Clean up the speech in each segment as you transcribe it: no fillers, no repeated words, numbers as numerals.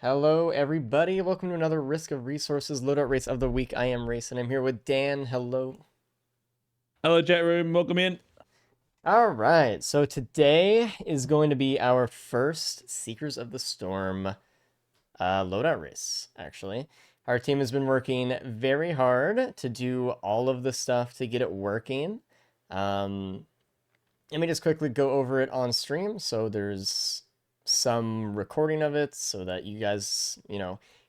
Hello, everybody. Welcome to another Risk of Resources Loadout Race of the Week. I am Race, and I'm here with Dan. Hello. Hello, chat room. Welcome in. All right, so today is going to be our first Seekers of the Storm loadout race, actually. Our team has been working very hard to do all of the stuff to get it working. Let me just quickly go over it on stream. So there's some recording of it so that you guys,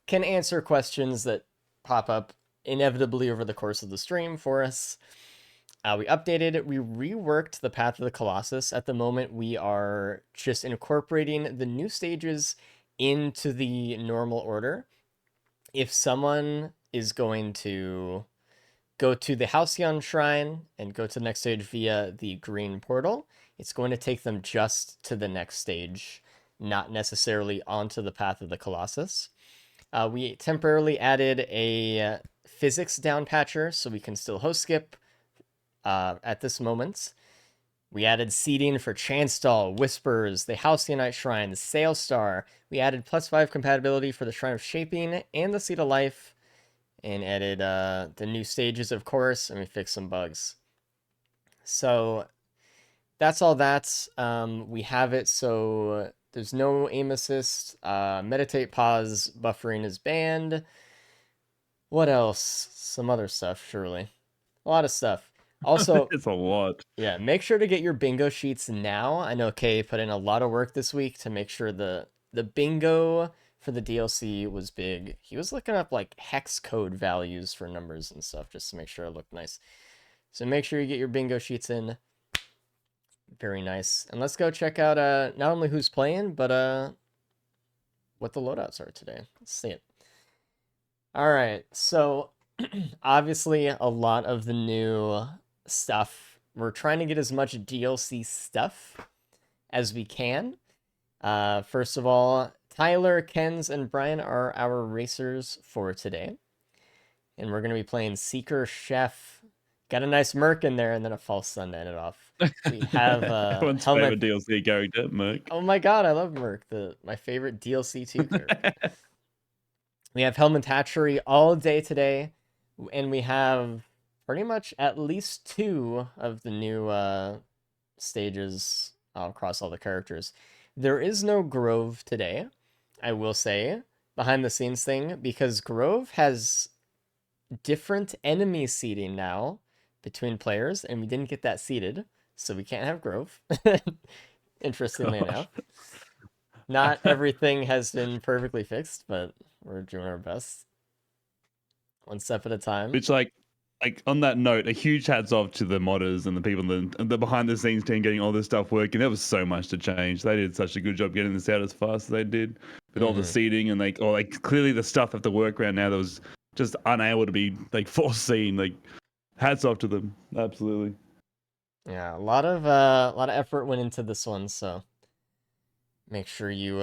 can answer questions that pop up inevitably over the course of the stream for us. We updated, we reworked the Path of the Colossus. At the moment, we are just incorporating the new stages into the normal order. If someone is going to go to the Halcyon Shrine and go to the next stage via the green portal, it's going to take them just to the next stage, not necessarily onto the Path of the Colossus. We temporarily added a physics down patcher, so we can still host skip at this moment. We added seeding for Chanstall, Whispers, the Halcyonite Shrine, the Sail Star. We added +5 compatibility for the Shrine of Shaping and the Seed of Life, and added the new stages, of course, and we fixed some bugs. So that's all that. We have it so there's no aim assist. Meditate, pause, buffering is banned. What else? Some other stuff, surely. A lot of stuff. Also, It's a lot. yeah, make sure to get your bingo sheets now. I know Kay put in a lot of work this week to make sure the bingo for the DLC was big. He was looking up like hex code values for numbers and stuff just to make sure it looked nice. So make sure you get your bingo sheets in. Very nice. And let's go check out not only who's playing, but what the loadouts are today. Let's see it. All right. So obviously a lot of the new stuff. We're trying to get as much DLC stuff as we can. First of all, Tyler, Kens, and Brian are our racers for today. And we're going to be playing Seeker Chef. Got a nice Merc in there and then a false sun to end it off. We have Everyone's Helmet. favorite DLC character, Merc. Oh my god, I love Merc, my favorite DLC 2 character. We have Helmet Hatchery all day today, and we have pretty much at least 2 of the new stages across all the characters. There is no Grove today, I will say, behind the scenes thing, because Grove has different enemy seeding now between players, and we didn't get that seeded, so we can't have Grove. Interestingly enough. Not everything has been perfectly fixed, but we're doing our best. One step at a time. Which, like on that note, a huge hats off to the modders and the people in the behind the scenes team getting all this stuff working. There was so much to change. They did such a good job getting this out as fast as they did, with all the seeding and clearly the stuff have to work around now that was just unable to be foreseen. Hats off to them, absolutely. Yeah, a lot of effort went into this one, so make sure you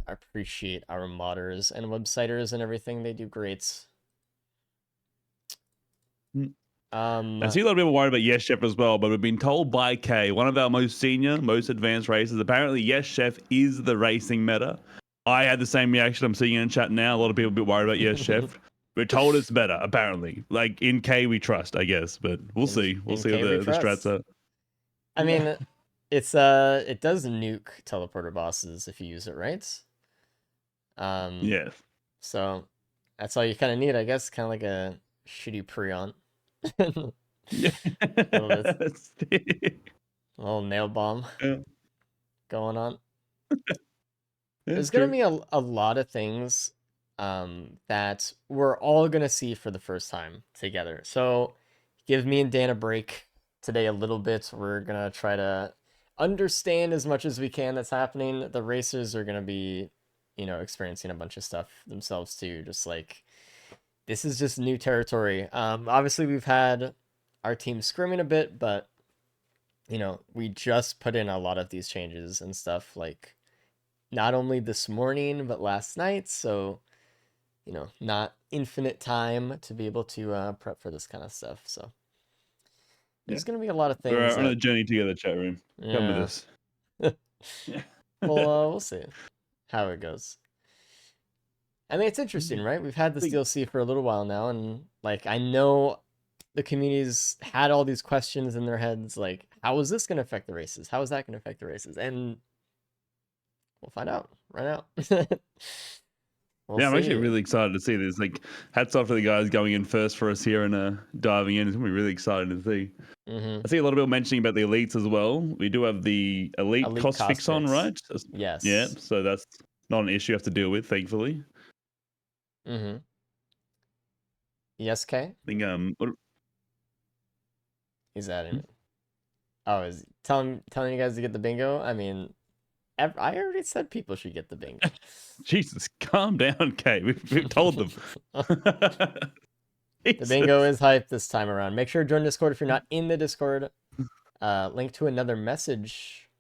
appreciate our modders and websiters and everything. They do great. I see a lot of people worried about Yes Chef as well, but we've been told by Kay, one of our most senior, most advanced racers, apparently Yes Chef is the racing meta. I had the same reaction. I'm seeing in chat now. A lot of people a bit worried about Yes Chef. We're told it's better, apparently. Like in K we trust, I guess, but we'll see. We'll see what the strats are. I mean, it does nuke teleporter bosses if you use it right. Yeah. So that's all you kind of need, I guess. Kind of like a shitty Prion. Yeah. A little nail bomb going on. There's going to be a lot of things that we're all going to see for the first time together. So give me and Dan a break today a little bit. We're going to try to understand as much as we can that's happening. The racers are going to be, experiencing a bunch of stuff themselves too. Just like, this is just new territory. Obviously, we've had our team scrimming a bit, but, we just put in a lot of these changes and stuff, like, not only this morning, but last night. So, not infinite time to be able to prep for this kind of stuff. So there's going to be a lot of things. We're on a journey together, chat room. Come with us. Well, we'll see how it goes. I mean, it's interesting, right? We've had this DLC for a little while now, and like I know the community's had all these questions in their heads, like how is this going to affect the races? How is that going to affect the races? And we'll find out right now. We'll Yeah, I'm actually see. really excited to see this. Like, hats off to the guys going in first for us here and diving in. It's gonna be really exciting to see. Mm-hmm. I see a lot of people mentioning about the elites as well. We do have the elite Elite cost cost fix on, fix. right? Yeah, Yes. so that's not an issue you have to deal with, thankfully. Mm-hmm. Yes, K? I think He's adding it. Oh, is telling you guys to get the bingo? I mean, I already said people should get the bingo. Jesus, calm down, Kate. We've told them. The bingo is hype this time around. Make sure to join Discord if you're not in the Discord. Link to another message.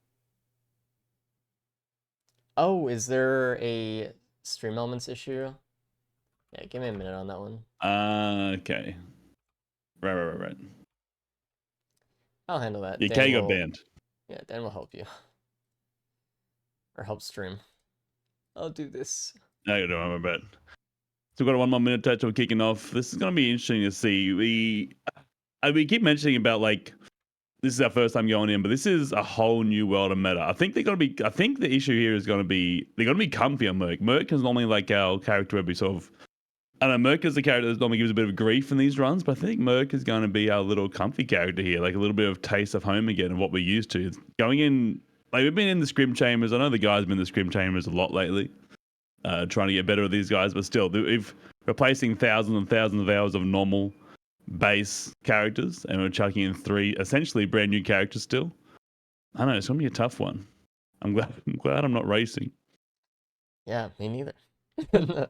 Oh, is there a stream elements issue? Yeah, give me a minute on that one. Okay. Right. I'll handle that. Yeah, Dan K got will. banned. Yeah, Dan will help you or help stream. I'll do this. I got to do my bet. So we've got 1 more minute touch. We're kicking off. This is going to be interesting to see. We keep mentioning about like this is our first time going in, but this is a whole new world of meta. I think they're going to be. I think the issue here is going to be they're going to be comfy on Merc. Merc is normally like our character where we sort of. I don't know, Merc is the character that normally gives a bit of grief in these runs, but I think Merc is going to be our little comfy character here, like a little bit of taste of home again and what we're used to. It's going in, like we've been in the scrim chambers. I know the guys have been in the scrim chambers a lot lately, trying to get better at these guys, but still, if replacing thousands and thousands of hours of normal base characters and we're chucking in 3 essentially brand new characters still, I don't know, it's going to be a tough one. I'm glad I'm not racing. Yeah, me neither.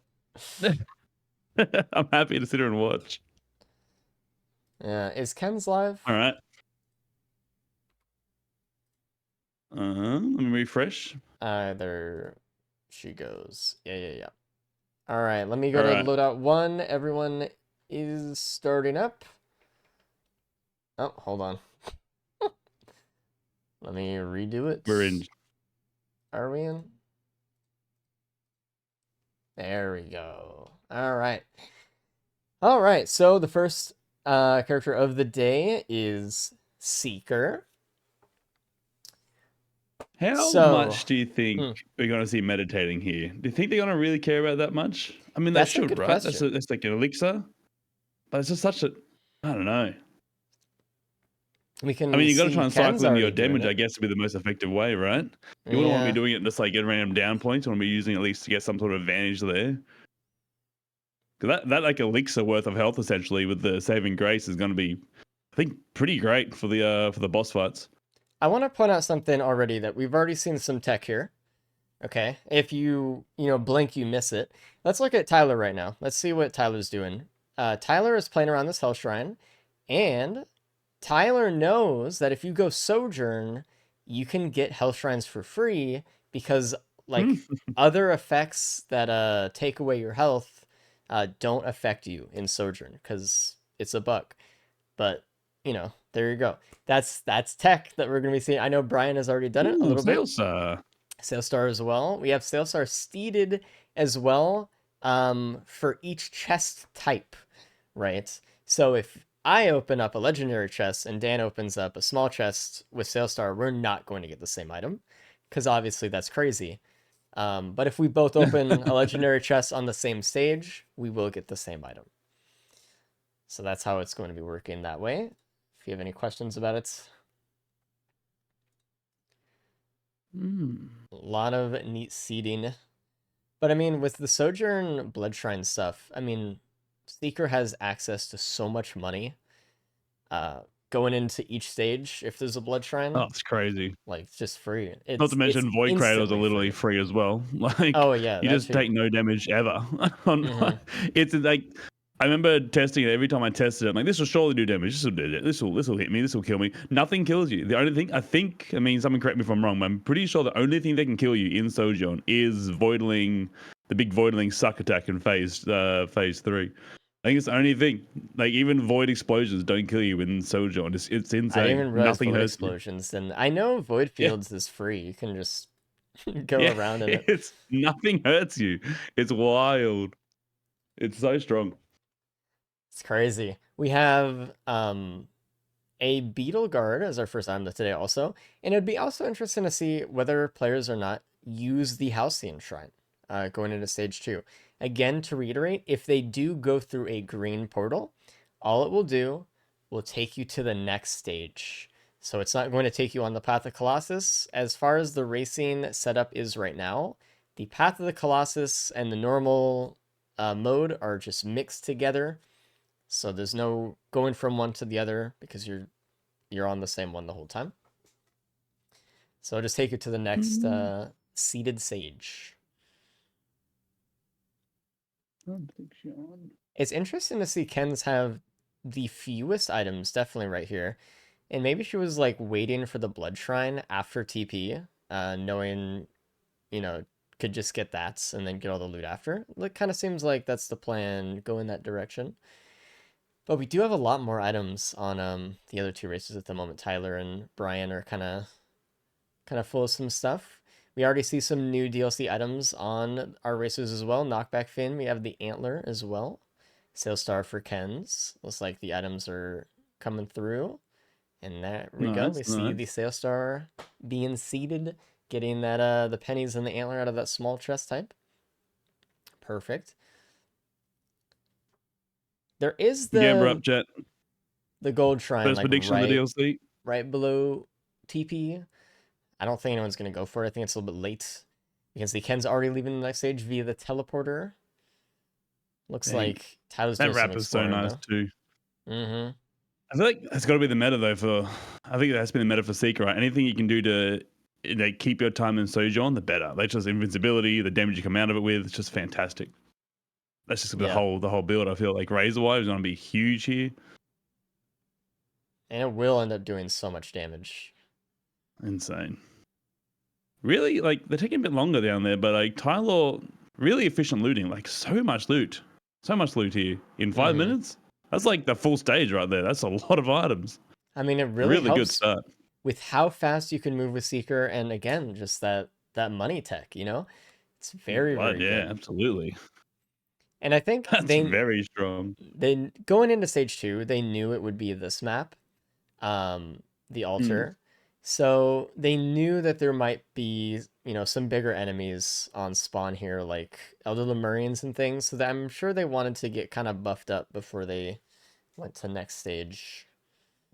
I'm happy to sit here and watch. Yeah, is Ken's live? All right. Let me refresh. There she goes. Yeah. All right, let me go to loadout 1. Everyone is starting up. Oh, hold on. Let me redo it. We're in. Are we in? There we go. All right. So the first character of the day is Seeker. How much do you think we're going to see meditating here? Do you think they're going to really care about that much? I mean, they should, right? Question. That's like an elixir, but it's just such a, I don't know. We can. I mean, you got to try and cycle in your damage, I guess, to be the most effective way, right? You wouldn't want to be doing it just like get random down points. You want to be using at least to get some sort of advantage there. Because that like elixir worth of health essentially with the saving grace is going to be, I think, pretty great for the boss fights. I want to point out something already that we've already seen some tech here. Okay, if you blink, you miss it. Let's look at Tyler right now. Let's see what Tyler's doing. Tyler is playing around this Hell Shrine, and Tyler knows that if you go Sojourn, you can get Hell Shrines for free because like other effects that take away your health don't affect you in Sojourn because it's a bug. But there you go. That's tech that we're gonna be seeing. I know Brian has already done it a little bit. Sailstar as well. We have Sailstar steeded as well for each chest type, right? So if I open up a legendary chest and Dan opens up a small chest with Sailstar, we're not going to get the same item because obviously that's crazy. But if we both open a legendary chest on the same stage, we will get the same item. So that's how it's going to be working that way. If you have any questions about it. A lot of neat seeding. But I mean, with the Sojourn Blood Shrine stuff, I mean, Seeker has access to so much money going into each stage if there's a Blood Shrine. Oh, it's crazy. Like, it's just free. Not to mention Void Cradles are literally free as well. Like, oh, yeah, you just take no damage ever. It's like, I remember testing it. Every time I tested it, I'm like, this will surely do damage. This will do it. This will hit me. This will kill me. Nothing kills you. The only thing, I mean, someone correct me if I'm wrong, but I'm pretty sure the only thing that can kill you in Sojourn is Voidling, the big Voidling suck attack in phase 3. I think it's the only thing. Like, even Void Explosions don't kill you in Sojourn. It's insane. I didn't even realize Nothing Void hurts Explosions. And I know Void Fields is free. You can just go around in it. Nothing hurts you. It's wild. It's so strong. It's crazy. We have a Beetle Guard as our first item today also, and it'd be also interesting to see whether players or not use the Halcyon Shrine going into stage 2. Again, to reiterate, if they do go through a green portal, all it will take you to the next stage. So it's not going to take you on the Path of Colossus. As far as the racing setup is right now, the Path of the Colossus and the normal mode are just mixed together. So there's no going from one to the other because you're on the same one the whole time. So I'll just take you to the next seated sage. It's interesting to see Ken's have the fewest items, definitely right here. And maybe she was like waiting for the blood shrine after TP, knowing, could just get that and then get all the loot after. It kind of seems like that's the plan, go in that direction. But we do have a lot more items on the other two races at the moment. Tyler and Brian are kind of full of some stuff. We already see some new DLC items on our racers as well. Knockback Fin, we have the Antler as well. Sail Star for Ken's. Looks like the items are coming through. And there we go. We see the Sail Star being seeded, getting that the pennies and the Antler out of that small chest type. Perfect. There is the gold shrine first like prediction of the DLC. Right below TP. I don't think anyone's going to go for it. I think it's a little bit late because the Ken's already leaving the next stage via the teleporter. Looks like Tyler's doing that wrap is so nice too. Mm-hmm. I feel like that's got to be the meta though. I think that's been the meta for Seeker. Right? Anything you can do to keep your time in Sojourn, the better. Like just invincibility, the damage you come out of it with, it's just fantastic. That's just the whole build. I feel like Razor Wire is going to be huge here, and it will end up doing so much damage. Insane. Really, like they're taking a bit longer down there, but like Tyler, really efficient looting. Like so much loot here in 5 minutes. That's like the full stage right there. That's a lot of items. I mean, it really helps good start with how fast you can move with Seeker, and again, just that money tech. It's very very good. Yeah, absolutely. And I think that's very strong. They going into stage 2, they knew it would be this map, the altar. So they knew that there might be, some bigger enemies on spawn here, like Elder Lemurians and things. So that I'm sure they wanted to get kind of buffed up before they went to next stage.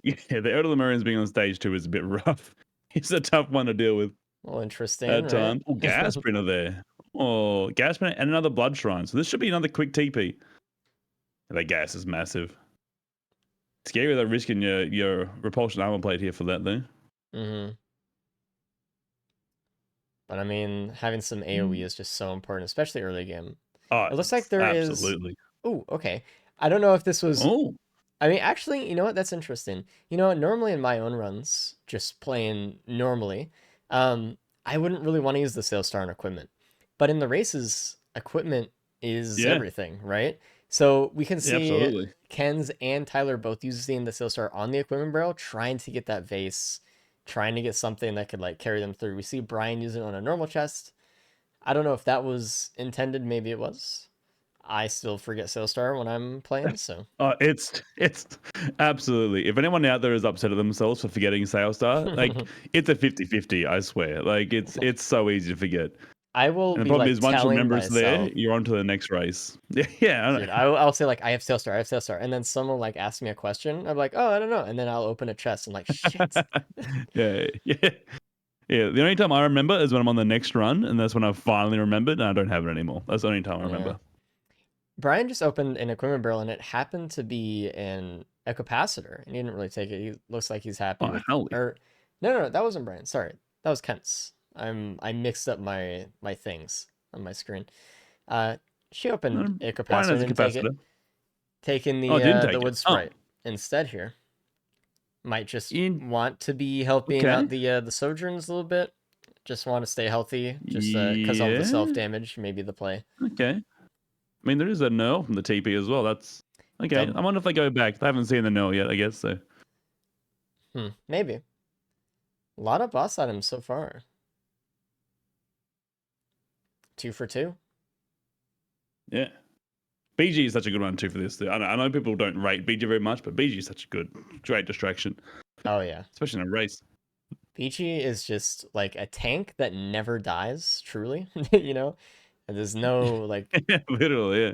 Yeah, the Elder Lemurians being on stage 2 is a bit rough. It's a tough one to deal with. Well, interesting. At times. Oh, Gas Printer there. Oh, Gas Printer and another Blood Shrine. So this should be another quick TP. That gas is massive. Scary though, risking your repulsion armor plate here for that though. But I mean, having some AoE is just so important, especially early game. Oh, it looks like there is. Absolutely. Oh, okay. I don't know if this was. Oh. I mean, actually, you know what? That's interesting. Normally in my own runs, just playing normally, I wouldn't really want to use the Sail Star on equipment. But in the races, equipment is everything, right? So we can see Ken's and Tyler both using the Sail Star on the equipment barrel, trying to get that vase, trying to get something that could like carry them through. We see Brian using it on a normal chest. I don't know if that was intended. Maybe it was. I still forget Sail Star when I'm playing, so. It's absolutely. If anyone out there is upset at themselves for forgetting Sail Star, like it's a 50-50, I swear. Like it's so easy to forget. I will and the be problem like is once you remember it's myself, there, you're on to the next race. Yeah. Dude, I'll say like I have Sail Star, and then someone like asks me a question. I'm like, oh, I don't know, and then I'll open a chest and like, shit. Yeah. The only time I remember is when I'm on the next run, and that's when I finally remembered, and I don't have it anymore. That's the only time I remember. Brian just opened an equipment barrel, and it happened to be an a capacitor, and he didn't really take it. He looks like he's happy. No, that wasn't Brian. Sorry, that was Kent's. I mixed up my things on my screen. She opened a capacitor and take it. Taking the wood sprite instead here. Might just want to be helping out the Sojourns a little bit. Just want to stay healthy, just because all the self damage, maybe the play. Okay. I mean, there is a null from the TP as well. That's okay. I wonder if they go back. I haven't seen the null yet, I guess so. Maybe. A lot of boss items so far. 2 for 2. Yeah. BG is such a good one too for this. I know people don't rate BG very much, but BG is such a great distraction, Oh yeah. especially in a race. BG is just like a tank that never dies, truly. You know? And there's no like Literally, yeah.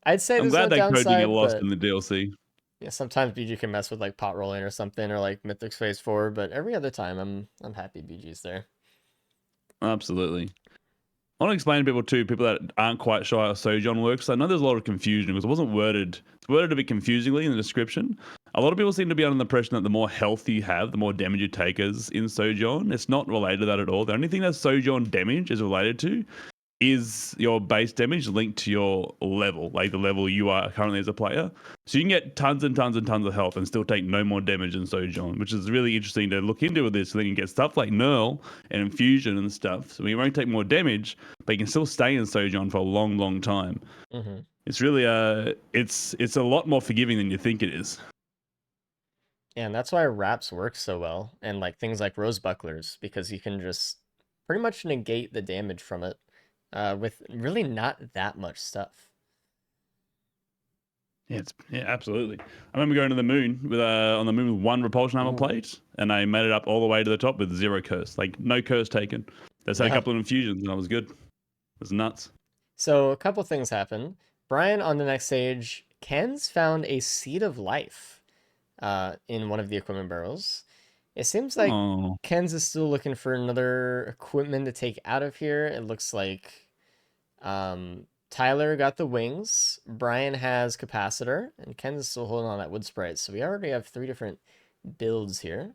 I'd say I'm there's no glad that code didn't get downside, lost but in the DLC. yeah, sometimes BG can mess with like pot rolling or something or like Mythic's Phase 4, but every other time I'm happy BG's there. Absolutely. I want to explain to people too, people that aren't quite sure how Sojourn works. I know there's a lot of confusion because it wasn't worded. It's worded a bit confusingly in the description. A lot of people seem to be under the impression that the more health you have, the more damage you take as in Sojourn. It's not related to that at all. The only thing that Sojourn damage is related to is your base damage linked to your level, like the level you are currently as a player. So you can get tons and tons and tons of health and still take no more damage than Sojourn, which is really interesting to look into with this. So then you get stuff like Knurl and Infusion and stuff. So you won't take more damage, but you can still stay in Sojourn for a long, long time. Mm-hmm. It's really it's a lot more forgiving than you think it is. Yeah, and that's why wraps work so well, and like things like rose bucklers, because you can just pretty much negate the damage from it with really not that much stuff. Yeah, absolutely. I remember going to the moon with on the moon with one repulsion armor Ooh, plate, and I made it up all the way to the top with 0 curse, like no curse taken. Just had a yeah. couple of infusions, and I was good. It was nuts. So a couple things happen. Brian on the next stage, Ken's found a seed of life in one of the equipment barrels. It seems like Oh, Ken's is still looking for another equipment to take out of here. It looks like Tyler got the wings, Brian has capacitor, and Ken's still holding on that wood sprite. So we already have 3 different builds here.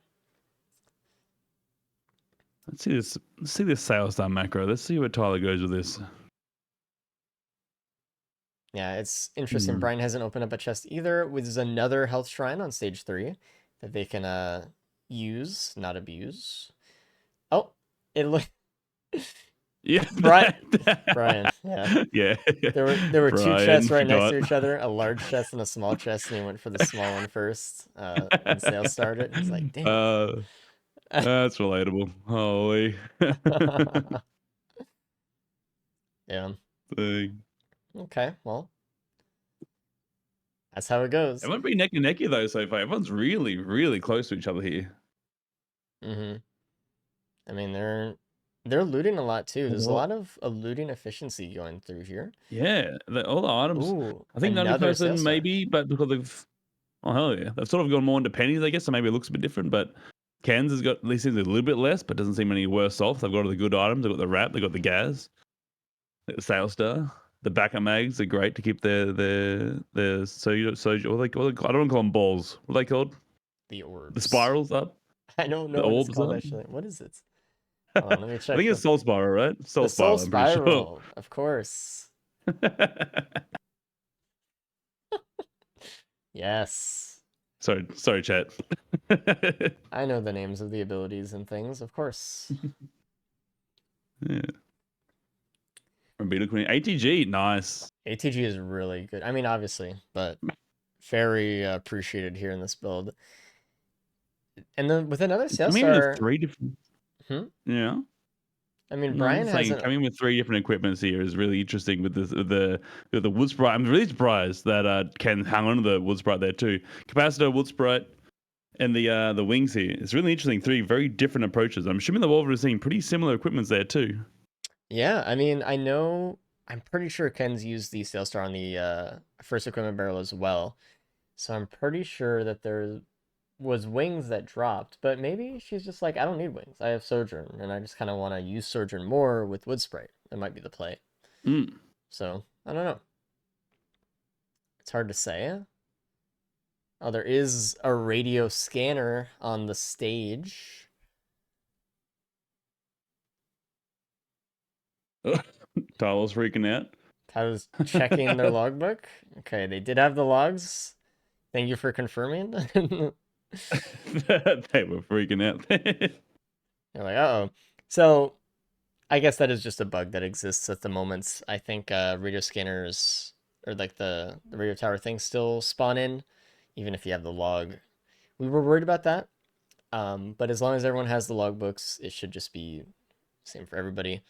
let's see this. Let's see this sales star macro. Let's see where Tyler goes with this. Yeah, it's interesting. Hmm. Brian hasn't opened up a chest either. There's another health shrine on stage 3 that they can use, not abuse. Oh, it look Yeah, Brian. Brian, yeah. yeah. There were 2 Brian chests right next forgot. to each other, a large chest and a small chest, and he went for the small one first when sales started. He's like, dang. uh, that's relatable. Holy. Yeah. Thing. Okay, well, that's how it goes. Everyone's pretty neck and necky though so far. Everyone's really, really close to each other here. Mm-hmm. I mean, they're looting a lot too. There's a Well, lot of looting efficiency going through here. yeah, all the items. Ooh, I think the only another person sales star. maybe, but because they've, oh hell yeah, they've sort of gone more into pennies, I guess. So maybe it looks a bit different. But Cairns has got at least seems a little bit less, but doesn't seem any worse off. They've got all the good items. They've got the wrap. They've got the gas, the sales star. The backup mags are great to keep their so I don't want to call them balls. What are they called? The The orbs. spirals up, I don't the know what it's orbs called up. actually. What is it? Hold on, let me I check think it's Soul Spiral, right? Soul the soul Spiral. I'm pretty sure. spiral, of course. Yes. sorry, chat. I know the names of the abilities and things, of course. Yeah. From Beetle Queen. ATG, nice. ATG is really good. I mean, obviously, but very appreciated here in this build. And then with another sales Coming in with star, 3 different. hmm? Yeah. I mean, No, I'm Brian just saying hasn't. coming with 3 different equipments here is really interesting with the wood sprite. I'm really surprised that Ken hung on to the wood sprite there too. Capacitor, wood sprite, and the wings here. It's really interesting. 3 very different approaches. I'm assuming the Wolver is seeing pretty similar equipments there too. Yeah, I mean, I know. I'm pretty sure Ken's used the sales star on the first equipment barrel as well. So I'm pretty sure that there was wings that dropped, but maybe she's just like, I don't need wings. I have Sojourn, and I just kind of want to use Sojourn more with Wood Sprite. That might be the play. Mm. So I don't know. It's hard to say. Oh, there is a radio scanner on the stage. Tyler's freaking out. I was checking their logbook. Okay, they did have the logs. Thank you for confirming. They were freaking out. You're like, uh-oh. So I guess that is just a bug that exists at the moment. I think radio scanners or like the radio tower things still spawn in, even if you have the log. We were worried about that. But as long as everyone has the logbooks, it should just be same for everybody.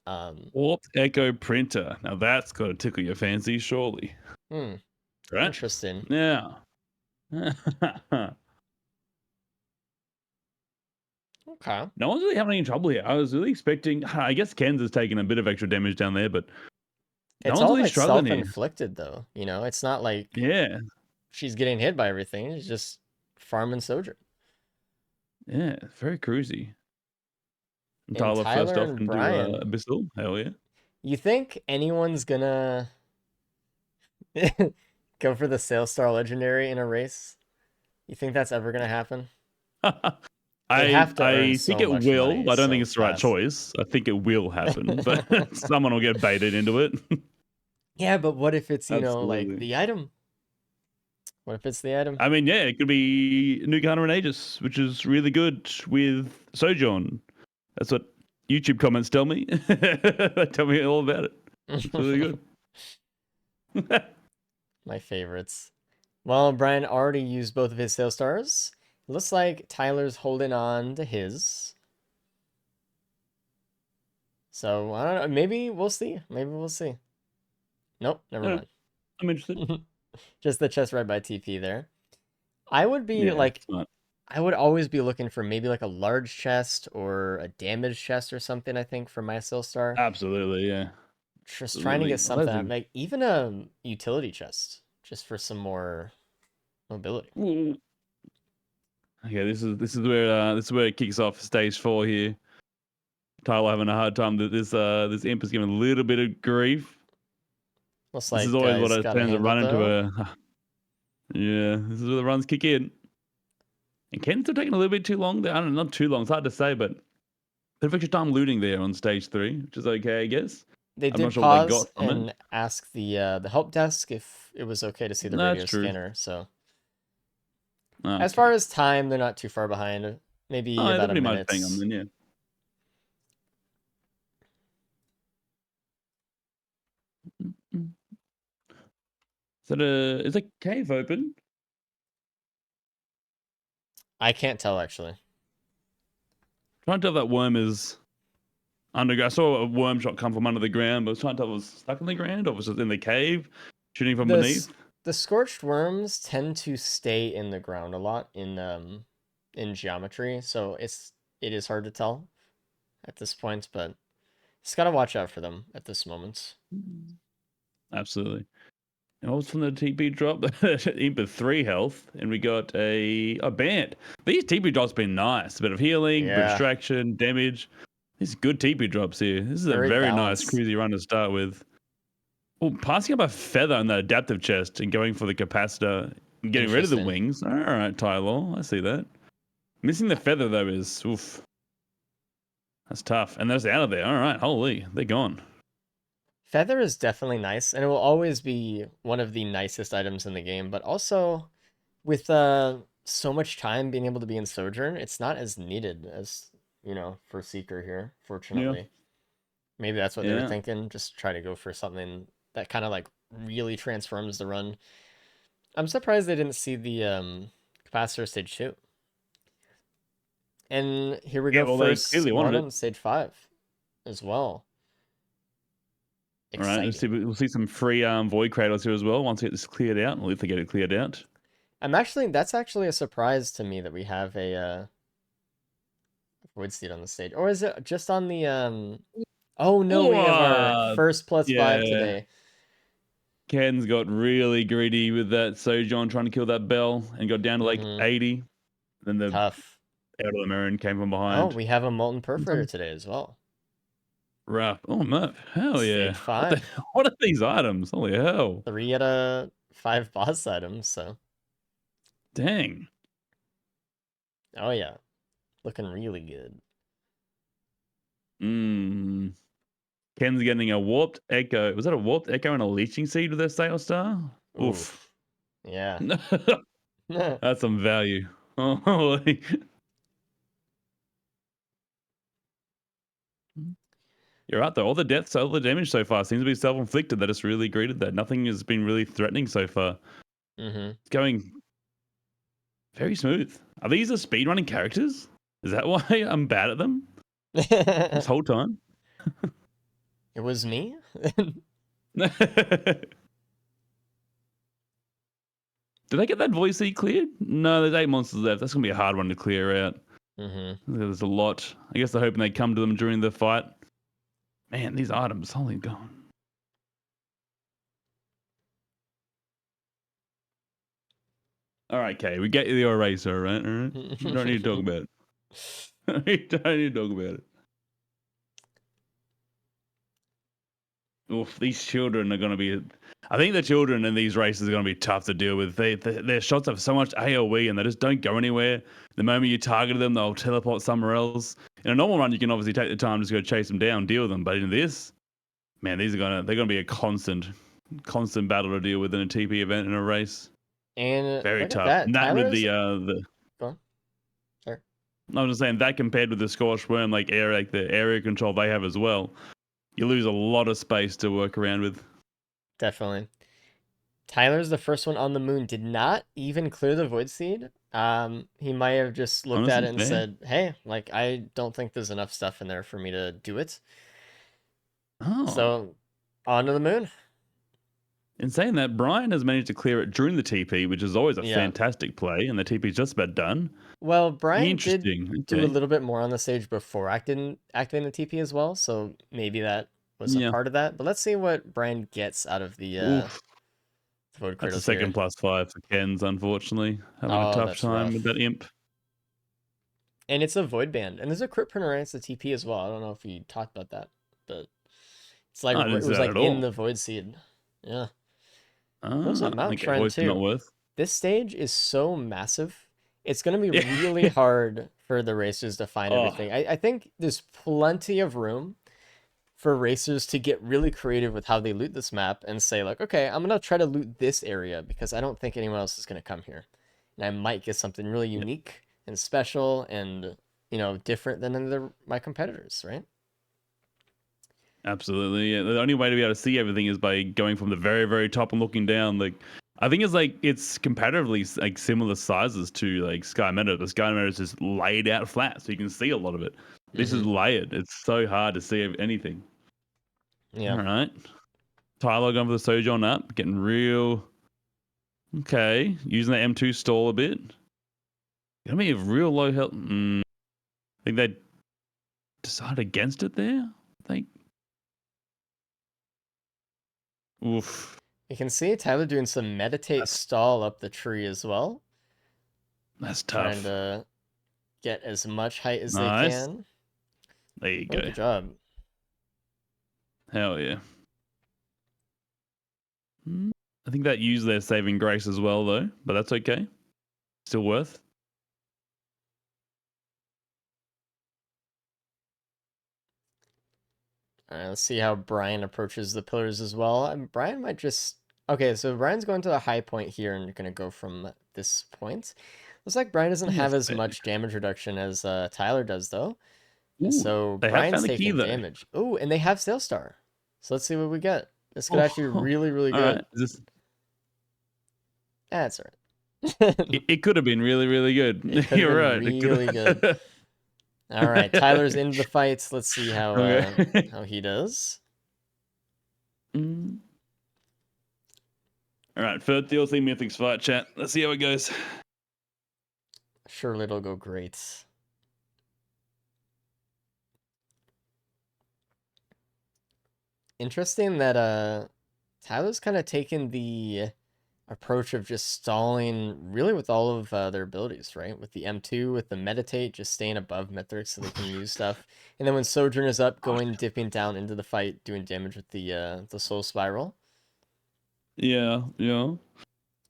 Warped Echo Printer. Now that's got to tickle your fancy, surely. Hmm, Right? interesting. Yeah. Okay. No one's really having any trouble here. I was really expecting. I guess Ken's has taken a bit of extra damage down there, but no It's one's all really like struggling here. self-inflicted though, you know? It's not like Yeah. she's getting hit by everything. It's just farming Sojourn. Yeah. Very cruisy. And And Tyler first Tyler off and into Brian, Abyssal. Hell yeah. you think anyone's gonna go for the Sales Star Legendary in a race? You think that's ever gonna happen? They have to earn I think so it much money will. I don't think so it's the right fast. choice. I think it will happen, but someone will get baited into it. Yeah, but what if it's, like Absolutely. the item? What if it's the item? I mean, yeah, it could be New Ghana and Aegis, which is really good with Sojourn. That's what YouTube comments tell me. They tell me all about it. It's really good. My favorites. Well, Brian already used both of his sales stars. Looks like Tyler's holding on to his. So, I don't know. Maybe we'll see. Maybe we'll see. Nope, never mind. I'm interested. Just the chest right by TP there. I would be Yeah, like, smart. I would always be looking for maybe like a large chest or a damaged chest or something, I think, for my sales star. Absolutely, yeah. Just trying to Absolutely. get Well, something out, like even a utility chest, just for some more mobility. Ooh. Okay, this is where it kicks off stage 4 here. Tyler having a hard time. This imp is giving a little bit of grief. Looks This is like always what he's I got it tend to run handled into though. a. Yeah, this is where the runs kick in. And Ken's still taking a little bit too long there. I don't know, not too long. It's hard to say, but bit of extra time looting there on stage 3, which is okay, I guess. They I'm not did sure what they pause got from it. and ask the help desk if it was okay to see the No, that's radio true. scanner. So as Okay. far as time, they're not too far behind. Maybe Oh, yeah, they're about a pretty much minute. bang on then, yeah. Is a cave open? I can't tell actually. Trying to tell if that worm is underground. I saw a worm shot come from under the ground, but I was trying to tell if it was stuck in the ground or if it was just in the cave, shooting from The beneath. the scorched worms tend to stay in the ground a lot in geometry, so it is hard to tell at this point, but just gotta watch out for them at this moment. Absolutely. And what was from the TP drop? Imp of 3 health, and we got a band. These TP drops been nice. A bit of healing, bit of Yeah, distraction, damage. These good TP drops here. This is a very very nice balanced. cruisy run to start with. Oh, passing up a feather in that adaptive chest and going for the capacitor and getting rid of the Interesting. wings. All right, Tyler, I see that. Missing the feather though is oof. That's tough. And that's out of there. All right, holy, they're gone. Feather is definitely nice, and it will always be one of the nicest items in the game, but also with so much time being able to be in Sojourn, it's not as needed as, for Seeker here, Yeah, fortunately. Maybe that's what they were yeah. thinking, just try to go for something that kind of like really transforms the run. I'm surprised they didn't see the capacitor stage 2. And here we Yeah, go, well, they first clearly one wanted it. on stage 5 as well. All right, Exciting. we'll see some free void cradles here as well once we get this cleared out, or if they get it cleared out. That's actually a surprise to me that we have a void seed on the stage. Or is it just on the oh no, we have our Oh, first +5 yeah. today. Ken's got really greedy with that Sojourn trying to kill that bell and got down to like Mm-hmm. 80. Then the Tough. out of the Marin came from Oh, behind. we have a molten perforator today as well. Rough. Oh, Murph. Hell yeah. Stage What the 5. what are these items? Holy hell. 3 out of 5 boss items, so Dang. oh yeah. Looking really good. Mmm. Ken's getting a warped echo. Was that a warped echo and a leeching seed with their sales star? Oof. Oof. Yeah. That's some value. Holy. You're right though. All the deaths, all the damage so far seems to be self-inflicted. That it's really greeted that. Nothing has been really threatening so far. Mm-hmm. It's going very smooth. Are these the speedrunning characters? Is that why I'm bad at them this whole time? It was me. Did they get that voice seed cleared? No, there's 8 monsters left. That's gonna be a hard one to clear out. There's a lot. I guess they're hoping they come to them during the fight. Man, these items, holy god. All right, Kay, we get you the eraser, right? All right. We don't need to talk about it. We don't need to talk about it. Oof, these children are going to be. I think the children in these races are going to be tough to deal with. Their shots have so much AoE and they just don't go anywhere. The moment you target them, they'll teleport somewhere else. In a normal run, you can obviously take the time to just go chase them down, deal with them. But in this, man, they're going to be a constant battle to deal with in a TP event in a race. And Very look at tough. that. And that with Tyler's... the Go on. Sorry. I was just saying that compared with the Scorched Worm, like the area control they have as well, you lose a lot of space to work around with. Definitely. Tyler's the first one on the moon. Did not even clear the Void Seed. He might have just looked at it and said, "Hey, like I don't think there's enough stuff in there for me to do it." Oh. So, on to the moon. In saying that, Brian has managed to clear it during the TP, which is always a fantastic play, and the TP is just about done. Well, Brian did do a Okay. little bit more on the stage before activating the TP as well, so maybe that was a part of that. But let's see what Brian gets out of the Void That's a Cradles second here. +5 for Kens, unfortunately. Having a tough time with that imp. And it's a Void Band. And there's a crit printer against the TP as well. I don't know if we talked about that, but it's like it was like in the Void Seed. Yeah. There's a Mountain Shrine too. Not worth. This stage is so massive. It's going to be really hard for the racers to find everything. I think there's plenty of room for racers to get really creative with how they loot this map and say like, okay, I'm going to try to loot this area because I don't think anyone else is going to come here. And I might get something really unique and special and, you know, different than my competitors, right? Absolutely. Yeah. The only way to be able to see everything is by going from the very, very top and looking down. Like, I think it's comparatively like similar sizes to like Sky Meadow. The Sky Meadow is just laid out flat, so you can see a lot of it. This is layered. It's so hard to see anything. Yeah. All right. Tyler going for the Sojourn up, getting real. Okay, using that M2 stall a bit. Gonna be a real low health. I think they decided against it there. I think. Oof. You can see Tyler doing some meditate stall up the tree as well. That's tough. Trying to get as much height as they can. There you go. Good job. Hell yeah. I think that used their saving grace as well, though, but that's okay. Still worth. All right, let's see how Brian approaches the pillars as well. Brian might just... Okay, so Brian's going to the high point here and going to go from this point. Looks like Brian doesn't have as much damage reduction as Tyler does, though. Ooh, so Brian's taking damage. Ooh, and they have Sailstar. So let's see what we get. This could actually be really, really good. Right. That's all right. It could have been really, really good. You're right. Really good. All right, Tyler's into the fights. Let's see how how he does. All right, third DLC Mythics fight, chat. Let's see how it goes. Surely it'll go great. Interesting that Tyler's kind of taken the approach of just stalling really with all of their abilities, right? With the M2, with the Meditate, just staying above Mythics so they can use stuff. And then when Sojourn is up, dipping down into the fight, doing damage with the Soul Spiral. Yeah.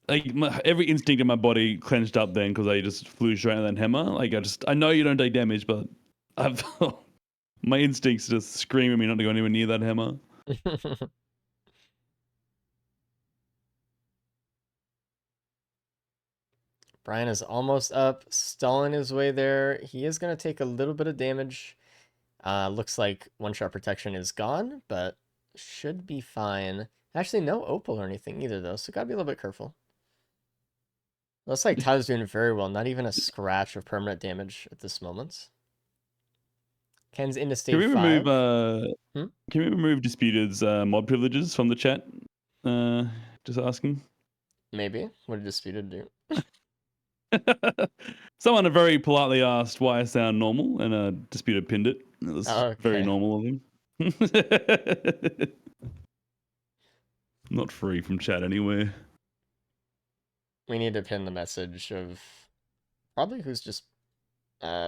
Like every instinct in my body clenched up then because I just flew straight at that hammer. Like I know you don't take damage, but my instincts just scream at me not to go anywhere near that hammer. Brian is almost up, stalling his way there. He is going to take a little bit of damage. Looks like one-shot protection is gone, but should be fine. Actually, no opal or anything either, though, so gotta be a little bit careful. Looks like Tyler's doing very well. Not even a scratch of permanent damage at this moment. Ken's into Can stage we remove 5. Can we remove Disputed's mod privileges from the chat? Just asking. Maybe. What did Disputed do? Someone very politely asked why I sound normal, and Disputed pinned it. It was very Okay. normal of him. Not free from chat anywhere. We need to pin the message of probably who's just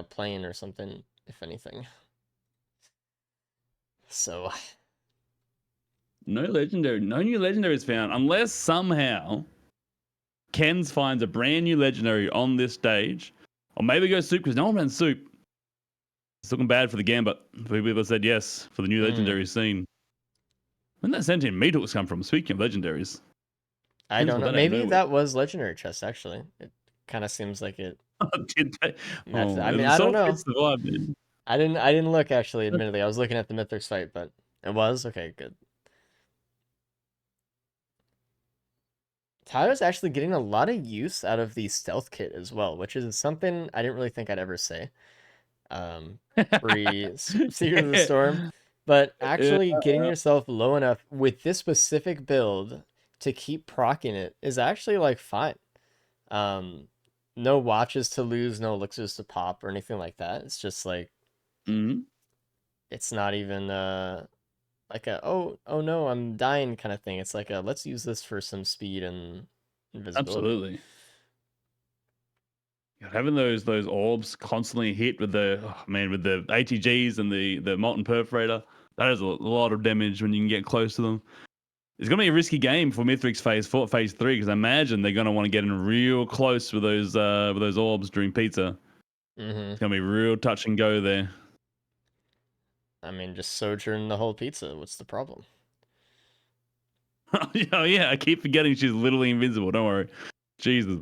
playing or something, if anything. So no new legendaries found, unless somehow Kens finds a brand new legendary on this stage, or maybe go soup because no one ran soup. It's looking bad for the Gambit. People said yes for the new legendary scene. When that sentient meat hooks come from? Speaking of legendaries, I don't know. that out of Maybe nowhere. that was legendary chest. Actually, it kind of seems like it. Did they? Matches. I mean, It I don't sort of know. fits the vibe, man. I didn't look actually. Admittedly, I was looking at the Mythics fight, but it was okay. Good. Tyler's actually getting a lot of use out of the stealth kit as well, which is something I didn't really think I'd ever say. Pre Secret of the Storm, but actually getting yourself low enough with this specific build to keep proccing it is actually like fine. No watches to lose, no elixirs to pop or anything like that. It's just like it's not even like a oh no, I'm dying kind of thing. It's like a let's use this for some speed and invisibility. Absolutely. Having those orbs constantly hit with the with the ATGs and the molten perforator, that is a lot of damage when you can get close to them. It's gonna be a risky game for Mithrix phase 3 because I imagine they're gonna want to get in real close with those orbs during pizza. It's gonna be real touch and go there. I mean, just sojourn the whole pizza. What's the problem? Oh yeah, I keep forgetting she's literally invincible. Don't worry. Jesus.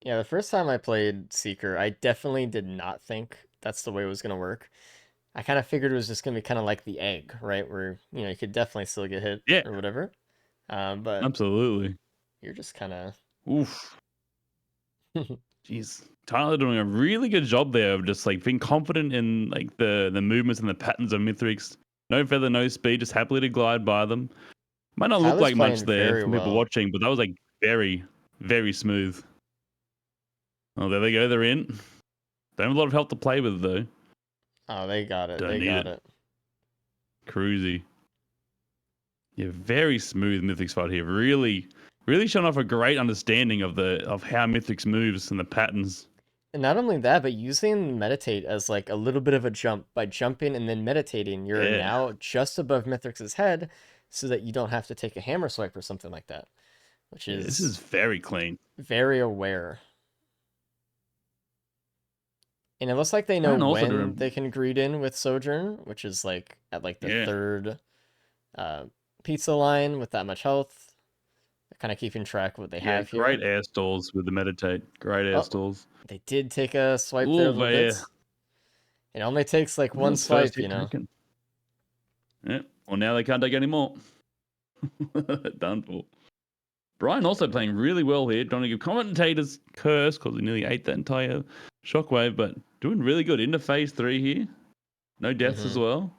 Yeah, the first time I played Seeker, I definitely did not think that's the way it was gonna work. I kind of figured it was just gonna be kind of like the egg, right? Where you could definitely still get hit or whatever. But absolutely, you're just kind of oof. Jeez, Tyler doing a really good job there of just like being confident in like the movements and the patterns of Mithrix. No feather, no speed, just happily to glide by them. Might not look Tyler's like much playing there very from people well. watching, but that was like very, very smooth. Oh, there they go. They're in. They have a lot of help to play with though. Oh, they got it. Don't They need got it. it. Cruisy. Yeah, very smooth Mythics fight here. Really, really showing off a great understanding of how Mythics moves and the patterns. And not only that, but using meditate as like a little bit of a jump by jumping and then meditating, you're now just above Mithrix's head, so that you don't have to take a hammer swipe or something like that, which is this is very clean, very aware. And it looks like they know when they can greet in with Sojourn, which is like at like the third pizza line with that much health. They're kind of keeping track of what they have here. Great air stalls with the meditate. Great air stalls. They did take a swipe there a little bit. It only takes like one swipe, Yeah. Well, now they can't take any more. Done for. Brian also playing really well here. Don't give commentators curse because he nearly ate that entire shockwave, but doing really good into phase 3 here. No deaths as well.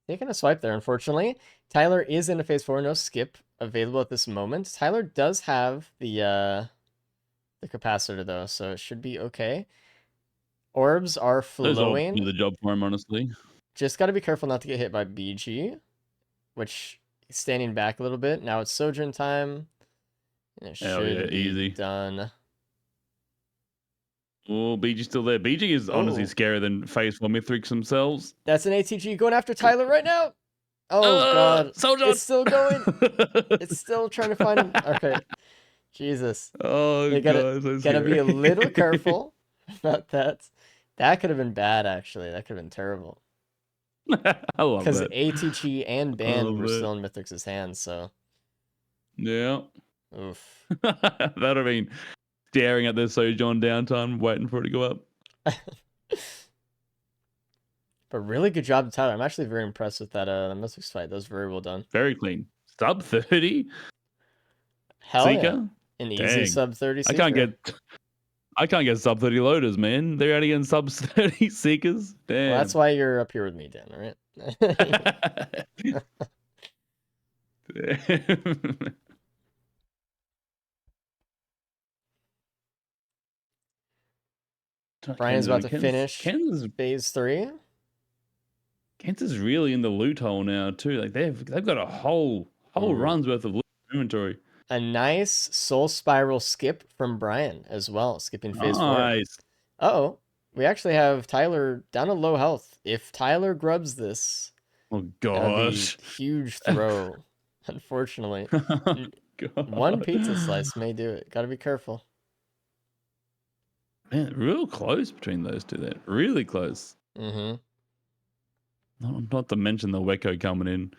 Taking a swipe there, unfortunately. Tyler is into phase 4, no skip available at this moment. Tyler does have the capacitor though, so it should be okay. Orbs are flowing. Those orbs do the job for him, honestly. Just got to be careful not to get hit by BG, which he's standing back a little bit. Now it's Sojourn time. And it should be easy. done. Oh, BG's still there. BG is honestly scarier than phase 4 Mithrix themselves. That's an ATG going after Tyler right now. Oh, God. Sojourn. It's still going. It's still trying to find him. Okay. Jesus. Oh, they gotta be a little careful about that. That could have been bad, actually. That could have been terrible. I love that. Because ATG and Band were still in Mythrix's hands, so. Yeah. Oof. That would have been staring at their Sojourn downtime, waiting for it to go up. But really good job to Tyler. I'm actually very impressed with that Mythics fight. That was very well done. Very clean. Sub 30? Hell Seeker? yeah. An easy sub 30 Seeker. I can't get... I can't get sub 30 loaders, man. They're out against sub 30 seekers. Damn. Well, that's why you're up here with me, Dan. All right. Brian's about to finish phase 3. Kansas is really in the loot hole now too. Like they've got a whole run's worth of loot inventory. A nice soul spiral skip from Brian as well, skipping phase 4. Uh-oh. We actually have Tyler down to low health. If Tyler grubs this, oh gosh, huge throw. Unfortunately, one pizza slice may do it. Got to be careful. Man, real close between those two there. Really close. Mm-hmm. Not to mention the Wecco coming in.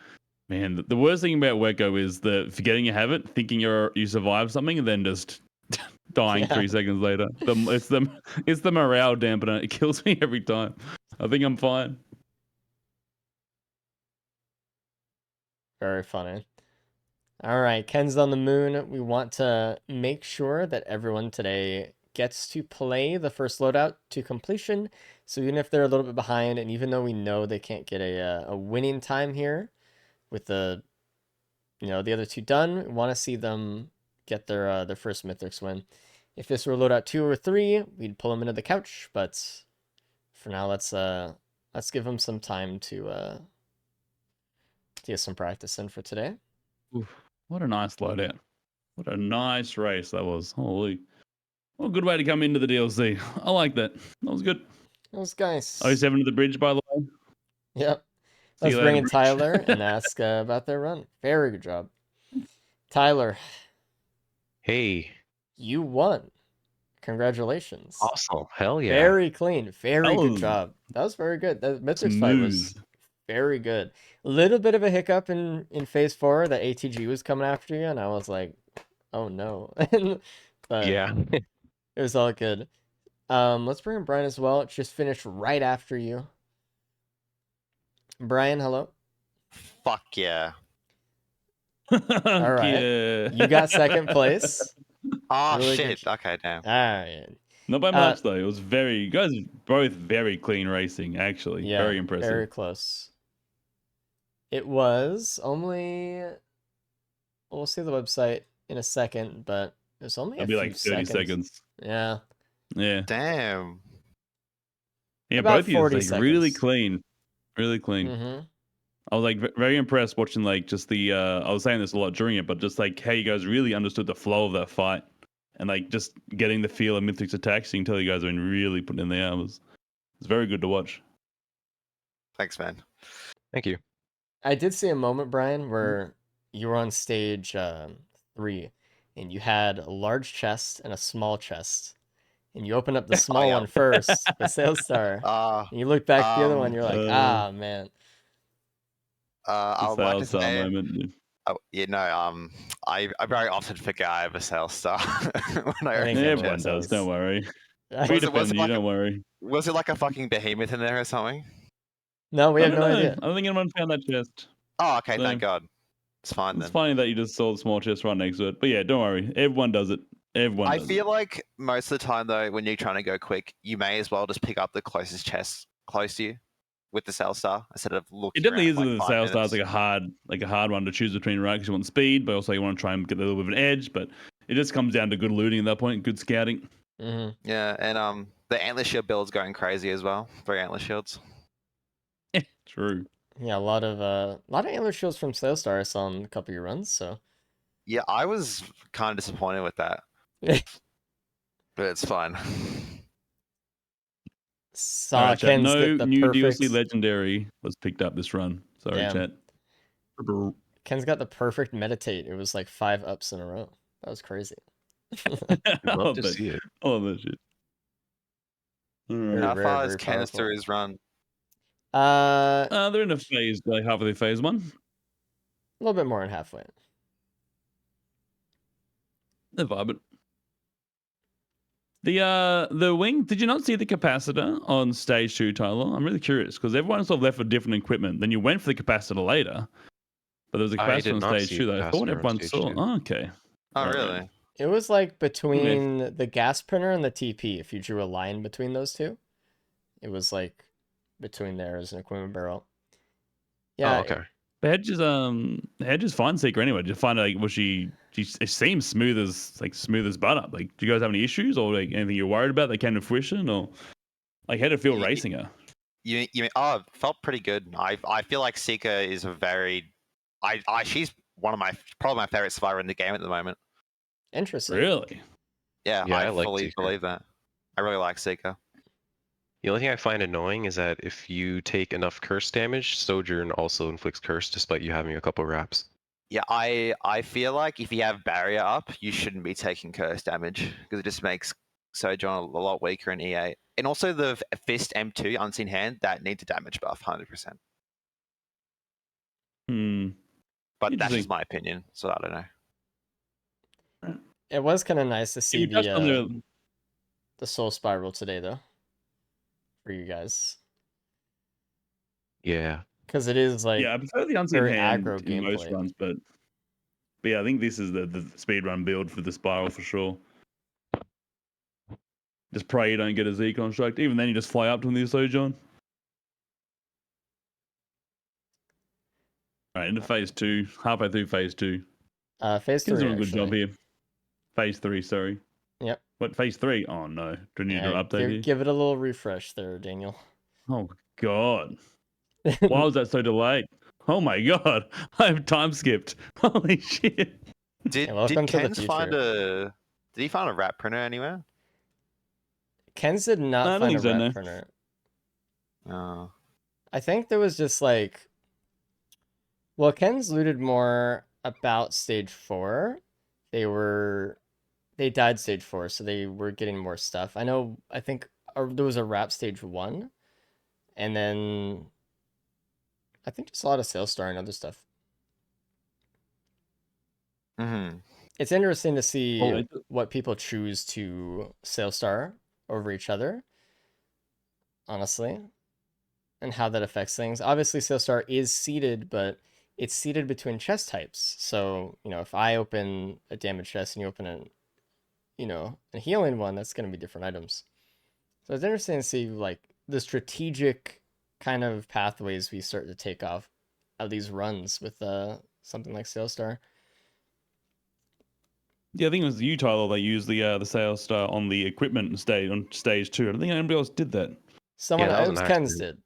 Man, the worst thing about Wecco is the forgetting you have it, thinking you survived something, and then just dying 3 seconds later. It's the morale dampener. It kills me every time. I think I'm fine. Very funny. All right, Ken's on the moon. We want to make sure that everyone today gets to play the first loadout to completion. So even if they're a little bit behind, and even though we know they can't get a winning time here with the other two done, we want to see them get their first Mythics win. If this were loadout 2 or 3, we'd pull them into the couch. But for now, let's give them some time to get some practice in for today. Oof, what a nice loadout! What a nice race that was. Holy. What a good way to come into the DLC. I like that. That was good. That was nice. 07 to the bridge, by the way. Yep. Let's bring in Tyler and ask about their run. Very good job. Tyler. Hey. You won. Congratulations. Awesome. Hell yeah. Very clean. Very good job. That was very good. The Mythics fight was very good. A little bit of a hiccup in phase 4 that ATG was coming after you, and I was like, oh no. But yeah. It was all good. Let's bring in Brian as well. It just finished right after you. Brian, hello. Fuck yeah. All right. Yeah. You got second place. Oh, really shit. Good. Okay, damn. All right. Not by much, though. It was you guys both very clean racing, actually. Yeah, very impressive. Very close. It was only... We'll see the website in a second, but it was only It'll be like 30 seconds. Yeah. Yeah. Damn. Yeah, about both of you really clean. Really clean. Mm-hmm. I was like very impressed watching like just the I was saying this a lot during it, but just like how you guys really understood the flow of that fight and like just getting the feel of Mythic's attacks. You can tell you guys have been really putting in the hours. It's very good to watch. Thanks, man. Thank you. I did see a moment, Brian, where you were on stage 3 and you had a large chest and a small chest. And you opened up the small one first, the Sales Star. And you look back at the other one, you're like, man. I would like to say, moment. I very often forget I have a Sales Star. When everyone does, don't worry. Don't worry. Was it like a fucking behemoth in there or something? No, we have no idea. I don't think anyone found that chest. Oh, okay, thank God. It's fine then. It's funny that you just saw the small chest right next to it. But yeah, don't worry. Everyone does it. I feel like most of the time though, when you're trying to go quick, you may as well just pick up the closest chest close to you with the Sales Star instead of looking. It definitely is with the Sales Star. It's like a hard one to choose between, right? Because you want speed, but also you want to try and get a little bit of an edge. But it just comes down to good looting at that point, good scouting. Mm-hmm. Yeah, and the antler shield build's going crazy as well. 3 antler shields. True. Yeah, a lot of antler shields from Sales Star I saw on a couple of your runs. So yeah, I was kind of disappointed with that. But it's fine. No new DLC legendary was picked up this run. Sorry, chat. Ken's got the perfect meditate. It was like 5 ups in a row. That was crazy. I'd love to see it. Oh, that shit. How far is Canister his run? They're in a phase, like halfway phase 1. A little bit more than halfway. They're vibing. The wing, did you not see the capacitor on stage 2, Tyler? I'm really curious because everyone's sort of left with different equipment. Then you went for the capacitor later, but there was a capacitor on stage 2 that I thought everyone saw. Oh, okay. Oh, really? It was like Okay. between the gas printer and the TP. If you drew a line between those two, it was like between there as an equipment barrel. Yeah, Oh, okay. The hedge is fine secret anyway. Just find out like it seems smooth as butter. Like, do you guys have any issues or like anything you're worried about that came to fruition, or like how did it feel You- racing her? it felt pretty good. I feel like Seeker is a very she's probably my favorite survivor in the game at the moment. interesting. Really? Yeah, Yeah, I I like fully Seeker. believe that. I really like Seeker. The only thing I find annoying is that if you take enough curse damage, Sojourn also inflicts curse despite you having a couple wraps. Yeah, I feel like if you have barrier up, you shouldn't be taking curse damage because it just makes Sojourn a lot weaker in E8. And also the Fist M2 Unseen Hand that need to damage buff 100%. Hmm. But that's Interesting. just my opinion, so I don't know. It was kind of nice to see You touched on the Soul Spiral today, though, for you guys, Yeah. because it is like I prefer the unseen very hand aggro in most gameplay. runs, but yeah, I think this is the speed run build for the spiral for sure. Just pray you don't get a Z construct. Even then, you just fly up to the Sojourn. All right, into phase 2, halfway through phase 2. Phase Kids 3, doing a good job actually. here. Phase 3, sorry. Yep. What, phase 3? Oh no. Do you need to update here? Give it a little refresh there, Daniel. Oh god. Why was that so delayed? Oh my god. I've time skipped. Holy shit. Did welcome to the Ken's find future. did he find a wrap printer anywhere? Ken's did No, I not don't find a think so, red no. printer. Oh. I think there was just like, well, Ken's looted more about stage 4. They died stage 4, so they were getting more stuff. I think there was a wrap stage 1, and then I think just a lot of sales star and other stuff. Mm-hmm. It's interesting to see Oh. what people choose to sales star over each other, honestly, and how that affects things. Obviously, sales star is seeded, but it's seeded between chest types. So, if I open a damage chest and you open a healing one, that's going to be different items. So it's interesting to see like the strategic kind of pathways we start to take off of these runs with something like Sales Star. Yeah, I think it was you, Tyler. They used the sales star on the equipment stage on stage 2. I don't think anybody else did that. Someone that was else an Ken's accident. did.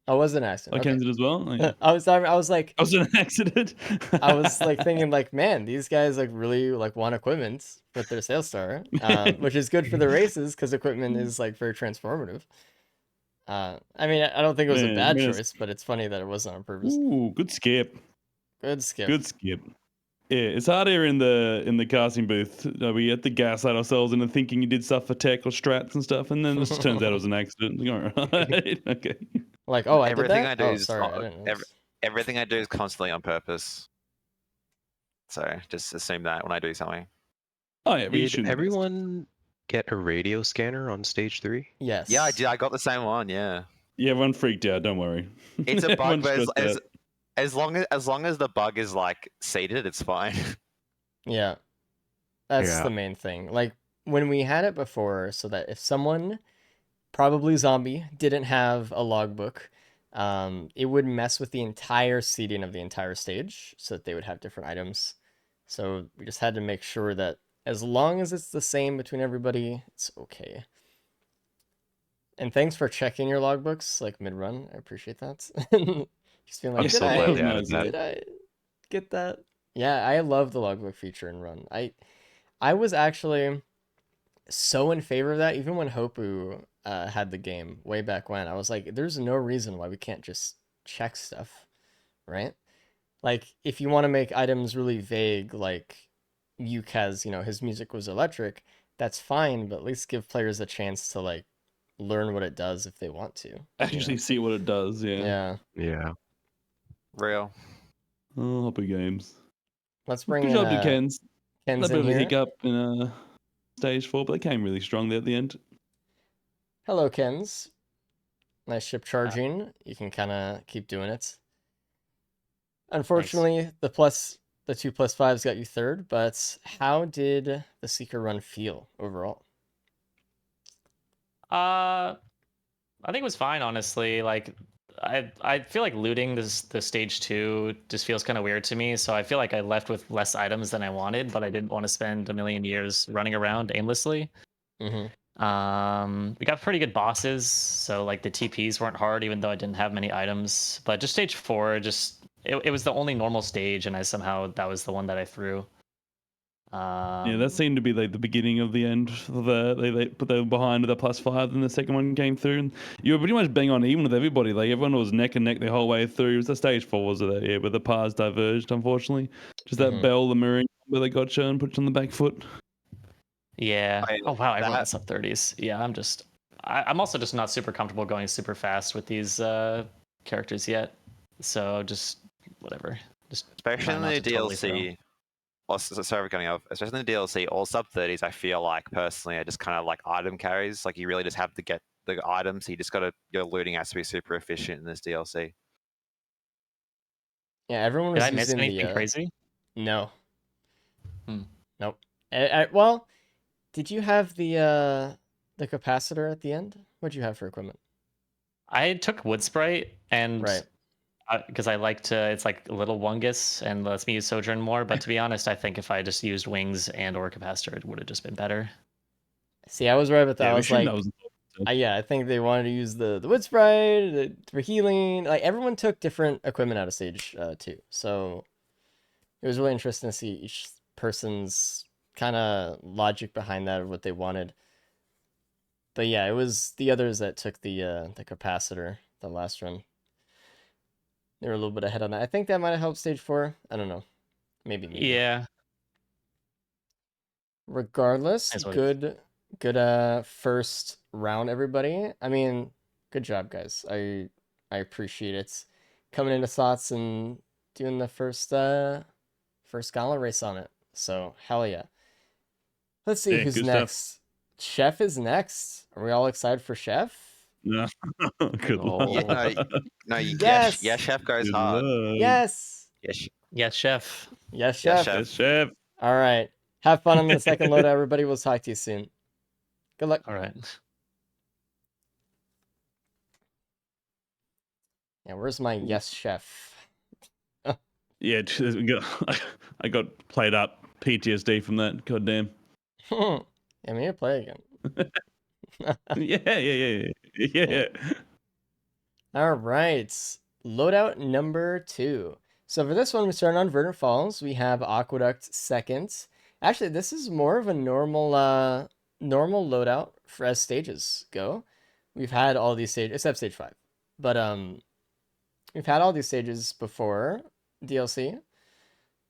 Oh, was an accident. I Okay. Ken's it as well. Like, I was like, that was an accident. I was like thinking like, man, these guys like really like want equipment with their Sales Star, which is good for the races because equipment is like very transformative. I mean, I don't think it was a bad choice, but it's funny that it wasn't on purpose. Ooh, good skip. Good skip. Good skip. Yeah, it's hard here in the casting booth. We had to gaslight ourselves into thinking you did stuff for tech or strats and stuff, and then it just turns out it was an accident. All right, okay. Like, oh, I Everything did I that? do Oh, is sorry, I didn't notice. everything I do is constantly on purpose. So just assume that when I do something. Oh yeah, we Did shouldn't. everyone get a radio scanner on stage 3? Yes. Yeah, I did. I got the same one. Yeah. Yeah, everyone freaked out. Don't worry. It's a bug, Everyone's but stressed out. as long as the bug is like seeded, it's fine. Yeah. That's Yeah. the main thing. Like when we had it before, so that if someone, probably zombie, didn't have a logbook, it would mess with the entire seeding of the entire stage so that they would have different items. So we just had to make sure that as long as it's the same between everybody, it's okay. And thanks for checking your logbooks like mid-run. I appreciate that. Just being like, I'm so glad they added that. did I get that? Yeah, I love the logbook feature in Run. I was actually so in favor of that, even when Hopu had the game way back when. I was like, there's no reason why we can't just check stuff, right? Like, if you want to make items really vague, like Yukaz, his music was electric, that's fine, but at least give players a chance to like learn what it does if they want to. Actually, see what it does. Yeah. Yeah. Yeah. Real. Oh, Hopper games. Let's bring Good in job to Ken's. A Ken's bit in of a here. hiccup in stage 4, but they came really strong there at the end. Hello, Kens. Nice ship charging. You can kind of keep doing it. Unfortunately, the plus the 2+5s got you third, but how did the Seeker run feel overall? I think it was fine, honestly. Like, I feel like looting the stage 2 just feels kind of weird to me. So I feel like I left with less items than I wanted, but I didn't want to spend a million years running around aimlessly. We got pretty good bosses, so like the TPs weren't hard, even though I didn't have many items. But just stage 4, it was the only normal stage, and that was the one that I threw. Yeah, that seemed to be like the beginning of the end. They were behind with a +5, and the second one came through, and you were pretty much bang on even with everybody. Like everyone was neck and neck the whole way through. It was the stage 4s of that, yeah, where the paths diverged, unfortunately. Just that bell, the mirroring where they got you and put you on the back foot. Yeah. Oh wow, everyone at sub 30s. Yeah, I'm also just not super comfortable going super fast with these characters yet. So just whatever. Just especially in the DLC. Sorry for cutting off. Especially in the DLC, all sub 30s, I feel like personally are just kind of like item carries. Like you really just have to get the items. So you just your looting has to be super efficient in this DLC. Yeah, everyone was Did I miss using anything crazy? No. Nope. Well, did you have the capacitor at the end? What'd you have for equipment? I took wood sprite and right. Because I like to, it's like a little wungus and lets me use Sojourn more. But to be honest, I think if I just used wings and or capacitor, it would have just been better. See, I was right with that. I was like, yeah, I think they wanted to use the wood sprite for healing. Like everyone took different equipment out of stage 2, so it was really interesting to see each person's kind of logic behind that of what they wanted. But yeah, it was the others that took the capacitor the last run. They were a little bit ahead on that. I think that might have helped stage 4. I don't know. Maybe. Yeah. Regardless, good first round, everybody. I mean, good job, guys. I appreciate it. Coming into slots and doing the first gala race on it. So hell yeah. Let's see who's next. Stuff. Chef is next. Are we all excited for Chef? No. Good luck. No, yes, Chef goes hard. Yes. Yes, Chef. Yes, Chef. Yes, Chef. All right. Have fun on the second loadout, everybody. We'll talk to you soon. Good luck. All right. Yeah, where's my yes, Chef? Yeah, I got played up. PTSD from that. Goddamn. I mean, to play again. Yeah. All right. Loadout number 2. So for this one, we start on Verdant Falls. We have Aqueduct second. Actually, this is more of a normal loadout for as stages go. We've had all these stages, except stage 5. But we've had all these stages before DLC.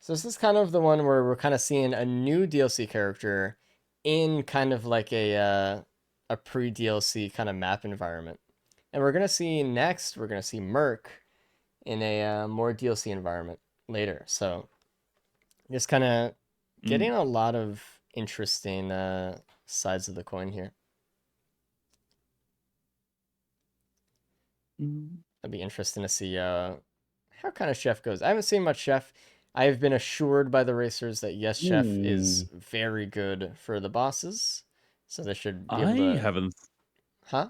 So this is kind of the one where we're kind of seeing a new DLC character in kind of like a pre-DLC kind of map environment. And we're going to see next, we're going to see Merc in a more DLC environment later. So just kind of getting a lot of interesting sides of the coin here. That'd be interesting to see how kind of Chef goes. I haven't seen much Chef. I have been assured by the racers that yes, Chef is very good for the bosses. So they should be able to... I haven't... Huh?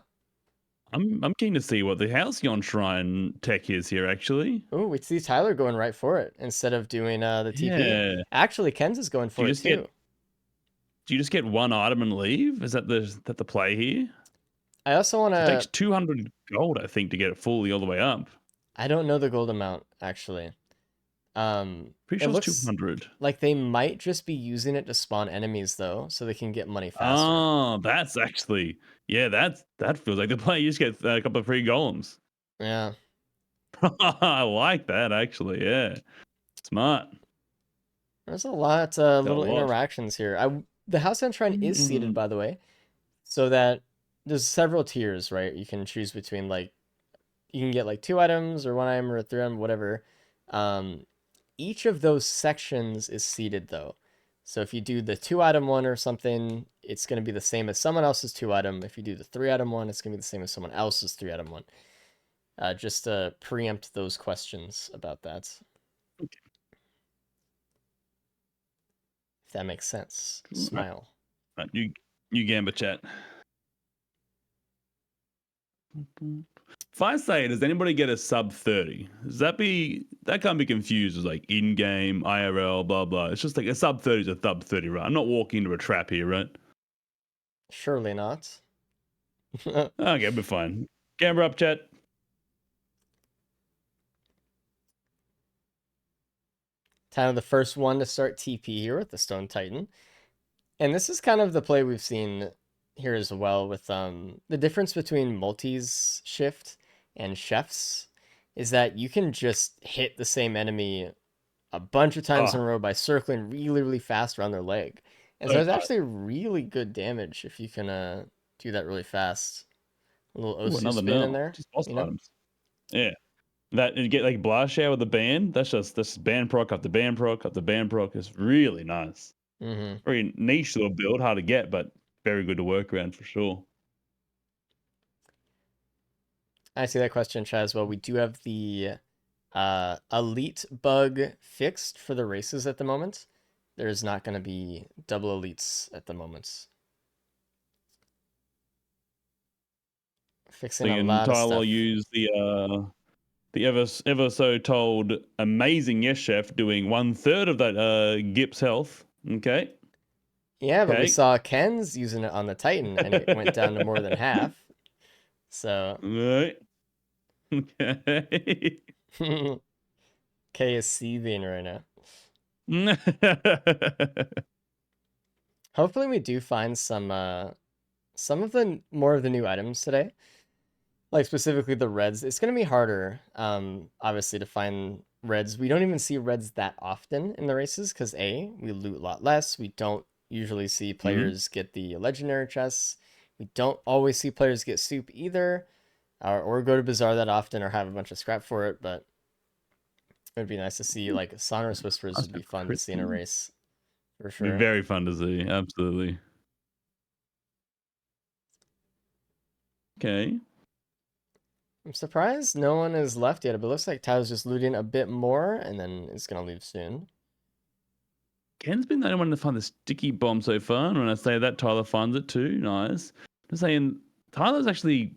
I'm keen to see what the Halcyon Shrine tech is here, actually. Oh, we see Tyler going right for it instead of doing the TP. Yeah. Actually, Ken's is going for it too. Do you just get one item and leave? Is that the play here? I also want to... It takes 200 gold, I think, to get it fully all the way up. I don't know the gold amount, actually. Pretty sure it's 200. Like they might just be using it to spawn enemies, though, so they can get money faster. Oh, that's actually... Yeah, that feels like the play. You just get a couple of free golems. Yeah. I like that, actually. Yeah. Smart. There's a lot little interactions here. The Halcyon Shrine is seated, by the way, so that there's several tiers, right? You can choose between, like, you can get like 2 items or 1 item or 3 item, whatever. Each of those sections is seated, though. So if you do the 2 item one or something, it's going to be the same as someone else's 2 item. If you do the 3 item one, it's going to be the same as someone else's 3 item one. Just to preempt those questions about that. If that makes sense. Smile. Right, you Gamba chat. If I say, does anybody get a sub 30? That can't be confused as like in-game, IRL, blah blah. It's just like a sub 30 is a sub 30, right? I'm not walking into a trap here, right? Surely not. Okay, we're fine. Gamba up, chat. Kind of the first one to start TP here with the Stone Titan. And this is kind of the play we've seen here as well with the difference between multis shift and chefs is that you can just hit the same enemy a bunch of times in a row by circling really, really fast around their leg. And so it's actually really good damage if you can do that really fast. A little OC spin in there. Just boss items. Yeah. That you get like blast shower with the band. That's just band proc after band proc after band proc. It's really nice. Very niche little build, hard to get, but very good to work around for sure. I see that question, Chad, as well. We do have the elite bug fixed for the races at the moment. There's not going to be double elites at the moment. Fixing a lot of stuff. Tyler use the ever so told amazing Yes Chef doing 1/3 of that Gips health. Okay. Yeah, but we saw Ken's using it on the Titan and it went down to more than half. So right. Okay. K is seething right now. Hopefully we do find some of the more of the new items today. Like specifically the reds. It's gonna be harder, obviously, to find reds. We don't even see reds that often in the races because we loot a lot less. We don't usually see players get the legendary chests. We don't always see players get soup either, or go to Bazaar that often or have a bunch of scrap for it, but it would be nice to see like Sonorous Whispers would be fun to see in a race. For sure. Be very fun to see, absolutely. Okay. I'm surprised no one is left yet, but it looks like Tyler's just looting a bit more and then is gonna leave soon. Ken's been the only one to find the sticky bomb so far, and when I say that, Tyler finds it too. Nice. I'm saying Tyler's actually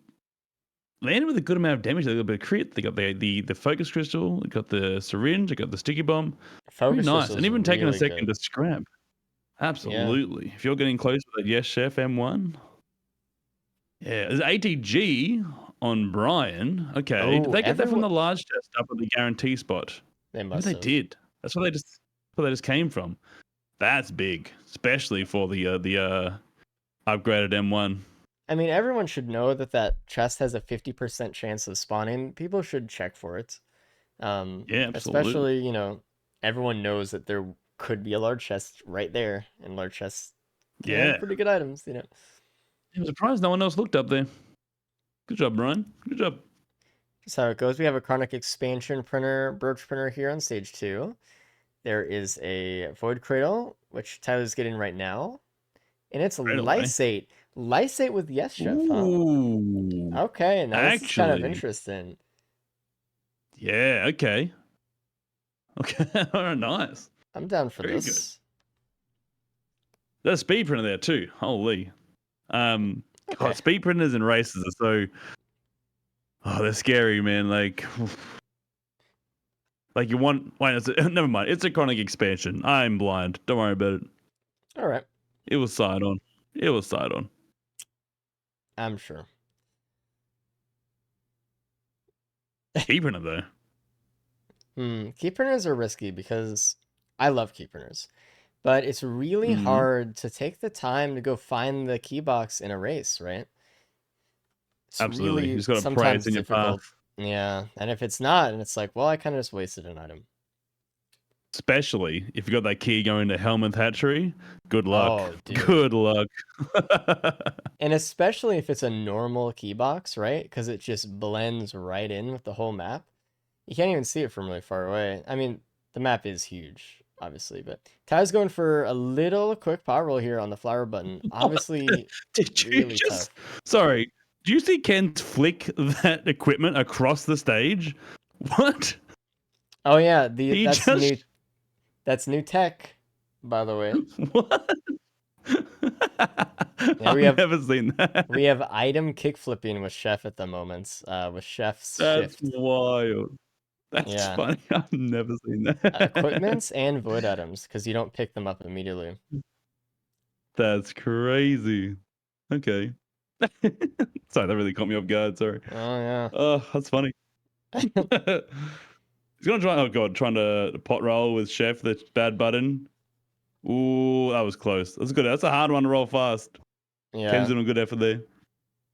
landed with a good amount of damage. They got a bit of crit. They got the focus crystal. They got the syringe. They got the sticky bomb. Focus nice, and even taking really a second good to scrap. Absolutely. Yeah. If you're getting close with that Yes Chef M1. Yeah, there's ATG on Brian. Okay, did they get that from the large chest up at the guarantee spot? They must. Maybe they did. That's where they just came from. That's big, especially for the upgraded M1. I mean, everyone should know that chest has a 50% chance of spawning. People should check for it. Yeah, absolutely. Especially, everyone knows that there could be a large chest right there, and large chests have pretty good items, I'm surprised no one else looked up there. Good job, Brian. Good job. Just how it goes. We have a Chronic Expansion printer, Birch printer here on stage 2. There is a Void Cradle, which Tyler's getting right now. And it's Lysate. Lysate with Yes Chef, huh? Okay, now this is kind of interesting. Yeah, okay. Okay, all right, nice. I'm down for this. Good. There's speed printer there too. Holy. God, speed printers and races are so they're scary, man. Like you want never mind. It's a Chronic Expansion. I'm blind. Don't worry about it. All right. It was side on. I'm sure. Key printer though. Key printers are risky because I love key printers. But it's really hard to take the time to go find the key box in a race, right? It's absolutely. Really you just got to pray it's in your path. Yeah, and if it's not, and it's like, well, I kind of just wasted an item. Especially if you got that key going to Helmuth Hatchery, good luck. Oh, dude. Good luck. And especially if it's a normal key box, right? Because it just blends right in with the whole map. You can't even see it from really far away. I mean, the map is huge, obviously, but Ty's going for a little quick power roll here on the flower button. Obviously, did you really tough. Sorry, do you see Ken flick that equipment across the stage? What? Oh yeah, that's new tech. by the way. What? Yeah, I've never seen that. We have item kick flipping with Chef at the moment, with Chef's That's shift. wild. That's Yeah. funny. I've never seen that. Equipments and void items, because you don't pick them up immediately. That's crazy. Okay. Sorry, that really caught me off guard. Sorry. Oh yeah. Oh, that's funny. He's gonna try. Oh god, trying to pot roll with Chef. The bad button. Ooh, that was close. That's good. That's a hard one to roll fast. Yeah. Ken's doing a good effort there.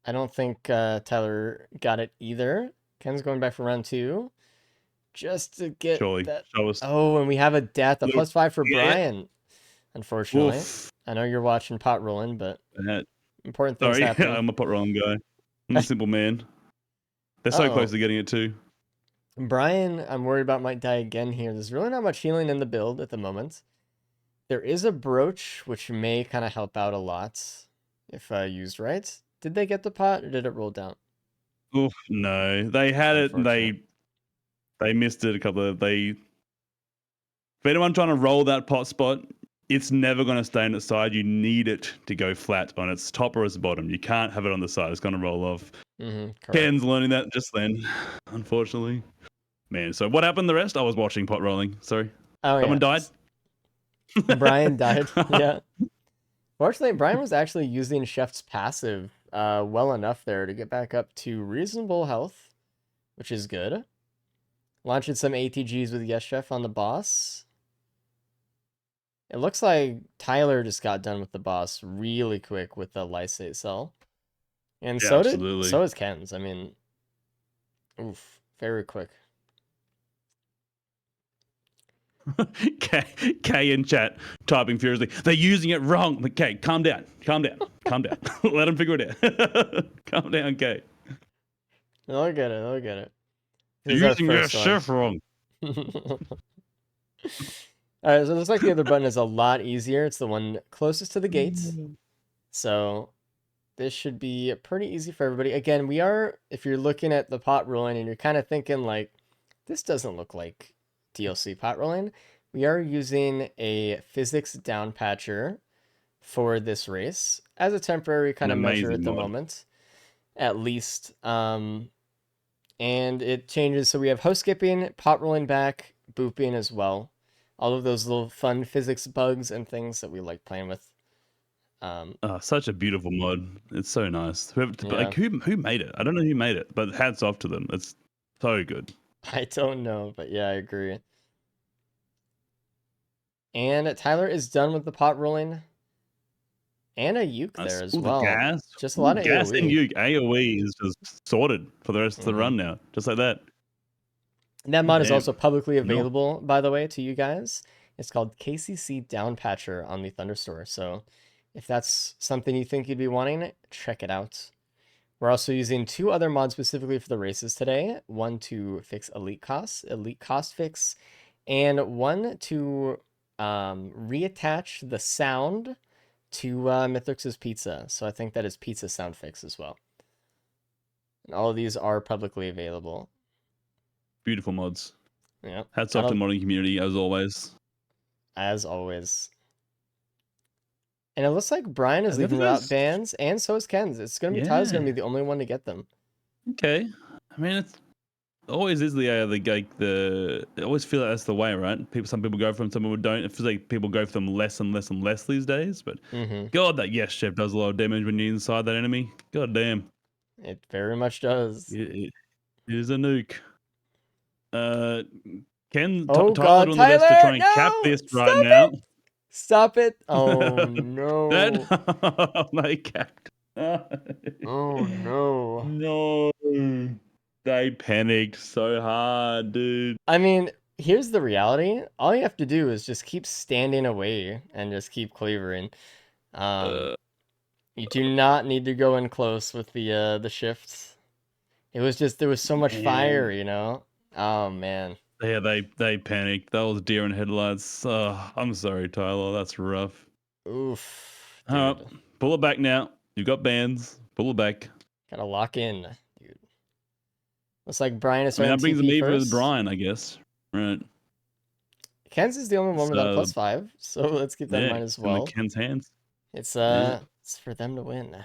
I don't think Tyler got it either. Ken's going back for round 2. Just to get Surely. that. Show us. Oh, and we have a death, a +5 for Yeah. Brian. Unfortunately. Oof. I know you're watching pot rolling, but That- important things Sorry, happen. I'm a pot rolling guy. I'm a simple man. They're so close to getting it too. Brian, I'm worried about might die again here. There's really not much healing in the build at the moment. There is a brooch, which may kind of help out a lot if used right. Did they get the pot or did it roll down? Oof, no. They had it and they missed it a couple of for anyone trying to roll that pot spot, it's never going to stay on its side. You need it to go flat on its top or its bottom. You can't have it on the side. It's going to roll off. Ken's learning that just then, unfortunately. Man, so what happened the rest? I was watching pot rolling. Sorry. Oh, Someone died? Brian died. Yeah. Fortunately, Brian was actually using Chef's passive well enough there to get back up to reasonable health, which is good. Launching some ATGs with Yes Chef on the boss. It looks like Tyler just got done with the boss really quick with the Lysate cell. And Yeah, so absolutely. is Ken's. I mean, oof, very quick. K in chat typing furiously. They're using it wrong. Like, K, calm down. Calm down. Calm down. Let them figure it out. Calm down, K. They'll get it. They'll get it. They're using your chef wrong. All right, so it looks like the other button is a lot easier. It's the one closest to the gates. So this should be pretty easy for everybody. Again, we are, if you're looking at the pot rolling and you're kind of thinking like, this doesn't look like DLC pot rolling, we are using a physics down patcher for this race as a temporary kind of measure at the moment, at least. And it changes. So we have host skipping, pot rolling back, booping as well. All of those little fun physics bugs and things that we like playing with. Such a beautiful mod. It's so nice. Like who made it? I don't know who made it, but hats off to them. It's so good. I don't know, but yeah, I agree. And Tyler is done with the pot rolling. And a uke there as well. Gas. Just a lot of gas AoE. and uke. AoE is just sorted for the rest of the run now. Just like that. That mod is also publicly available, by the way, to you guys. It's called KCC Downpatcher on the Thunderstore. So if that's something you think you'd be wanting, check it out. We're also using 2 other mods specifically for the races today. One to fix elite cost fix, and one to reattach the sound to Mythrix's pizza. So I think that is pizza sound fix as well. And all of these are publicly available. Beautiful mods. Yeah. Hats off to the modding community as always. As always. And it looks like Brian is leaving without bans, and so is Ken's. It's gonna be Tyler's gonna be the only one to get them. Okay. I mean, it's always is I always feel like that's the way, right? Some people go for them, some people don't. It feels like people go for them less and less and less these days. But God, that Yes Chef does a lot of damage when you're inside that enemy. God damn. It very much does. It is a nuke. Tyler doing Tyler, the best to try and cap this right now. Stop it! Oh no! They capped. Oh no! No. They panicked so hard, dude. I mean, here's the reality. All you have to do is just keep standing away and just keep cleavering. You do not need to go in close with the shifts. It was just, there was so much fire, you know? Oh man. Yeah, they panicked. That was deer in headlights. I'm sorry, Tyler. That's rough. Oof. Pull it back now. You got bans. Pull it back. Gotta lock in, dude. Looks like Brian is that brings me first. with Brian, I guess. Right. Ken's is the only one without a So +5, so let's keep that in mind as it's in the well. Ken's hands. It's Yeah. it's for them to win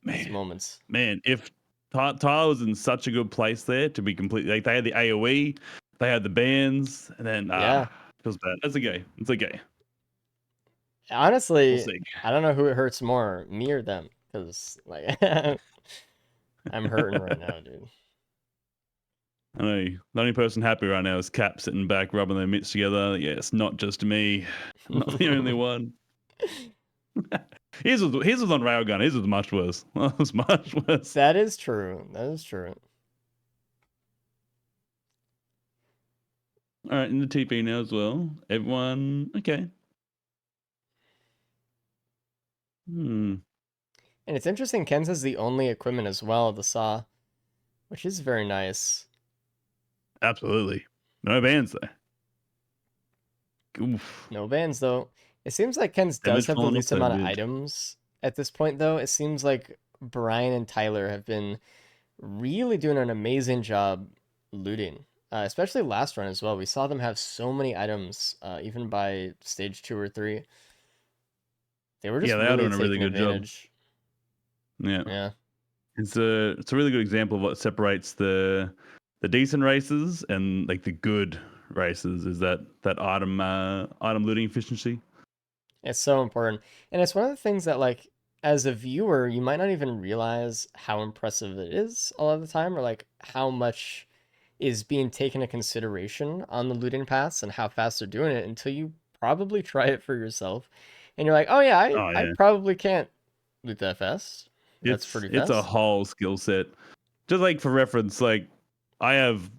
these moments. Man, if Tyler was in such a good place there to be completely like they had the AoE, they had the bands, and then Yeah. feels bad. That's okay. It's okay. Honestly, We'll see. I don't know who it hurts more, me or them, because like I'm hurting right now, dude. I know the only person happy right now is Cap sitting back, rubbing their mitts together. Yeah, it's not just me. I'm not the only one. His was on Railgun. His was much worse. That was much worse. That is true. That is true. All right, in the TP now as well. Everyone, okay. And it's interesting, Ken's is the only equipment as well, the saw, which is very nice. Absolutely. No bans there. Oof. No bans, though. It seems like Ken's does Damage have the falling off least so amount of good. items at this point, though. It seems like Brian and Tyler have been really doing an amazing job looting, especially last run as well. We saw them have so many items, even by stage 2 or 3. They were just Yeah, they are really doing a really taking good job. advantage. Yeah. Yeah. It's a really good example of what separates the decent races and like the good races is that item looting efficiency. It's so important. And it's one of the things that, like, as a viewer, you might not even realize how impressive it is a lot of the time, or like how much is being taken into consideration on the looting paths and how fast they're doing it until you probably try it for yourself. And you're like, oh yeah, Oh I yeah. probably can't loot that fast. That's pretty It's a fast. whole skill set. Just like for reference, like I have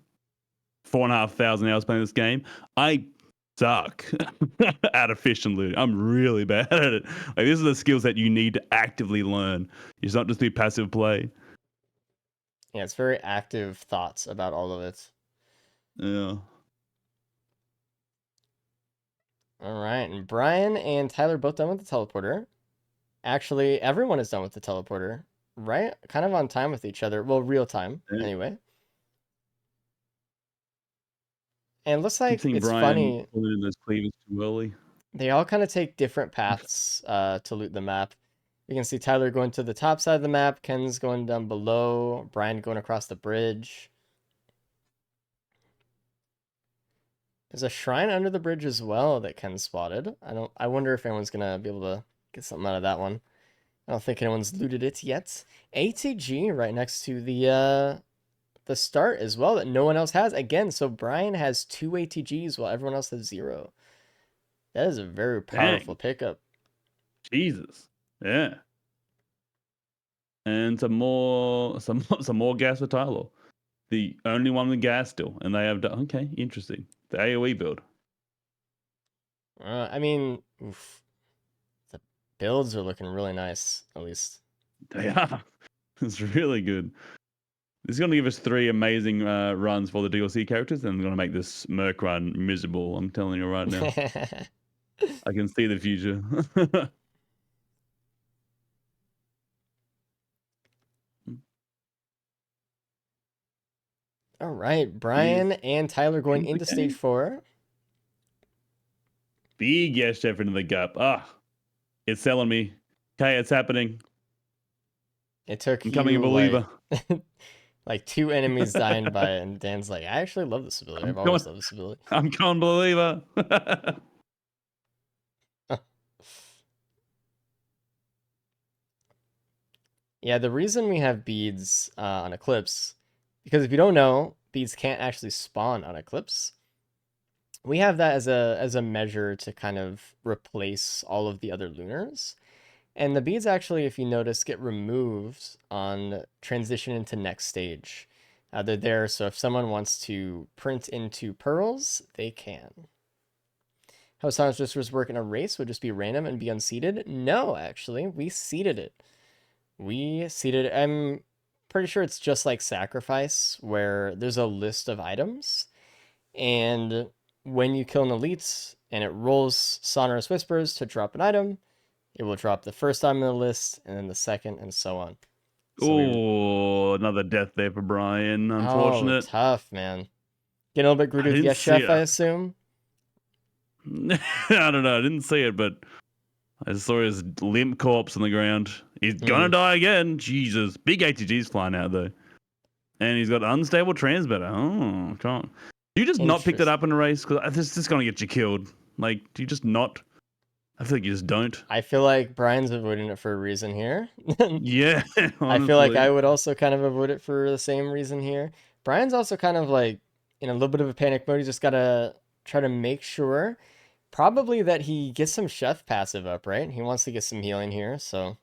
4,500 hours playing this game. I suck at efficient looting. I'm really bad at it. Like these are the skills that you need to actively learn. It's not just be passive play. Yeah, it's very active thoughts about all of it. Yeah. All right, and Brian and Tyler both done with the teleporter. Actually, everyone is done with the teleporter, right? Kind of on time with each other. Well, real time, Yeah. anyway. And it looks Keep like seeing it's Brian funny. pulling in those cleavers too early. They all kind of take different paths to loot the map. You can see Tyler going to the top side of the map, Ken's going down below, Brian going across the bridge. There's a shrine under the bridge as well that Ken spotted. I wonder if anyone's gonna be able to get something out of that one. I don't think anyone's looted it yet. ATG right next to the start as well that no one else has. Again, so Brian has 2 ATGs while everyone else has 0. That is a very powerful pickup. Jesus. Yeah. And some more gas for Tyler. The only one with gas still. And they have okay, interesting. The AoE build. I mean, oof, the builds are looking really nice, at least. They are. It's really good. This is going to give us 3 amazing runs for the DLC characters, and I'm going to make this Merc run miserable. I'm telling you right now. I can see the future. All right, Brian and Tyler going into stage 4. Big yes, Jeff into the gap. It's selling me. Okay, it's happening. It took I'm becoming a believer. like 2 enemies dying by it, and Dan's like, I actually love this ability. I've always loved this ability. I'm becoming a believer. Yeah, the reason we have beads on Eclipse, because if you don't know, beads can't actually spawn on Eclipse. We have that as a measure to kind of replace all of the other lunars. And the beads actually, if you notice, get removed on transition into next stage. They're there, so if someone wants to print into pearls, they can. How Sonic just was working a race would just be random and be unseated? No, actually, we seeded it. I'm pretty sure it's just like Sacrifice, where there's a list of items, and when you kill an elite and it rolls Sonorous Whispers to drop an item, it will drop the first item in the list, and then the second, and so on. So another death there for Brian. Unfortunate. Oh, tough, man. Getting a little bit greedy with Yes see Chef, I assume. I don't know. I didn't see it, but I just saw his limp corpse on the ground. He's gonna die again. Jesus. Big ATG's flying out, though. And he's got unstable transmitter. Oh, can't. Do you just not pick that up in a race? Because this is going to get you killed. Like, do you just not? I feel like you just don't. I feel like Brian's avoiding it for a reason here. Yeah, honestly. I feel like I would also kind of avoid it for the same reason here. Brian's also kind of like in a little bit of a panic mode. He's just got to try to make sure probably that he gets some chef passive up, right? He wants to get some healing here, so.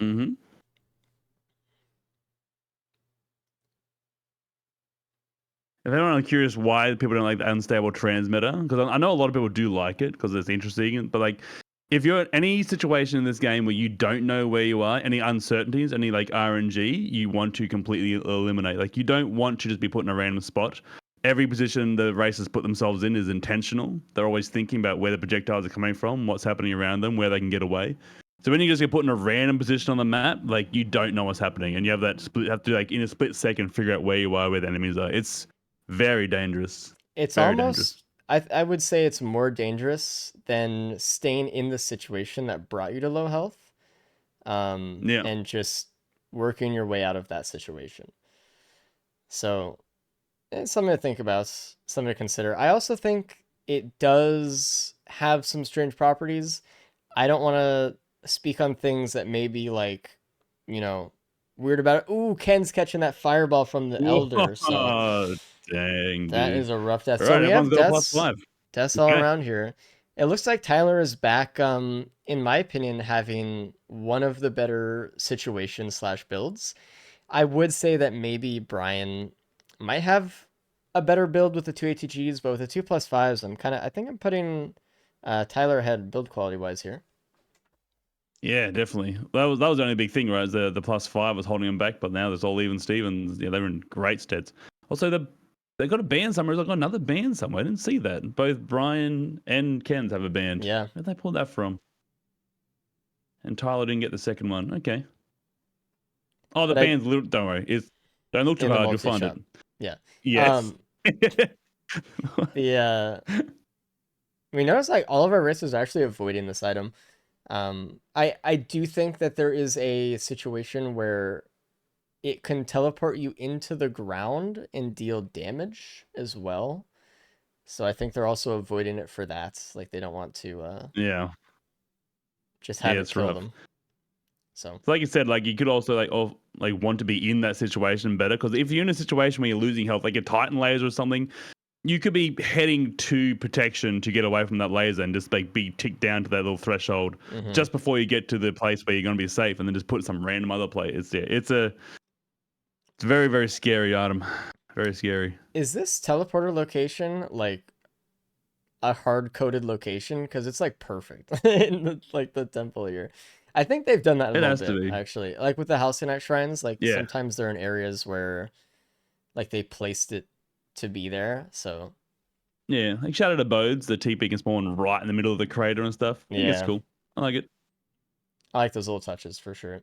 Mm-hmm. If anyone curious why people don't like the unstable transmitter, because I know a lot of people do like it because it's interesting, but like if you're in any situation in this game where you don't know where you are, any uncertainties, any like RNG, you want to completely eliminate. Like you don't want to just be put in a random spot. Every position the racers put themselves in is intentional. They're always thinking about where the projectiles are coming from, what's happening around them, where they can get away. So when you just get put in a random position on the map, like you don't know what's happening, and you have that have to like in a split second figure out where you are, where the enemies are. It's very dangerous. It's very almost, I would say it's more dangerous than staying in the situation that brought you to low health. And just working your way out of that situation. So it's something to think about, something to consider. I also think it does have some strange properties. I don't want to speak on things that may be like, you know, weird about it. Ooh, Ken's catching that fireball from the Elder. So dang, that dude. is a rough death. All So right, we have everyone's got a +5. deaths all around here. It looks like Tyler is back, in my opinion, having one of the better situations / builds. I would say that maybe Brian might have a better build with the 2 ATGs, but with the 2+5s, I think I'm putting Tyler ahead build quality wise here. Yeah, definitely. That was the only big thing, right? The +5 was holding him back, but now there's all even Stevens. Yeah, they were in great steads. Also, they got a band somewhere. They got another band somewhere. I didn't see that. Both Brian and Ken's have a band. Yeah. Where'd they pull that from? And Tyler didn't get the second one. Okay. Oh, the band's little. Don't worry. Don't look too hard. You'll find it. Yeah. Yes. We notice like all of our racers are actually avoiding this item. I do think that there is a situation where it can teleport you into the ground and deal damage as well. So I think they're also avoiding it for that. Like they don't want to just have it kill them. So like you said, like you could also like want to be in that situation better, because if you're in a situation where you're losing health, like a Titan laser or something, you could be heading to protection to get away from that laser and just like be ticked down to that little threshold just before you get to the place where you're going to be safe, and then just put some random other play. It's a very, very scary item. Very scary. Is this teleporter location like a hard-coded location? Because it's like perfect in the temple here. I think they've done that a little bit, actually. Like with the Halcyon shrines, like sometimes they're in areas where like they placed it to be there, so yeah, like Shattered Abodes, the TP can spawn right in the middle of the crater and stuff. I think it's cool. I like it. I like those little touches for sure.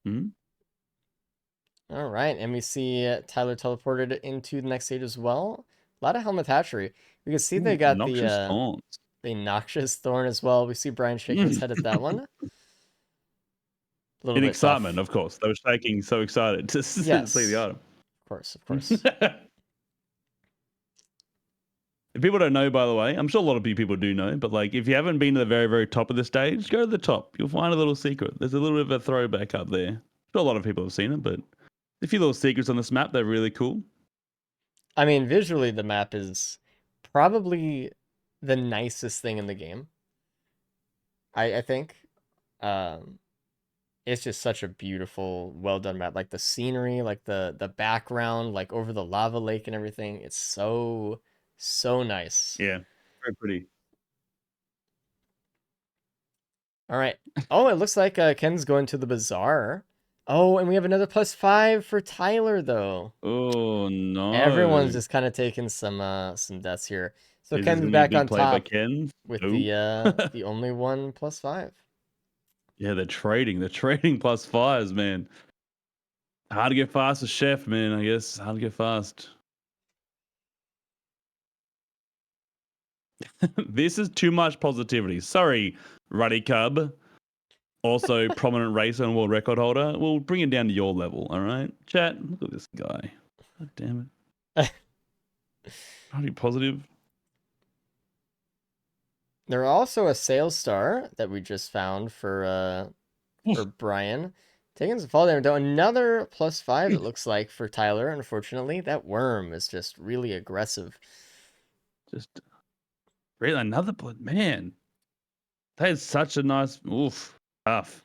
All right, and we see Tyler teleported into the next stage as well. A lot of helmet hatchery. We can see they got the noxious thorn as well. We see Brian shaking his head at that one. In excitement, of course. They were shaking, so excited to see the item. Of course. If people don't know, by the way, I'm sure a lot of people do know, but like if you haven't been to the very, very top of the stage, go to the top. You'll find a little secret. There's a little bit of a throwback up there. I'm sure a lot of people have seen it, but a few little secrets on this map. They're really cool. I mean, visually, the map is probably the nicest thing in the game. I think. It's just such a beautiful, well done map. Like the scenery, like the background, like over the lava lake and everything. It's so nice. Yeah, very pretty. All right. Oh, it looks like Ken's going to the bazaar. Oh, and we have another +5 for Tyler though. Oh no! Everyone's just kind of taking some deaths here. So Ken's back on top with the only one +5. Yeah, they're trading +5s, man. Hard to get fast as Chef, man. I guess hard to get fast. This is too much positivity. Sorry, Ruddy Cub. Also, prominent racer and world record holder. We'll bring it down to your level, all right? Chat, look at this guy. God damn it. Are you positive? There's also a sales star that we just found for Brian. Taking some fall damage, though. Another +5, it looks like, for Tyler, unfortunately. That worm is just really aggressive. Just really another blood. Man, that is such a nice. Oof. Tough.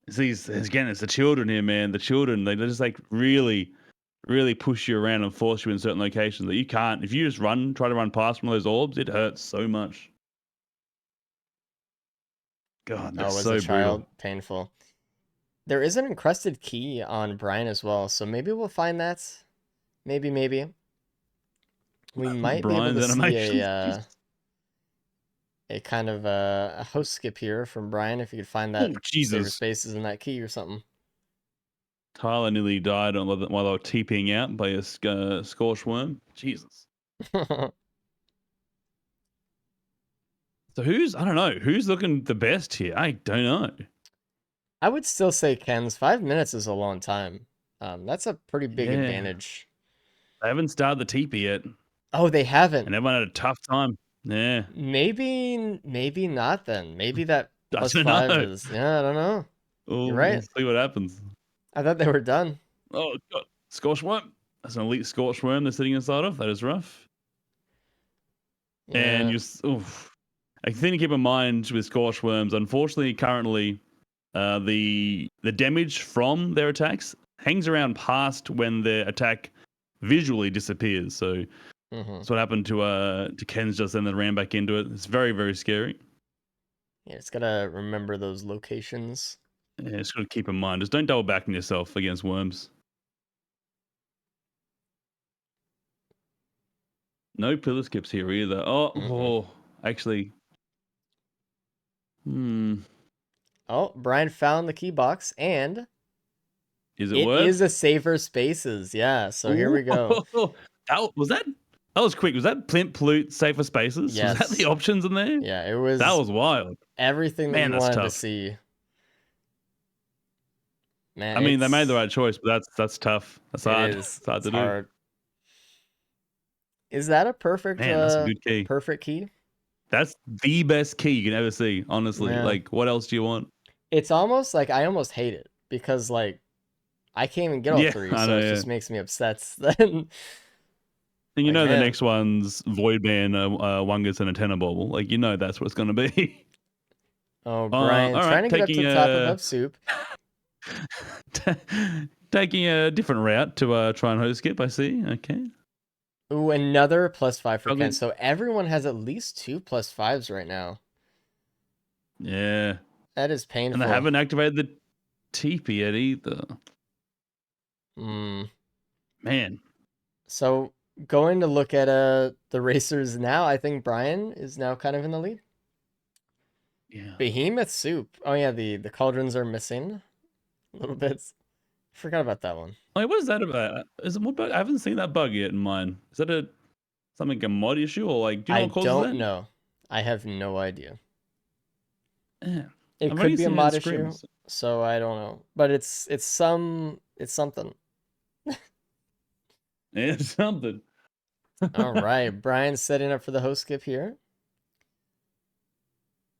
Again, it's the children here, man. The children, they just like really push you around and force you in certain locations that you can't. If you just try to run past one of those orbs, it hurts so much. God, that's as so a child, brutal. painful. There is an encrusted key on Brian as well, so maybe we'll find that. Maybe. We might be able Brian's to see animation. a kind of a host skip here from Brian if you could find that Oh, saver Jesus. spaces in that key or something. Tyler nearly died while they were TPing out by a scorched worm. Jesus. So I don't know, who's looking the best here? I don't know. I would still say Ken's 5 minutes is a long time. That's a pretty big advantage. They haven't started the TP yet. Oh, they haven't. And everyone had a tough time. Yeah. Maybe not then. Maybe that I don't +5 know. is. Yeah, I don't know. You're right. We'll see what happens. I thought they were done. Oh, God. Scorched worm. That's an elite scorched worm they're sitting inside of. That is rough. Yeah. And a thing to keep in mind with scorched worms, unfortunately, currently, the damage from their attacks hangs around past when their attack visually disappears. So that's what happened to Ken's just then that ran back into it. It's very, very scary. Yeah, it's gotta remember those locations. Yeah, just gotta keep in mind. Just don't double back on yourself against worms. No pillar skips here either. Oh, actually. Oh, Brian found the key box, and Is it it worth? is a safer spaces. Yeah, so here we go. That was quick. Was that plimp, pollute, safer spaces? Yes. Was that the options in there? Yeah, it was. That was wild. Everything that Man, you that's wanted to tough. see. Man, I mean, they made the right choice, but that's tough. That's hard. It's hard to do. Is that a perfect Man, that's a good key. perfect key? That's the best key you can ever see, honestly. Yeah. Like, what else do you want? It's almost like I almost hate it because like I can't even get all three, so it just makes me upset. Then and the next one's Void Man, Wungus, and a Tenor Bobble. Like, that's what it's going to be. Oh, Brian, trying to get up to the top above soup. Taking a different route to try and host skip, I see. Okay. Ooh, another +5 for Ken. So everyone has at least 2 +5s right now. Yeah. That is painful. And they haven't activated the TP yet either. Man. So going to look at the racers now, I think Brian is now kind of in the lead. Yeah. Behemoth soup. Oh yeah, the cauldrons are missing a little bit. Forgot about that one. Wait, what is that about? What bug? I haven't seen that bug yet in mine. Is that a mod issue, or like? Do you know what causes that? I don't know. I have no idea. Yeah. It could be a mod issue, so I don't know. But it's something. Yeah, it's something. All right, Brian's setting up for the host skip here.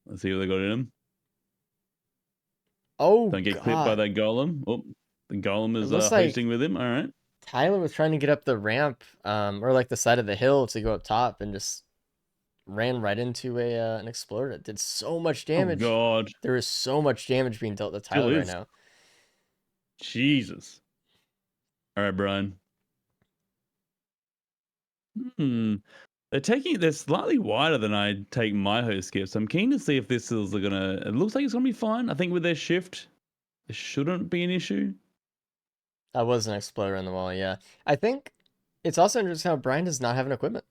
Let's see what they got in him. Oh, don't get clipped by that golem. Oh, the golem is hosting with him. All right. Tyler was trying to get up the ramp, or like the side of the hill to go up top, and just ran right into an exploder. It did so much damage. Oh God! There is so much damage being dealt to Tyler right now. Jesus. All right, Brian. They're slightly wider than I take my host skips. I'm keen to see if this is gonna. It looks like it's gonna be fine. I think with their shift, there shouldn't be an issue. That was an exploder in the wall, yeah. I think it's also interesting how Brian does not have an equipment.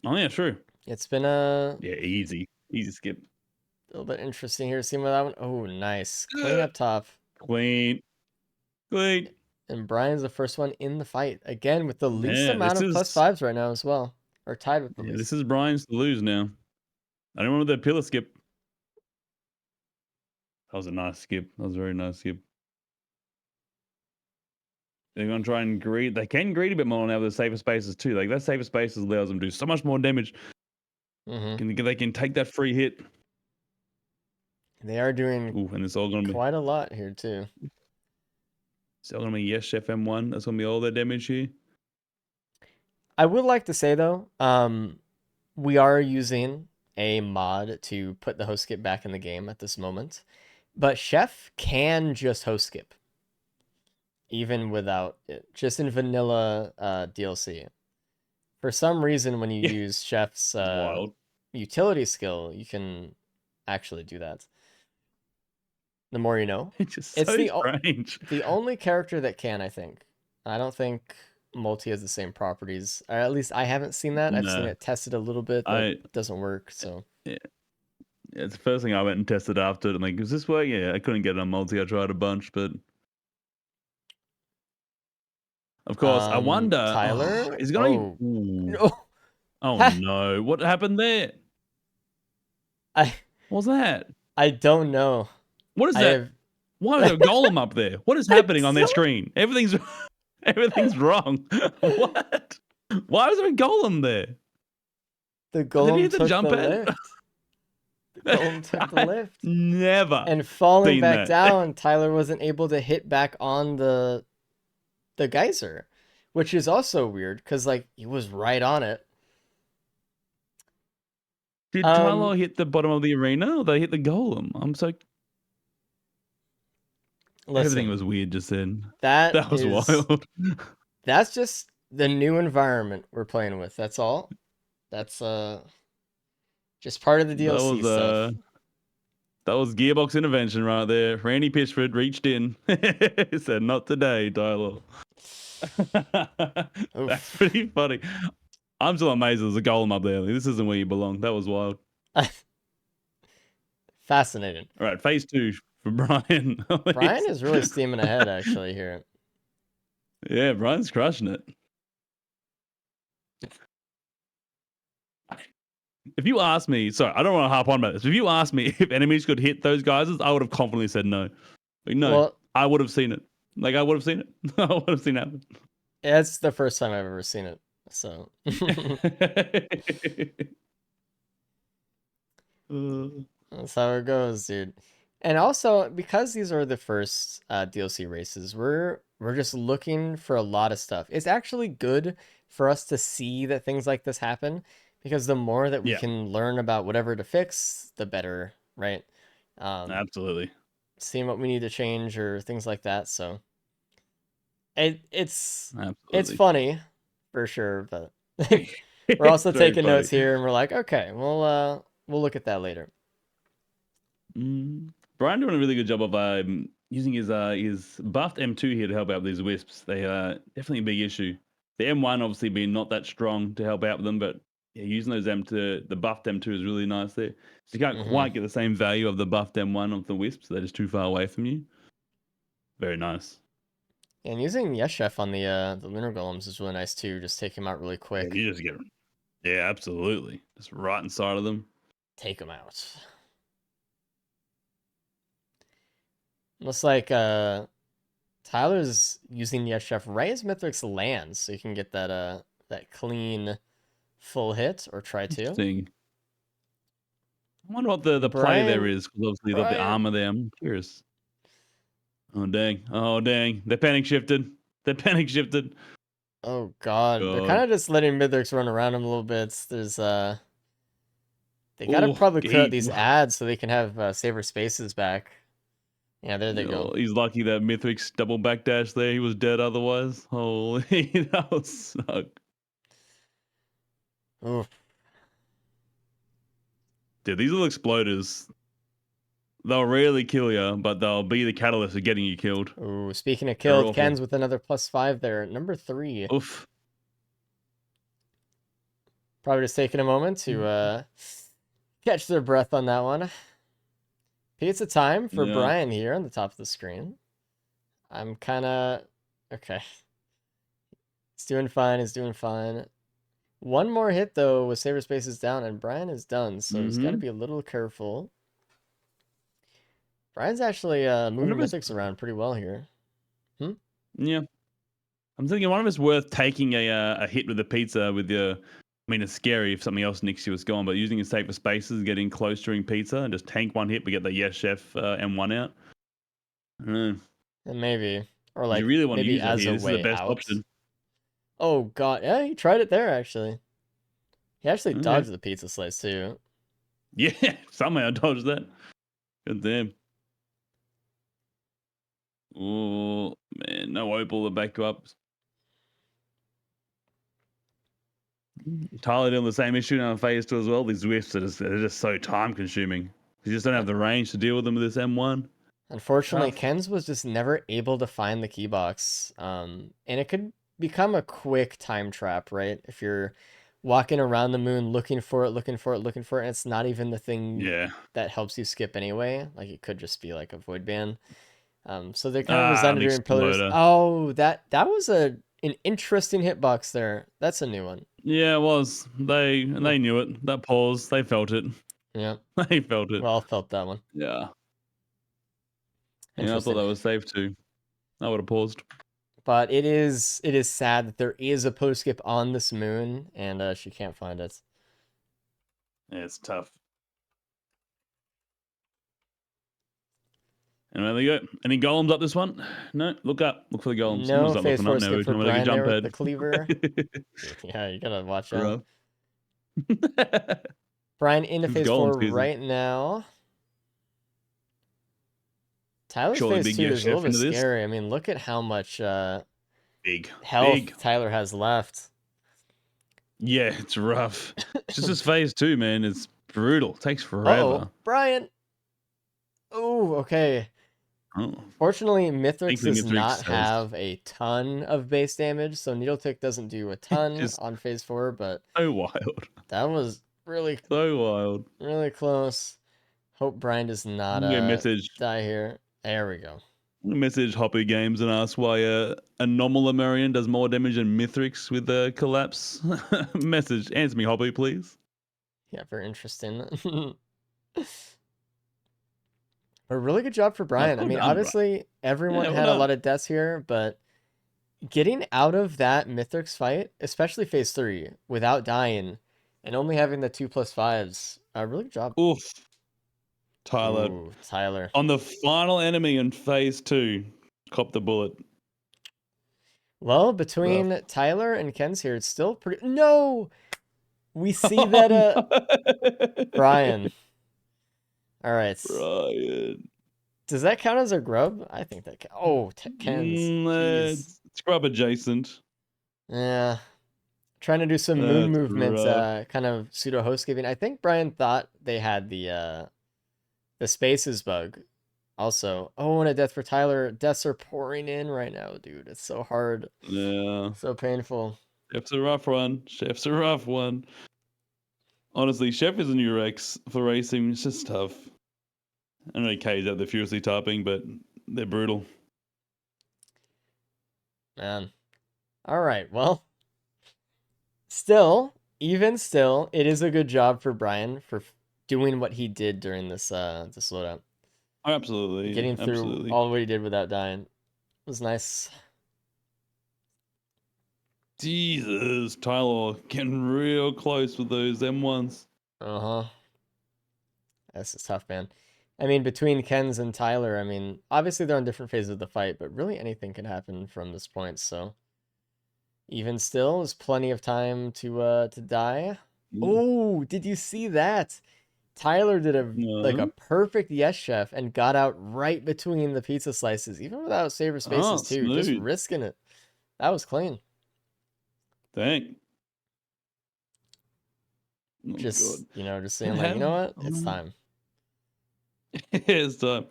Oh yeah, true. It's been easy skip. A little bit interesting here. See that one. Oh, nice. Clean up top. Clean. And Brian's the first one in the fight again with the least amount of +5s right now as well. or tied with the Yeah, least. this is Brian's to lose now. I don't remember the pillar skip. That was a nice skip. That was a very nice skip. They're going to try and greed. They can greed a bit more now with the safer spaces too. Like that safer spaces allows them to do so much more damage. They can take that free hit. They are doing Ooh, and it's all going to be quite a lot here too. It's all going to be Yes Chef M1. That's going to be all their damage here. I would like to say though, we are using a mod to put the host skip back in the game at this moment, but Chef can just host skip even without it, just in vanilla DLC. For some reason, when you use Chef's utility skill, you can actually do that. The more you know. It's just so strange. The only character that can, I think. I don't think multi has the same properties. Or at least I haven't seen that. I've seen it tested a little bit, but it doesn't work. So yeah, it's the first thing I went and tested after it. I'm like, does this work? Yeah, I couldn't get it on multi. I tried a bunch, but of course, I wonder. Tyler is it going to no. Oh no! What happened there? What was that? I don't know. What is that? Why is there a golem up there? What is happening on their screen? Everything's wrong. What? Why is there a golem there? The golem took jump the pad? lift. The golem took the lift. Never. And falling back down, Tyler wasn't able to hit back on the geyser, which is also weird because like he was right on it. Did Tyler hit the bottom of the arena or they hit the golem? I'm so. Listen, everything was weird just then. That was wild. That's just the new environment we're playing with. That's all. That's just part of the DLC stuff. That was Gearbox intervention right there. Randy Pitchford reached in. He said, "Not today, Tyler." That's pretty funny. I'm still amazed there's a golem up there. Like, this isn't where you belong. That was wild. Fascinating. All right, phase 2 for Brian. Brian is really steaming ahead actually here. Yeah, Brian's crushing it. If you ask me, sorry, I don't want to harp on about this. If you asked me if enemies could hit those guys, I would have confidently said no. Like, no, well, I would have seen it. Like, I would have seen it. I would have seen it happen. It's the first time I've ever seen it. So. That's how it goes, dude. And also, because these are the first DLC races, we're just looking for a lot of stuff. It's actually good for us to see that things like this happen, because the more that we can learn about whatever to fix, the better, right? Absolutely. Seeing what we need to change or things like that. So it's funny for sure, but we're also taking notes here, and we're like, okay, we'll look at that later. Brian doing a really good job of using his buffed M2 here to help out with these wisps. They are definitely a big issue. The M1 obviously being not that strong to help out with them, but yeah, using those M2, the buffed M2 is really nice there. So you can't quite get the same value of the buffed M1 of the wisps. They're just too far away from you. Very nice. And using Yes Chef on the lunar golems is really nice too. Just take him out really quick. Yeah, you just get absolutely. Just right inside of them. Take him out. Looks like Tyler's using Yes Chef right as Mithrix lands, so you can get that that clean full hit, or try to. I wonder what the play there is, because obviously they've got the armor there. I'm curious. Oh dang. They panic shifted. Oh god. They're kind of just letting Mithrix run around him a little bit. There's they gotta probably clear out these ads so they can have saver spaces back. Yeah, there they go. He's lucky that Mithrix double backdash there. He was dead otherwise. Holy, that would suck. Oof. Dude, these little exploders, they'll rarely kill you, but they'll be the catalyst of getting you killed. Ooh, speaking of killed, Ken's with another +5 there. Number 3. Oof. Probably just taking a moment to catch their breath on that one. Pizza time for Brian here on the top of the screen. I'm kind of... Okay. He's doing fine. One more hit, though, with Saber Spaces down, and Brian is done, so he's got to Mhm. be a little careful. Brian's actually moving Mythics around pretty well here. Yeah. I'm thinking one of it's worth taking a hit with the pizza with your. I mean, it's scary if something else next to you is gone, but using a safer spaces, getting close during pizza, and just tank one hit, but get the Yes Chef M1 out. I don't know. And maybe. Or You like, really want to maybe use it as here. a This is the way best out. option. Oh, God. Yeah, he tried it there, actually. He actually Okay. dodged the pizza slice, too. Yeah, somehow I dodged that. Good damn. Oh, man. No opal to back you up. Tyler doing the same issue on phase 2 as well. These whiffs are just so time consuming. You just don't have the range to deal with them with this M1. Unfortunately, Tough. Ken's was just never able to find the key box. And it could become a quick time trap, right? If you're walking around the moon looking for it, and it's not even the thing Yeah. that helps you skip anyway. Like, it could just be like a void ban. So they kind of resented The her in pillars. exploder. Oh, that was an interesting hitbox there. That's a new one. Yeah, it was. They knew it. That pause, they felt it. Yeah. They felt it. Well, felt that one. Yeah. Yeah, I Interesting. thought that was safe too. I would have paused. But it is sad that there is a post skip on this moon, and she can't find it. Yeah, it's tough. And there you go. Any golems up this one? No, look up. Look for the golems. No Someone's not phase looking 4 up now. skip We for can make a Brian there jump with head. the cleaver. Yeah, you gotta watch out. Rough. Brian into It's phase golem 4 season. right now. Tyler's Surely phase big 2 yes is a little chef bit into this. scary. I mean, look at how much Big. health Big. Tyler has left. Yeah, it's rough. It's just this phase 2, man. It's brutal. It takes forever. Uh-oh, Brian. Oh, okay. Oh. Fortunately, Mithrix Thankfully, does Mithrix not has- have a ton of base damage, so Needle Tick doesn't do a ton Just- on phase 4, but So wild. that was really, So wild. really close. Hope Brian does not Message. die here. There we go. Message Hoppy Games and ask why Anomalamarian does more damage than Mithrix with the collapse. Message. Answer me, Hoppy, please. Yeah, very interesting. A really good job for Brian. well I mean, done, obviously, everyone Yeah, well had a done. lot of deaths here, but getting out of that Mithrix fight, especially phase 3, without dying, and only having the 2+5s, really good job. Oof. Tyler. Ooh, Tyler. On the final enemy in phase 2, cop the bullet. Well, between Tyler and Ken's here, it's still pretty... No! We see Oh, that, no. Brian. All right. Brian. Does that count as a grub? I think that oh, Ken's. It's scrub adjacent. Yeah. Trying to do some moon That's movements, rough. kind of pseudo host giving. I think Brian thought they had the spaces bug. Also, oh, and a death for Tyler. Deaths are pouring in right now, dude. It's so hard. Yeah. So painful. Chef's a rough one. Chef's a rough one. Honestly, Chef is a new Rex for racing. It's just tough. I know K's out there furiously typing, but they're brutal. Man. All right. Well, still, even still, it is a good job for Brian for doing what he did during this loadout. Oh, absolutely. Getting through absolutely. all what he did without dying. It was nice. Jesus, Tyler getting real close with those M1s. Uh-huh. This is tough, man. I mean, between Ken's and Tyler, I mean, obviously they're on different phases of the fight, but really anything can happen from this point, so even still, there's plenty of time to die. Oh, did you see that? Tyler did a perfect yes chef and got out right between the pizza slices, even without saber spaces too, smooth. just risking it. That was clean. Dang. Oh, Just God. just saying like, you know what? It's time. It's time.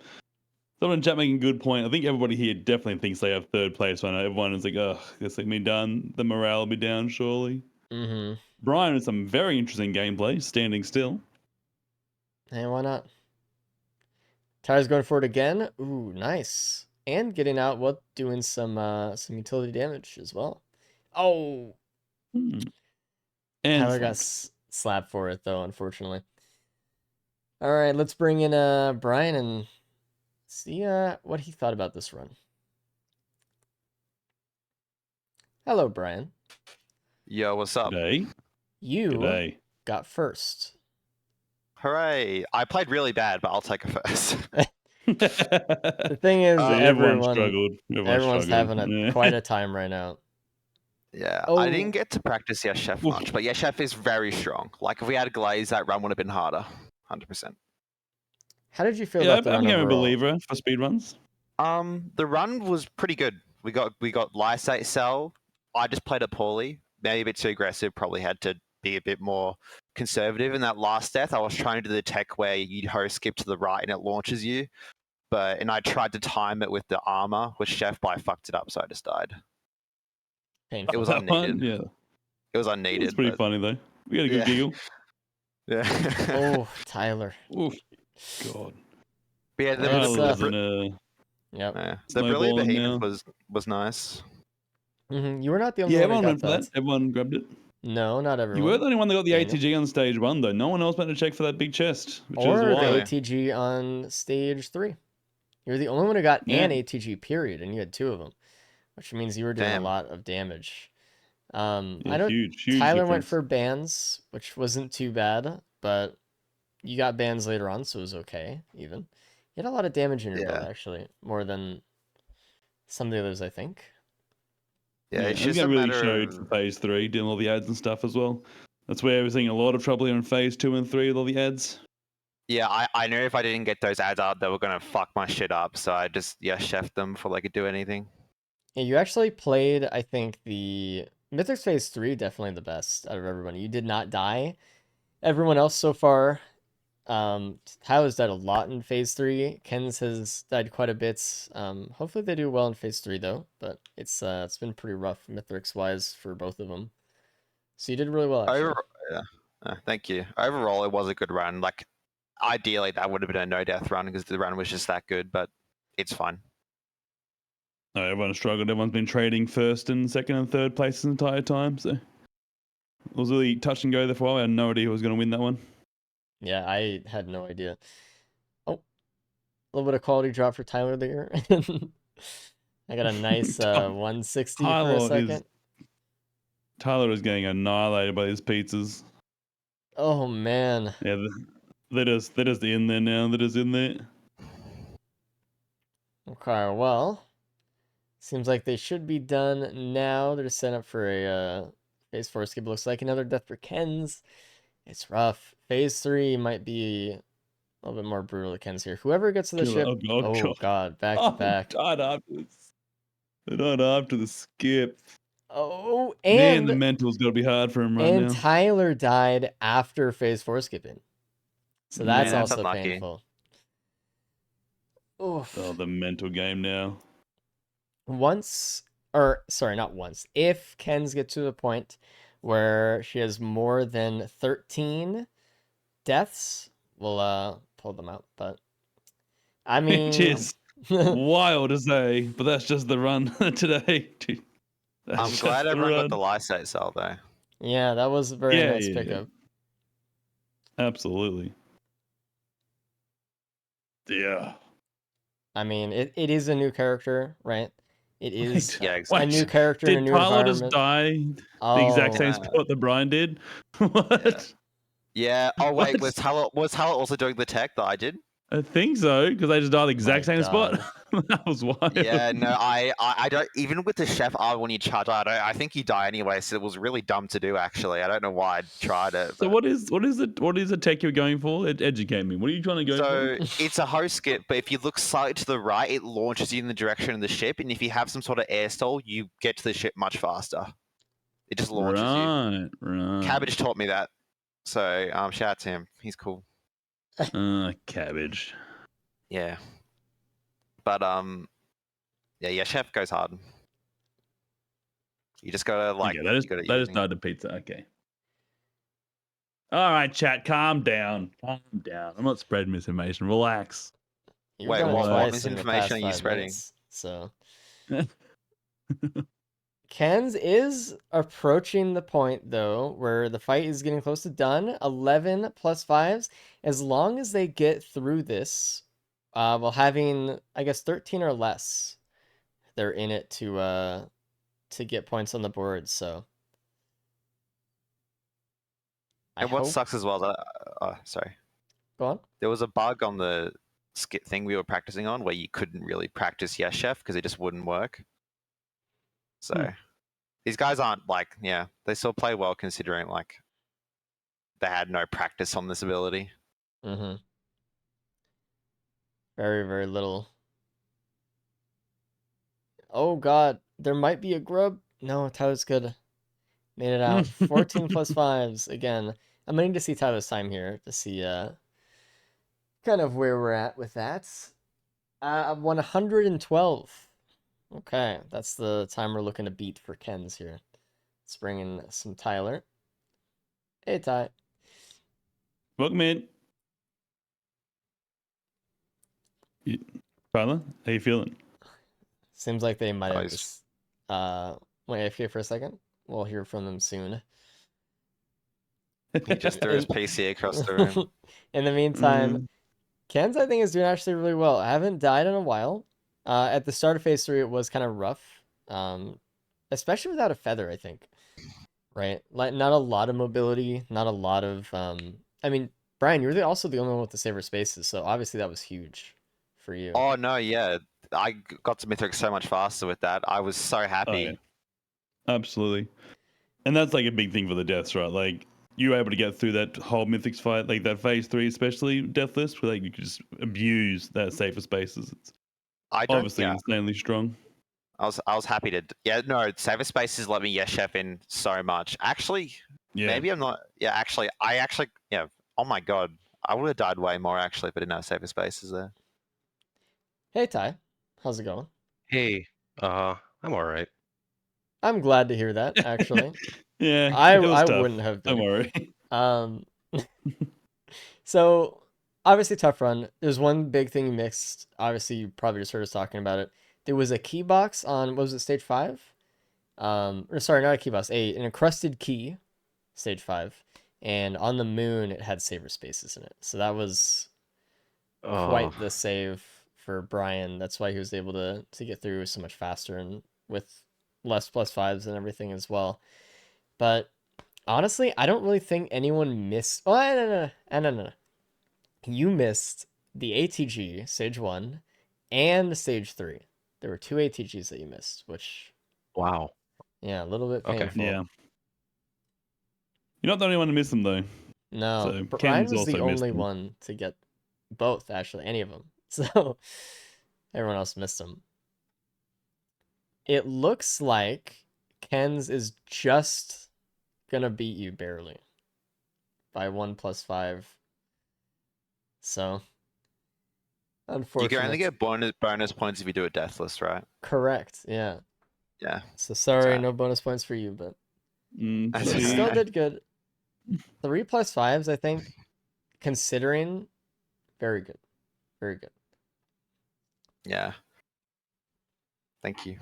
Someone in chat making a good point. I think everybody here definitely thinks they have third place. I know everyone is like, oh, this will be done. The morale will be down surely. Mm-hmm. Brian with some very interesting gameplay, standing still. Hey, why not? Tyler's going for it again. Ooh, nice. And getting out while doing some utility damage as well. Oh. And Tyler got slapped for it though, unfortunately. All right, let's bring in Brian and see what he thought about this run. Hello, Brian. Yo, what's up? G'day. You G'day. got first. Hooray! I played really bad, but I'll take a first. The thing is, See, everyone struggled. Everyone's struggled. having quite a time right now. Yeah, Oh. I didn't get to practice Yes Chef much, but Yes Chef is very strong. Like if we had Glaze, that run would have been harder, 100%. How did you feel Yeah, about the I'm run a overall? believer for speedruns. The run was pretty good. We got Lysate Cell. I just played it poorly, maybe a bit too aggressive. Probably had to be a bit more conservative. In that last death, I was trying to do the tech where you host skip to the right and it launches you, and I tried to time it with the armor with Chef, but I fucked it up, so I just died. Painful. It was That one, unneeded. yeah. It was unneeded. It's pretty but... funny though. We got a good Yeah. giggle. Yeah. Oh, Tyler. Oof. God. But yeah, Tyler's in Yep. the Brilliant snowballing Behemoth now. was nice. You were not the only Yeah, one who everyone got went for that. that. Everyone grabbed it. No, not everyone. You were the only one that got the Daniel. ATG on stage 1, though. No one else went to check for that big chest, which or is the wild. ATG on stage 3. You're the only one who got Yeah. an ATG, period, and you had 2 of them, which means you were doing Damn. a lot of damage. Yeah, I know huge Tyler went difference. for bans, which wasn't too bad, but you got bans later on, so it was okay, even. You had a lot of damage in your build, actually, more than some of the others, I think. Yeah, I it's think just that a really matter showed of... for phase 3, doing all the ads and stuff as well. That's where we're seeing a lot of trouble here in phase 2 and 3 with all the ads. Yeah, I knew if I didn't get those ads up, they were gonna fuck my shit up. So I just chefed them before they could do anything. Yeah, you actually played, I think, the Mythics Phase 3 definitely the best out of everybody. You did not die. Everyone else so far, Tyler's died a lot in Phase 3. Ken's has died quite a bit. Hopefully they do well in Phase 3 though, but it's been pretty rough Mythics wise for both of them. So you did really well actually. Thank you. Overall, it was a good run. Like, ideally, that would have been a no-death run because the run was just that good, but it's fine. No, everyone struggled. Everyone's been trading first and second and third places the entire time. So it was really touch and go there for a while. I had no idea who was going to win that one. Yeah, I had no idea. Oh, a little bit of quality drop for Tyler there. I got a nice 160 for a second. Tyler is getting annihilated by these pizzas. Oh man. Yeah, they're just in there now. They're just in there. Okay, well, seems like they should be done now. They're set up for a phase 4 skip. Looks like another death for Ken's. It's rough. Phase 3 might be a little bit more brutal to Ken's here. Whoever gets to the ship. Oh god, back to back. Died after the skip. Oh, Man, and the mental's got to be hard for him right and now. Tyler died after phase 4 skipping. So that's Man, that's also unlucky. painful. Oof. Oh, the mental game now. Not once. If Ken's get to the point where she has more than 13 deaths, we'll pull them out. But I mean, Which is wild to say, but that's just the run today. Dude. I'm glad everyone got the Lysate Cell though. Yeah, that was a very nice pickup. Absolutely. Yeah. I mean, it is a new character, right? It is a new character in a new Tyler environment. just die the exact same spot that Brian did? What? Yeah. Oh wait, was Tyler also doing the tech that I did? I think so, because they just died the exact same spot. That was wild. Yeah, no, I don't, even with the chef when you charge, I think you die anyway, so it was really dumb to do actually. I don't know why I tried it. So what is the tech you're going for? Educate me. What are you trying to go for? So it's a host skip, but if you look slightly to the right, it launches you in the direction of the ship, and if you have some sort of air stall, you get to the ship much faster. It just launches you. Right. Cabbage taught me that. So shout out to him. He's cool. Cabbage. Yeah. But yeah, chef goes hard. You just gotta that just died to pizza. Okay. All right, chat, calm down. Calm down. I'm not spreading misinformation. Relax. Wait, what misinformation are you spreading? Minutes, so Ken's is approaching the point, though, where the fight is getting close to done. 11 plus 5s. As long as they get through this, while having, I guess, 13 or less, they're in it to get points on the board, so... And what sucks as well, sorry. Go on. There was a bug on the skit thing we were practicing on where you couldn't really practice Yes Chef because it just wouldn't work. So these guys aren't like, yeah, they still play well considering like they had no practice on this ability. Mm-hmm. Very, very little. Oh god, there might be a grub. No, Tyler's good. Made it out. 14 plus 5s. Again, I'm going to need to see Tyler's time here to see kind of where we're at with that. 112. Okay, that's the time we're looking to beat for Ken's here. Let's bring in some Tyler. Hey, Ty. Welcome in. Tyler, how you feeling? Seems like they might have just... wait, if here for a second. We'll hear from them soon. He just threw his PC across the room. In the meantime, Ken's, I think, is doing actually really well. I haven't died in a while. At the start of phase 3, it was kind of rough. Especially without a feather, I think. Right? Like, not a lot of mobility, not a lot of... I mean, Brian, you're also the only one with the saver spaces, so obviously that was huge for you. Oh, no, yeah. I got to Mythic so much faster with that. I was so happy. Oh, yeah. Absolutely. And that's like a big thing for the deaths, right? Like, you were able to get through that whole Mythics fight, like that phase 3 especially, deathless, where like you could just abuse that safer spaces. It's obviously insanely strong. I was happy to... Yeah, no, saver spaces let me Yes Chef in so much. Actually, maybe I'm not... Yeah, actually, yeah, oh my god. I would have died way more, actually, if I didn't have saver spaces there. Hey, Ty. How's it going? Hey, I'm all right. I'm glad to hear that, actually. Yeah, I tough. wouldn't have been. Don't worry. So, obviously, tough run. There's one big thing you mixed. Obviously, you probably just heard us talking about it. There was a key box on, what was it, stage 5? Or sorry, not a key box, an encrusted key, stage 5. And on the moon, it had saver spaces in it. So that was quite the save for Brian. That's why he was able to get through so much faster and with less plus 5s and everything as well. But honestly, I don't really think anyone missed... Oh, no. You missed the ATG, stage 1, and stage 3. There were 2 ATGs that you missed, which... Wow. Yeah, a little bit painful. Okay. Yeah. You're not the only one to miss them, though. No, So, Brian Ken's was also the missed only them. one to get both, actually, any of them. So, everyone else missed them. It looks like Ken's is just gonna beat you barely. By 1 plus 5. So, unfortunately. You can only get bonus points if you do a deathless, right? Correct, yeah. Yeah. So sorry, no bonus points for you, but you still did good. 3 plus 5s, I think, considering, very good. Very good. Yeah. Thank you.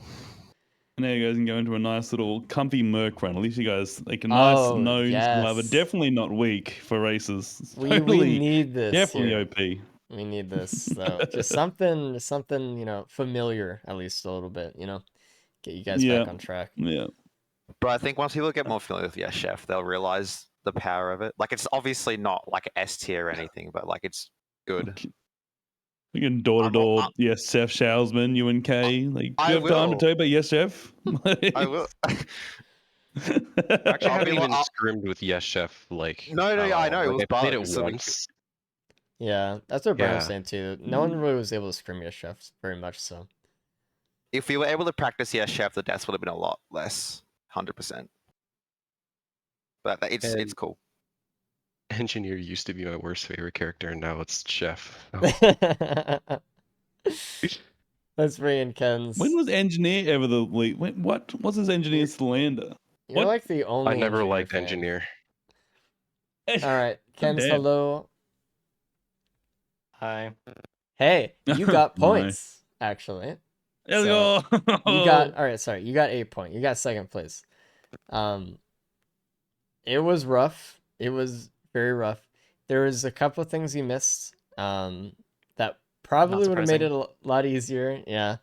And there you guys can go into a nice little comfy Merc run. At least you guys, like a nice nose lava. Definitely not weak for races. We need this. Definitely here. OP. We need this, though. Just something, familiar, at least a little bit, Get you guys back on track. Yeah. But I think once people get more familiar with Yes Chef, they'll realize the power of it. Like, it's obviously not like S tier or anything, but like it's good. Okay. We can door-to-door, yes, Chef Showersman, UNK. Like, do you have time to tell you about Yes Chef? I will. Actually, I haven't even scrimmed with Yes Chef. Like, no, I know. It was I played it bugs, once. Yeah, that's what Brian was saying too. No one really was able to scrim Yes Chef very much, so. If we were able to practice Yes Chef, the deaths would have been a lot less, 100%. But it's cool. Engineer used to be my worst favorite character, and now it's Chef. Let's bring in Ken's. When was Engineer ever the lead? What was his Engineer Slander? You're like the only I never liked fan. Engineer. Alright, Ken's damn. hello. Hi. Hey, you got points, actually. Let's So, go. you got all right. Sorry, you got 8 point. You got second place. It was rough. It was very rough. There was a couple of things you missed. That probably would have made it a lot easier. Yeah.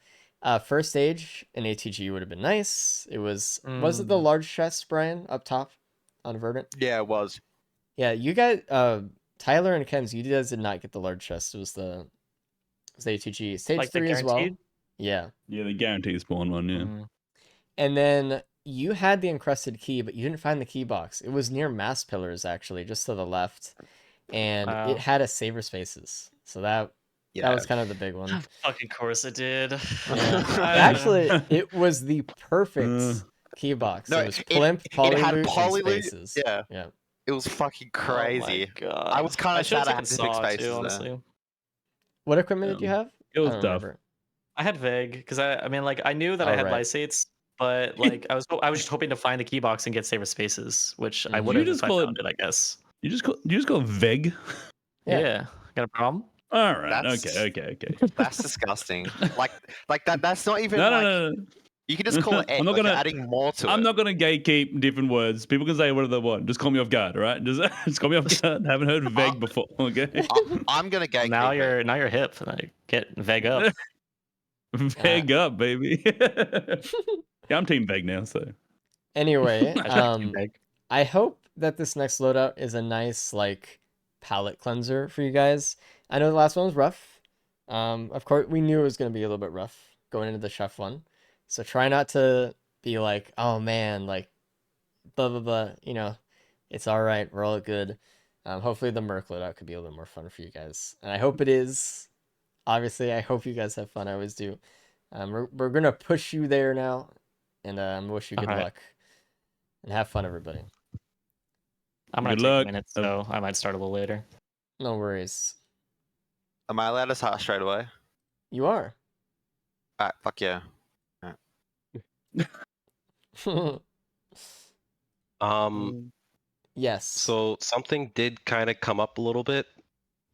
First stage in ATG would have been nice. It was it the large chest, Brian, up top on Verdant? Yeah, it was. Yeah, you guys, Tyler and Ken's, you guys did not get the large chest. It was the ATG stage Like 3 as well. guaranteed? Yeah. Yeah, the guaranteed spawn one. Yeah. And then you had the encrusted key, but you didn't find the key box. It was near mass pillars, actually, just to the left, and it had a saver spaces. So that was kind of the big one. Fucking course it did. Yeah. Actually, it was the perfect key box. No, it was plimp, it had polyloot, and spaces. Yeah. Yeah. It was fucking crazy. Oh my God. I was kind of sad I had to pick Saw spaces too, there. honestly. What equipment did you have? It was I don't tough. remember. I had Veg because I mean, like I knew that I had right. lysates, but like I was just hoping to find the key box and get saver spaces, which I would have if I found it, I guess. You just call it Veg? Yeah. Got a problem? All right. That's- Okay. That's disgusting. like that. That's not even. No. You can just call it egg. I'm not like gonna- you're adding more to it. I'm not gonna gatekeep different words. People can say whatever they want. Just call me off guard, all right? Just call me off guard. Haven't heard Veg before, okay? I'm gonna gatekeep. Now it. you're hip. Like, get Veg up. Veg up, baby. Yeah, I'm team Veg now, so. Anyway, Veg. I hope that this next loadout is a nice like palate cleanser for you guys. I know the last one was rough. Of course, we knew it was going to be a little bit rough going into the chef one. So try not to be like, oh man, like blah blah blah. You know, it's all right. We're all good. Hopefully the Merc loadout could be a little more fun for you guys, and I hope it is. Obviously, I hope you guys have fun. I always do. We're gonna push you there now, and wish you good luck and have fun, everybody. I'm gonna Good take luck. minutes, so I might start a little later. No worries. Am I allowed to start straight away? You are. Alright, fuck yeah. Yes. So something did kind of come up a little bit.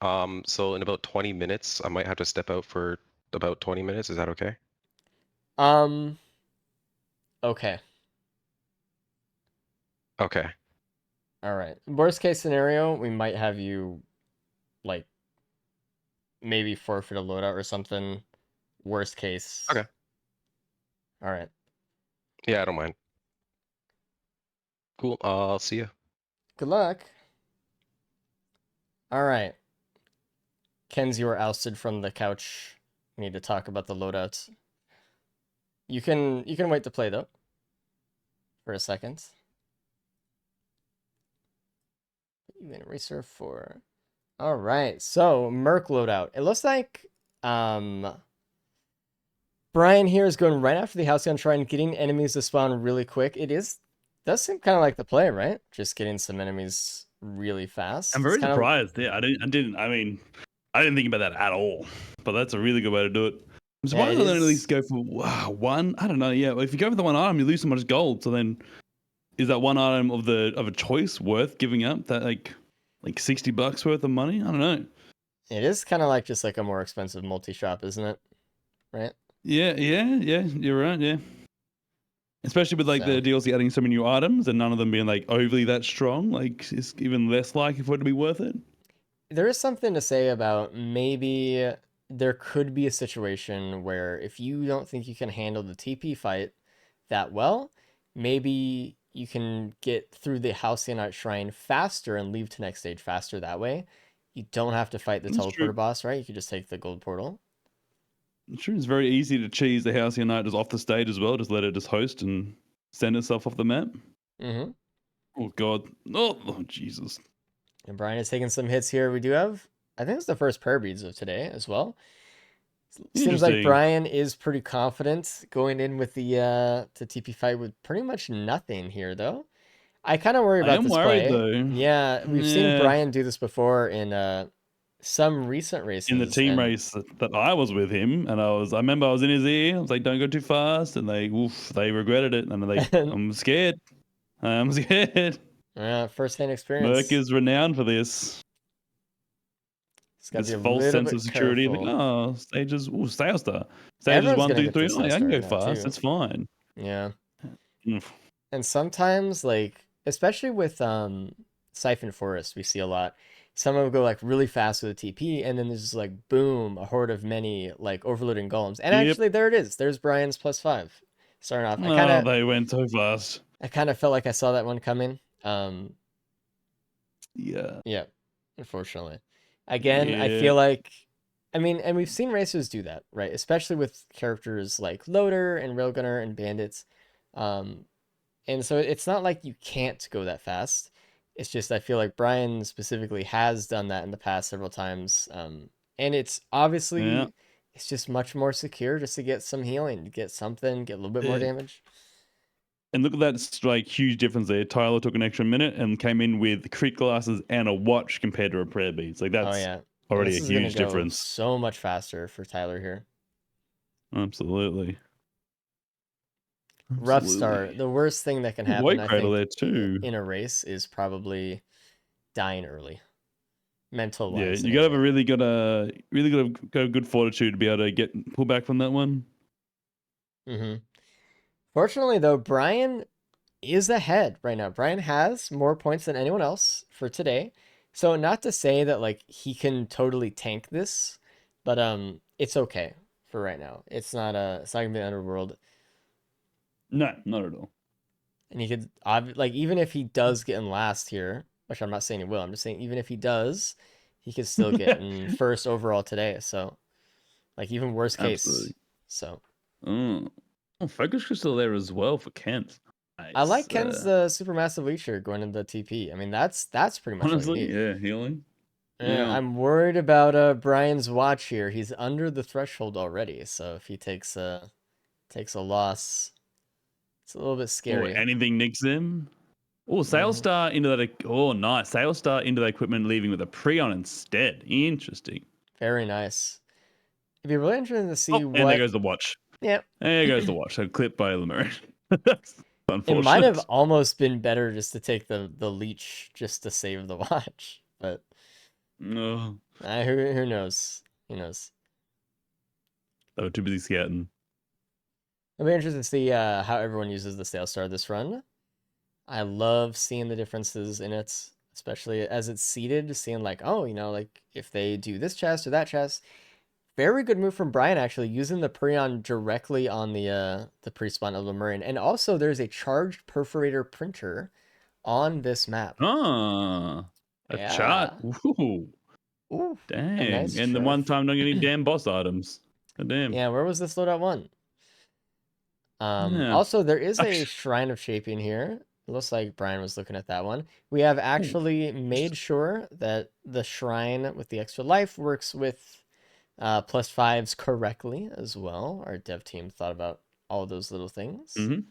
So in about 20 minutes, I might have to step out for about 20 minutes. Is that okay? Okay. Okay. All right. Worst case scenario, we might have you, like, maybe forfeit a loadout or something. Worst case. Okay. All right. Yeah, I don't mind. Cool. I'll see you. Good luck. All right. Ken's, you are ousted from the couch. We need to talk about the loadouts. You can wait to play though. For a second. You in reserve for. All right. So Merc loadout. It looks like Brian here is going right after the house gun shrine, getting enemies to spawn really quick. Does seem kind of like the play, right? Just getting some enemies really fast. I'm very It's kinda- surprised. Yeah, I didn't think about that at all. But that's a really good way to do it. I'm surprised it they don't at is. least go for one. I don't know. Yeah, if you go for the one item, you lose so much gold. So then, is that one item of a choice worth giving up? That like $60 worth of money? I don't know. It is kind of like just like a more expensive multi-shop, isn't it? Right? Yeah. You're right. Yeah. Especially with like So- the DLC adding so many new items and none of them being like overly that strong. Like it's even less likely for it to be worth it. There is something to say about maybe there could be a situation where if you don't think you can handle the TP fight that well, maybe you can get through the Halcyon Shrine faster and leave to next stage faster that way. You don't have to fight the That's teleporter true. boss, right? You could just take the gold portal. I'm sure it's very easy to cheese the Halcyon Knight just off the stage as well. Just let it just host and send itself off the map. Mm-hmm. Oh god. Oh Jesus. And Brian is taking some hits here. We do have, I think it's the first prayer beads of today as well. Seems like Interesting. Brian is pretty confident going in with the to TP fight with pretty much nothing here though. I kind of worry I about am this worried play. though. Yeah, we've seen Yeah. Brian do this before in some recent races. In the team and- race that I was with him, and I remember I was in his ear. I was like, "Don't go too fast," and they regretted it, and I'm scared. I'm scared. first-hand experience. Merc is renowned for this. It's got to This be a false little sense bit of security. Like, careful. oh, stages, Sail Star. Stages Everyone's 1, gonna 2, get 3. this Oh, yeah, I can go now, fast. too. That's fine. Yeah. Mm. And sometimes, like, especially with Siphon Forest, we see a lot. Some of them go like really fast with a TP, and then there's just like boom, a horde of many like overloading golems. And Yep. actually, there it is. There's Brian's +5 starting off. Oh, they went so fast. I kind of felt like I saw that one coming. Yeah. Yeah, unfortunately. Again, I Yeah. feel like, I mean, and we've seen racers do that, right? Especially with characters like Loader and Railgunner and Bandits. And so it's not like you can't go that fast. It's just I feel like Brian specifically has done that in the past several times. And it's obviously Yeah. it's just much more secure just to get some healing, to get something, get a little bit more Yeah. damage. And look at that like huge difference there. Tyler took an extra minute and came in with crit glasses and a watch compared to a prayer beads. Like Oh that's yeah. already This a is gonna huge go difference. so much faster for Tyler here. Absolutely. Rough start. The worst thing that can happen, White I cradle think, there too. in a race is probably dying early. Mental Yeah, wise. you gotta have a really gotta go good fortitude to be able to pull back from that one. Mm-hmm. Fortunately, though, Brian is ahead right now. Brian has more points than anyone else for today. So not to say that like he can totally tank this, but it's okay for right now. It's not gonna be the underworld. No, not at all. And he could like even if he does get in last here, which I'm not saying he will, I'm just saying even if he does, he could still get in first overall today. So like even worst case. Absolutely. So Oh, focus crystal there as well for Kent. Nice. I like Ken's supermassive leacher going into the TP. I mean that's pretty much honestly, all you need. yeah, healing. Yeah, Yeah. I'm worried about Brian's watch here. He's under the threshold already, so if he takes a loss, it's a little bit Or scary. anything nicks him. Oh, Sailstar into that. Oh, nice. Sailstar into that equipment, leaving with a Prion instead. Interesting. Very nice. It'd be really interesting to see Oh, what. and there goes the watch. Yep. There goes the watch. So clipped by Lemurian. It might have Unfortunate. almost been better just to take the leech just to save the watch, but No, who knows? Who knows? they were too busy scouting. It'll be interesting to see how everyone uses the Sailstar this run. I love seeing the differences in it, especially as it's seeded, seeing like, oh, like if they do this chest or that chest. Very good move from Brian, actually, using the Prion directly on the pre-spawn of Lemurian. And also, there's a charged perforator printer on this map. Ah, a Yeah. chart. Ooh, Ooh, dang. nice And the chart. one time don't get any damn boss items. God damn. Yeah, where was this loadout one? Yeah. Also, there is a Shrine of Shaping here. It looks like Brian was looking at that one. We have actually made sure that the shrine with the extra life works with +5s correctly as well. Our dev team thought about all those little things. Mm-hmm.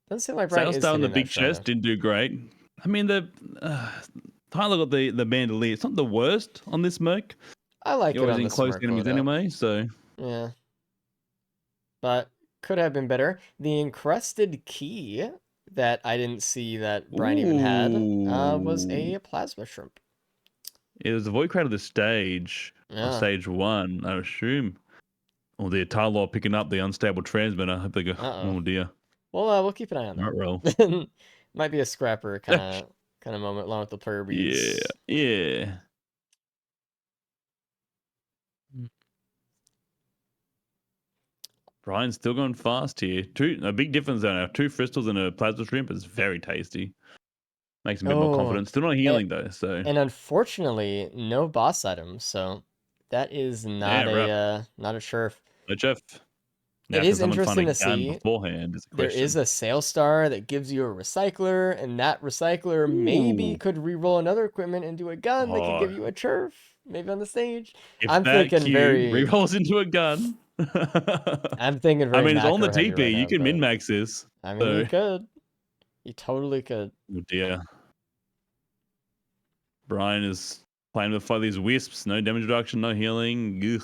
Doesn't seem like Brian is Sailstar on the hitting big that shrine. chest didn't do great. I mean, Tyler got the bandolier. It's not the worst on this Merc. I like You're it always on in the close smart enemies loadout. anyway, so Yeah. But could have been better. The encrusted key that I didn't see that Brian even had was a plasma shrimp. it was the void crowd of the stage Yeah. of stage 1, I assume. Or the Tyler picking up the unstable transmitter. I hope they go, oh dear. Well, we'll keep an eye on Not roll. that. Might be a scrapper kind of moment along with the player beads. Yeah. Brian's still going fast here. A big difference there now. 2 crystals and a plasma shrimp is very tasty. Makes him a bit more confident. Still not healing though, so. And unfortunately, no boss items, so that is not not a sheriff. No Jeff. It is interesting to see. Beforehand is a there question. is a Sailstar that gives you a recycler, and that recycler maybe could re-roll another equipment into a gun that could give you a turf, maybe on the stage. If I'm that thinking very re-rolls into a gun. I'm thinking very. I mean, it's on the macro-heavy TP. right You now, can but- min-max this. I mean, you could. You totally could. Oh dear. Brian is playing with these wisps. No damage reduction, no healing. Ugh.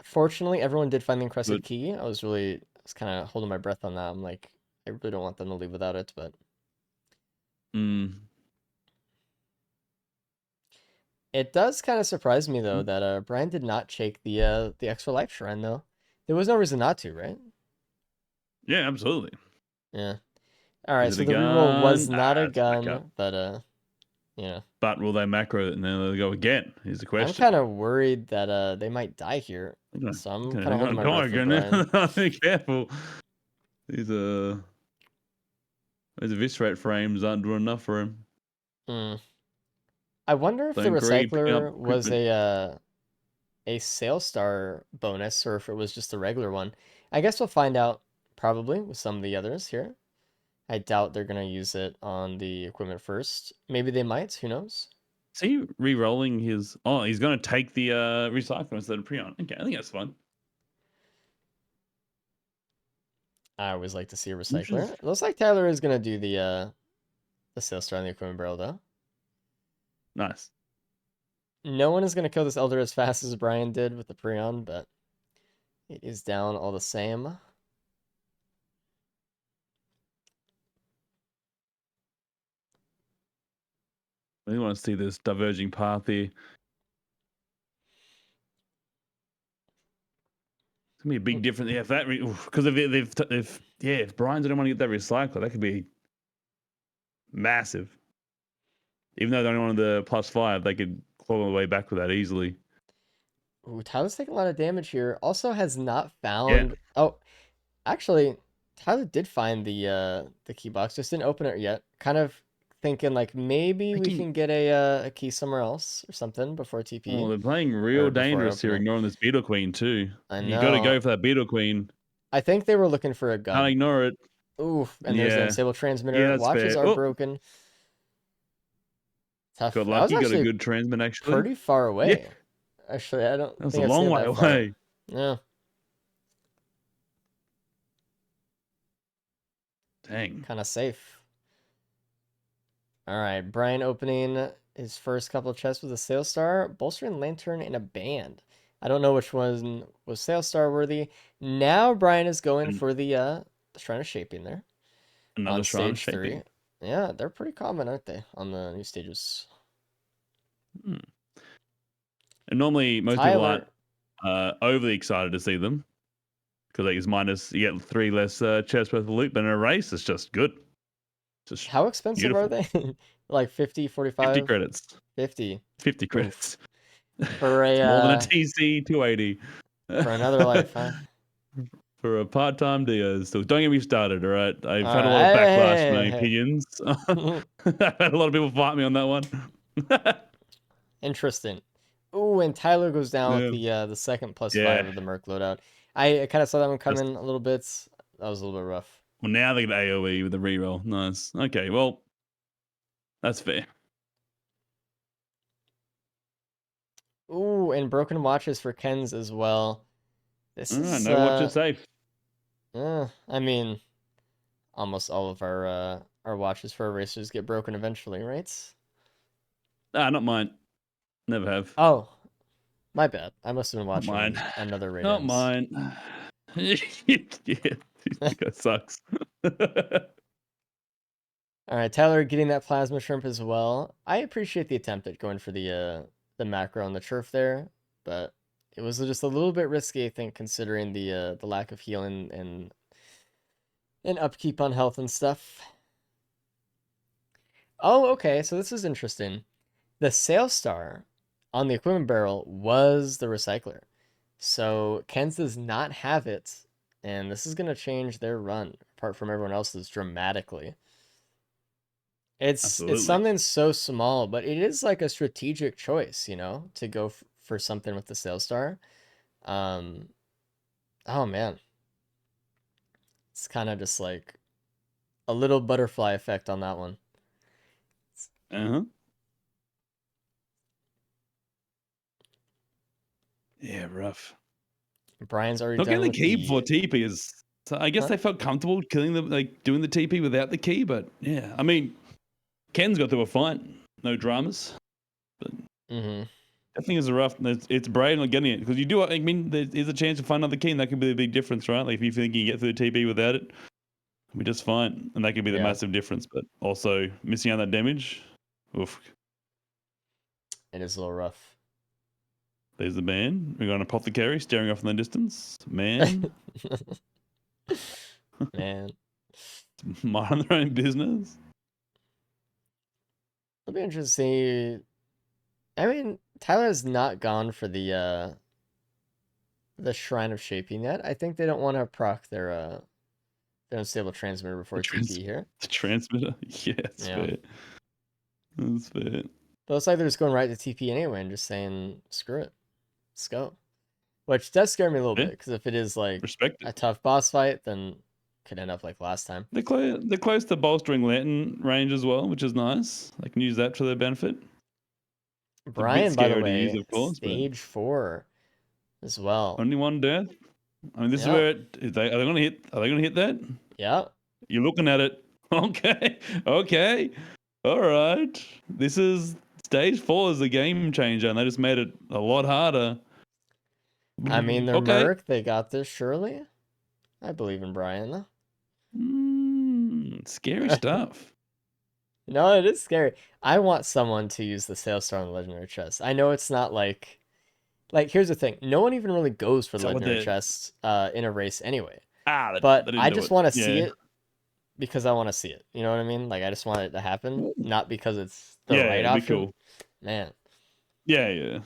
Fortunately, everyone did find the encrusted key. I was kind of holding my breath on that. I'm like, I really don't want them to leave without it, but It does kind of surprise me though that Brian did not take the extra life shrine though. There was no reason not to, right? Yeah, absolutely. Yeah. All right, Is so it a the reroll was gun? not a It's back up. gun, but yeah. But will they macro it and then they'll go again? Is the I'm question. kind of worried that they might die here. Okay. So I'm Okay, kind of holding my breath for again. Brian. Be careful. These eviscerate frames aren't doing enough for him. Hmm. I wonder if the Don't creep up recycler was equipment. a sale star bonus or if it was just a regular one. I guess we'll find out probably with some of the others here. I doubt they're gonna use it on the equipment first. Maybe they might, who knows? Is he re-rolling his? Oh, he's gonna take the recycler instead of Prion. Okay, I think that's fun. I always like to see a recycler. It looks like Tyler is gonna do the sale star on the equipment barrel though. Nice. No one is gonna kill this elder as fast as Brian did with the Prion, but it is down all the same. I really want to see this diverging path here. It's gonna be a big difference. Yeah, if that because if Brian didn't want to get that recycler, that could be massive. Even though they only wanted the +5, they could claw their way back with that easily. Ooh, Tyler's taking a lot of damage here. Also has not Yeah. found. Oh, actually, Tyler did find the key box, just didn't open it yet. Kind of thinking like maybe we can get a key somewhere else or something before TP. Oh, they're playing real dangerous here, ignoring this Beetle Queen too. You got to go for that Beetle Queen. I think they were looking for a gun. Can't ignore it. Oof, and there's an unstable transmitter. Yeah, that's Watches fair. are broken. Tough. Got lucky, got a good transmit actually. Pretty far away. Yeah. Actually, I don't That's think a I've long seen way that far. away. Yeah. Dang. Kind of safe. All right, Brian opening his first couple of chests with a Sale Star, Bolstering Lantern, and a Band. I don't know which one was Sale Star worthy. Now Brian is going for the Shrine of Shaping there. Another Shrine of stage 3. Shaping. Yeah, they're pretty common, aren't they, on the new stages? And normally most people aren't overly excited to see them because like it's minus, you get 3 less chests worth of loot, but in a race it's just good. Just how expensive are they? Like 50, 45? 50 credits. 50 credits. For a more than a TC 280. For another life, huh? For a part-time Diaz. So don't get me started, all right? I've had a lot of backlash from my opinions. I've had a lot of people fight me on that one. Interesting. Ooh, and Tyler goes down with the second +5 of the Merc loadout. I kind of saw that one coming a little bit. That was a little bit rough. Well, now they get AoE with the reroll. Nice. Okay, well, that's fair. Ooh, and broken watches for Ken's as well. This is no watches safe. I mean, almost all of our watches for our racers get broken eventually, right? Not mine. Never have. Oh, my bad. I must have been watching another Raydans. Not mine. Yeah, this guy sucks. All right, Tyler getting that plasma shrimp as well. I appreciate the attempt at going for the macro on the turf there, but it was just a little bit risky, I think, considering the lack of healing and upkeep on health and stuff. Oh, okay, so this is interesting. The Sale Star on the equipment barrel was the recycler. So Ken's does not have it, and this is going to change their run, apart from everyone else's, dramatically. It's something so small, but it is like a strategic choice, you know, to go for something with the Sale Star. Oh man. It's kind of just like a little butterfly effect on that one. Yeah, rough. Brian's already not done getting with the key before TP is. So I guess they felt comfortable killing them, like doing the TP without the key. But yeah, I mean, Ken's got through a fight, no dramas. But I think it's a rough. It's brave not getting it because you do. I mean, there is a chance to find another key, and that could be a big difference, right? Like if you think you can get through the TP without it, it'll be just fine, and that could be the massive difference. But also missing out that damage, oof. It is a little rough. There's the man. We got an apothecary staring off in the distance. Man. Man. Mind their own business. It'll be interesting to see. I mean, Tyler's not gone for the Shrine of Shaping yet. I think they don't want to proc their unstable transmitter before TP here. The transmitter? Yeah, that's fair. That's fair. But it's like they're just going right to TP anyway and just saying, screw it. Let's go. Which does scare me a little bit, because if it is like a tough boss fight, then it could end up like last time. They're close to bolstering Lantern range as well, which is nice. They can use that to their benefit. Brian, by the way, of course, stage 4 as well. Only one death. I mean, this is where are they going to hit? Are they going to hit that? Yeah. You're looking at it. Okay. All right. This is stage 4 is the game changer, and they just made it a lot harder. I mean, they're Merc. They got this, surely. I believe in Brian. Scary stuff. No, it is scary. I want someone to use the Sail Star on the Legendary chest. I know it's not like here's the thing. No one even really goes for Legendary chests in a race anyway. But I just want to see it because I want to see it. You know what I mean? Like, I just want it to happen, not because it's the right option. Cool. Man. Yeah.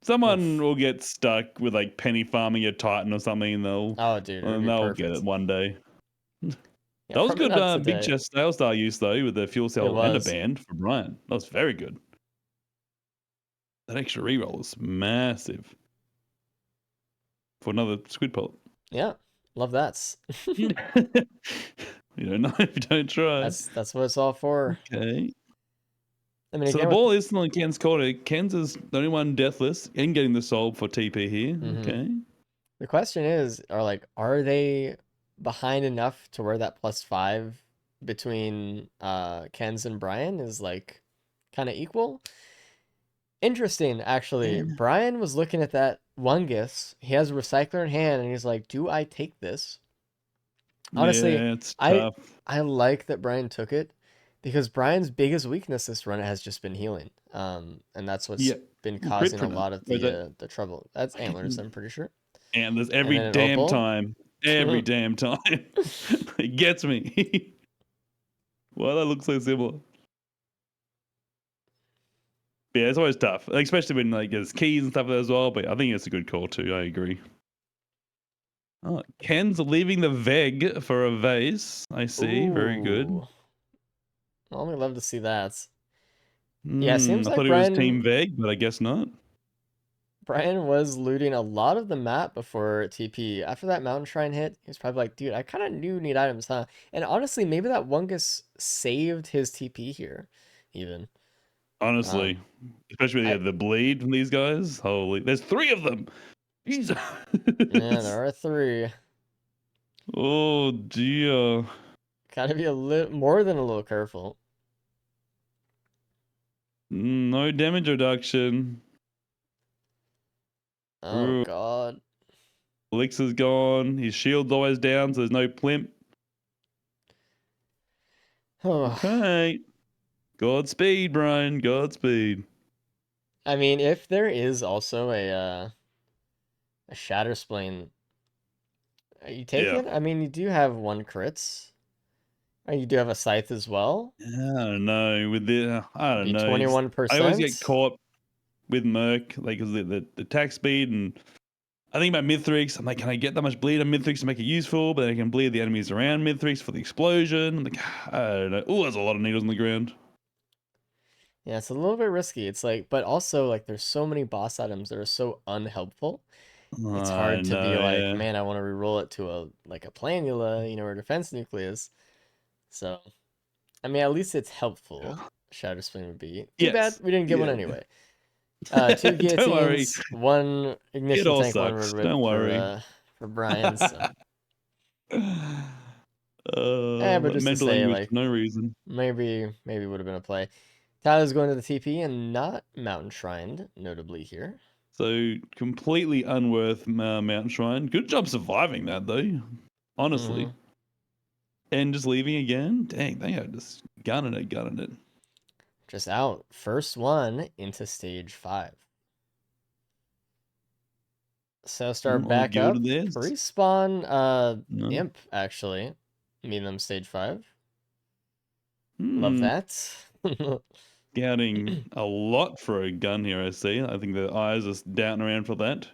Someone will get stuck with like penny farming a Titan or something, and they'll get it one day. That was good big chest Sail Star use though, with the fuel cell and a band for Brian. That was very good. That extra reroll is massive for another squid pellet. Yeah, love that. You don't know if you don't try. That's what it's all for. Okay. I mean, so the ball is still in Ken's corner. Ken's is the only one deathless and getting the soul for TP here. Mm-hmm. Okay. The question is, are they behind enough to where that +5 between Ken's and Brian is like kind of equal? Interesting, actually. Brian was looking at that Wungus. He has a recycler in hand, and he's like, "Do I take this?" Honestly, it's tough. I like that Brian took it, because Brian's biggest weakness this run has just been healing, and that's what's been causing a lot of the trouble. That's Antlers, I'm pretty sure. Antlers every damn time. Every damn time. It gets me. Why that looks so similar? Yeah, it's always tough, especially when there's keys and stuff as well. But I think it's a good call too. I agree. Oh, Ken's leaving the Veg for a vase. I see. Ooh. Very good. Well, we love to see that. Yeah, seems I like thought Brian, it was Team Veg, but I guess not. Brian was looting a lot of the map before TP. After that mountain shrine hit, he was probably like, dude, I kind of need items, huh? And honestly, maybe that Wungus saved his TP here, even. Honestly, especially with the bleed from these guys. Holy, there's 3 of them. Jesus. Yeah, there are 3. Oh dear. Gotta be a little more than a little careful. No damage reduction. Oh god. Elixir's gone. His shield's always down, so there's no plimp. Okay. Godspeed, Brian. Godspeed. I mean, if there is also a Shatter Splane, are you taking it? I mean, you do have 1 crits. You do have a Scythe as well. Yeah, I don't know. With the I don't know. 21%. I always get caught with Merc, because the attack speed, and I think about Mithrix. I'm like, can I get that much bleed on Mithrix to make it useful? But then I can bleed the enemies around Mithrix for the explosion. I'm like, I don't know. Oh, there's a lot of needles on the ground. Yeah, it's a little bit risky. It's like, but also there's so many boss items that are so unhelpful. It's hard to be like, man, I want to reroll it to a planula, or a defense nucleus. So, I mean, at least it's helpful. Shatter Splane would be. Too bad we didn't get one anyway. 2 guillotines, 1 ignition tank, 1 red whip. Don't worry. For Brian. So. But just to say, no reason. Maybe would have been a play. Tyler's going to the TP and not Mountain Shrined, notably here. So completely unworth Mountain Shrine. Good job surviving that though, honestly. And just leaving again. Dang, they are just gunning it. just out. First one into stage 5. Sailstar On the back guild up. there. Respawn No. Imp, actually. Meeting them stage 5. Hmm. Love that. Scouting a lot for a gun here, I see. I think the eyes are doubting around for that.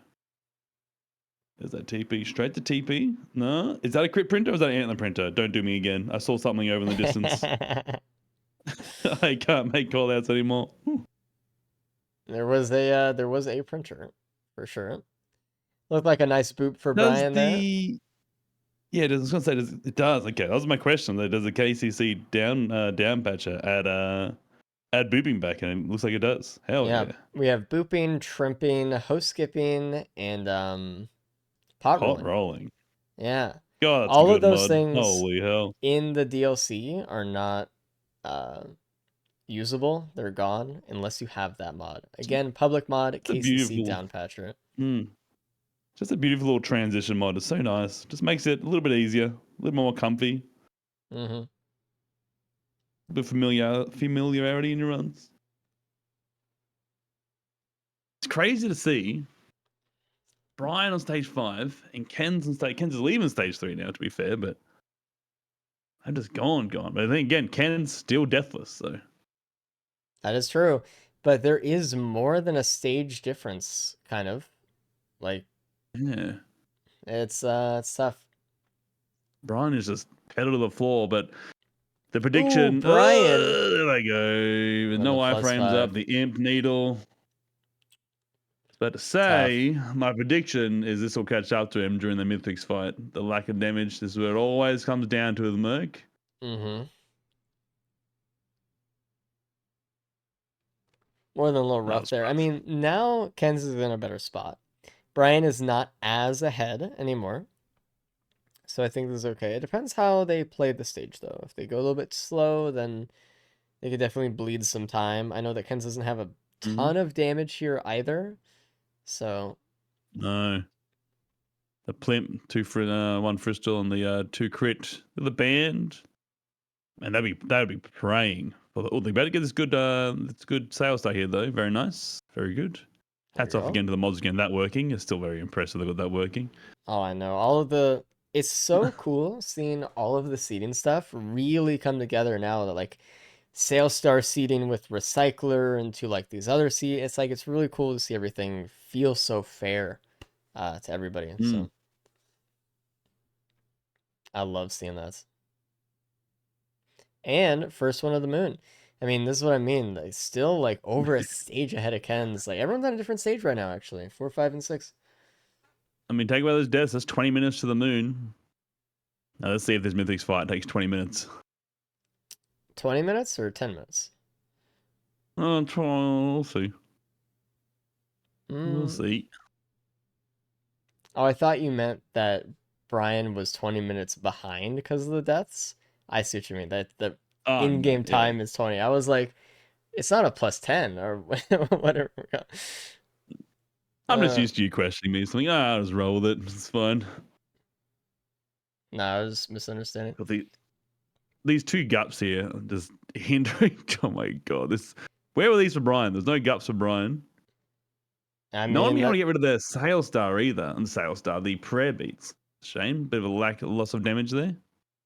There's that TP. Straight to TP? No? Is that a crit printer or is that an antler printer? Don't do me again. I saw something over in the distance. I can't make call outs anymore. There was a printer, for sure. Looked like a nice boop for Does Brian there. Yeah, I was gonna say it does. Okay, that was my question. Does the KCC down patcher add booping back, and it looks like it does. Hell yeah. We have booping, trimping, host skipping, and pot rolling. rolling. Yeah. God, that's all a of good those mod. things Holy hell. in the DLC are not usable. They're gone unless you have that mod. Again, public mod, It's a KCC beautiful down patcher. Just a beautiful little transition mod. It's so nice. Just makes it a little bit easier, a little more comfy. Mm-hmm. A bit familiarity in your runs. It's crazy to see Brian on stage 5 and Ken's is leaving stage 3 now, to be fair, but I'm just gone. But then again, Ken's still deathless, so That is true. But there is more than a stage difference, kind of. Like, yeah. it's tough. Brian is just pedal to the floor, but the prediction. Ooh, Brian. There I go. With With no a iframes +5. up, the imp needle. But to say, my prediction is this will catch up to him during the Mythics fight. The lack of damage. This is where it always comes down to the Merc. Mm-hmm. More than a little rough there. I mean, now Ken's is in a better spot. Brian is not as ahead anymore. So I think this is okay. It depends how they play the stage, though. If they go a little bit slow, then they could definitely bleed some time. I know that Ken's doesn't have a ton of damage here either. So no. The plimp, 1 Fristel, and the 2 crit. The band. And that'd be praying. Oh, they better get this good sales star here though. Very nice. Very good. Hats off again to the mods again. That working. It's still very impressive they got that working. Oh, I know. It's so cool seeing all of the seeding stuff really come together now that like sales star seeding with recycler into like these other seed. It's like it's really cool to see everything feel so fair to everybody. So I love seeing that. And first one of the moon. I mean, this is what I mean. Like, still like over a stage ahead of Ken's. Like everyone's on a different stage right now, actually. 4, 5, and 6. I mean, take away those deaths. That's 20 minutes to the moon. Now let's see if this Mythics fight takes 20 minutes. 20 minutes or 10 minutes? We'll see. We'll see. Oh, I thought you meant that Brian was 20 minutes behind because of the deaths. I see what you mean. That the in-game time is 20. I was like, it's not a +10 or whatever. I'm just used to you questioning me. So I'll just roll with it. It's fine. No, I was misunderstanding. But these 2 gups here are just hindering. Oh my god! Where were these for Brian? There's no gups for Brian. I mean, no one being able to get rid of their Sales Star either. And Sales Star, the prayer beats. Shame. Bit of a loss of damage there.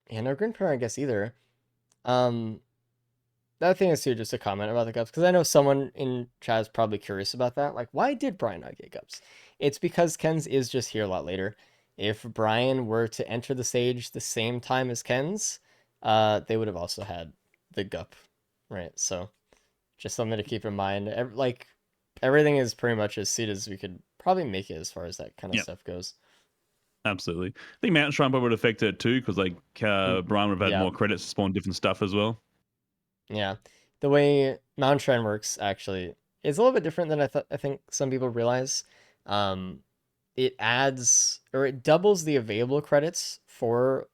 Yeah, no green prayer, I guess, either. The other thing is too, just a comment about the gups, because I know someone in chat is probably curious about that. Like, why did Brian not get gups? It's because Ken's is just here a lot later. If Brian were to enter the stage the same time as Ken's, they would have also had the gup, right? So, just something to keep in mind. Everything is pretty much as seed as we could probably make it as far as that kind of stuff goes. Absolutely. I think Mountain Shrine would affect it too, because Brian would have had more credits to spawn different stuff as well. Yeah. The way Mountain Shrine works actually is a little bit different than I think some people realize. It adds or it doubles the available credits for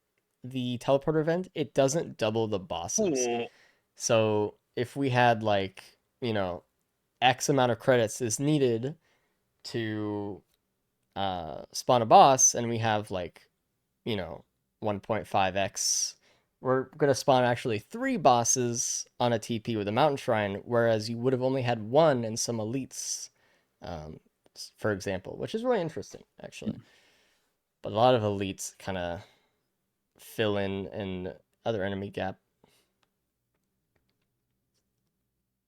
the teleporter event. It doesn't double the bosses. So if we had like, X amount of credits is needed to spawn a boss, and we have like, 1.5x we're going to spawn actually 3 bosses on a TP with a mountain shrine, whereas you would have only had 1 in some elites, um, for example, which is really interesting, actually. But a lot of elites kind of fill in other enemy gap.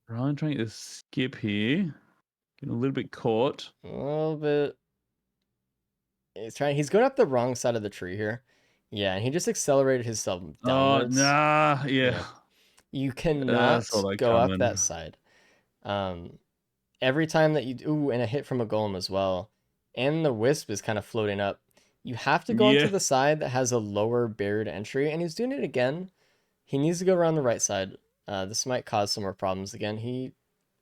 Brian trying to skip here. Getting a little bit caught. A little bit. He's going up the wrong side of the tree here. Yeah, and he just accelerated himself Oh, downwards. nah. Yeah. Yeah. You cannot saw that go up coming. that side. Every time that you do, and a hit from a golem as well, and the wisp is kind of floating up. You have to go Yeah. onto the side that has a lower barrier to entry, and he's doing it again. He needs to go around the right side. This might cause some more problems again. He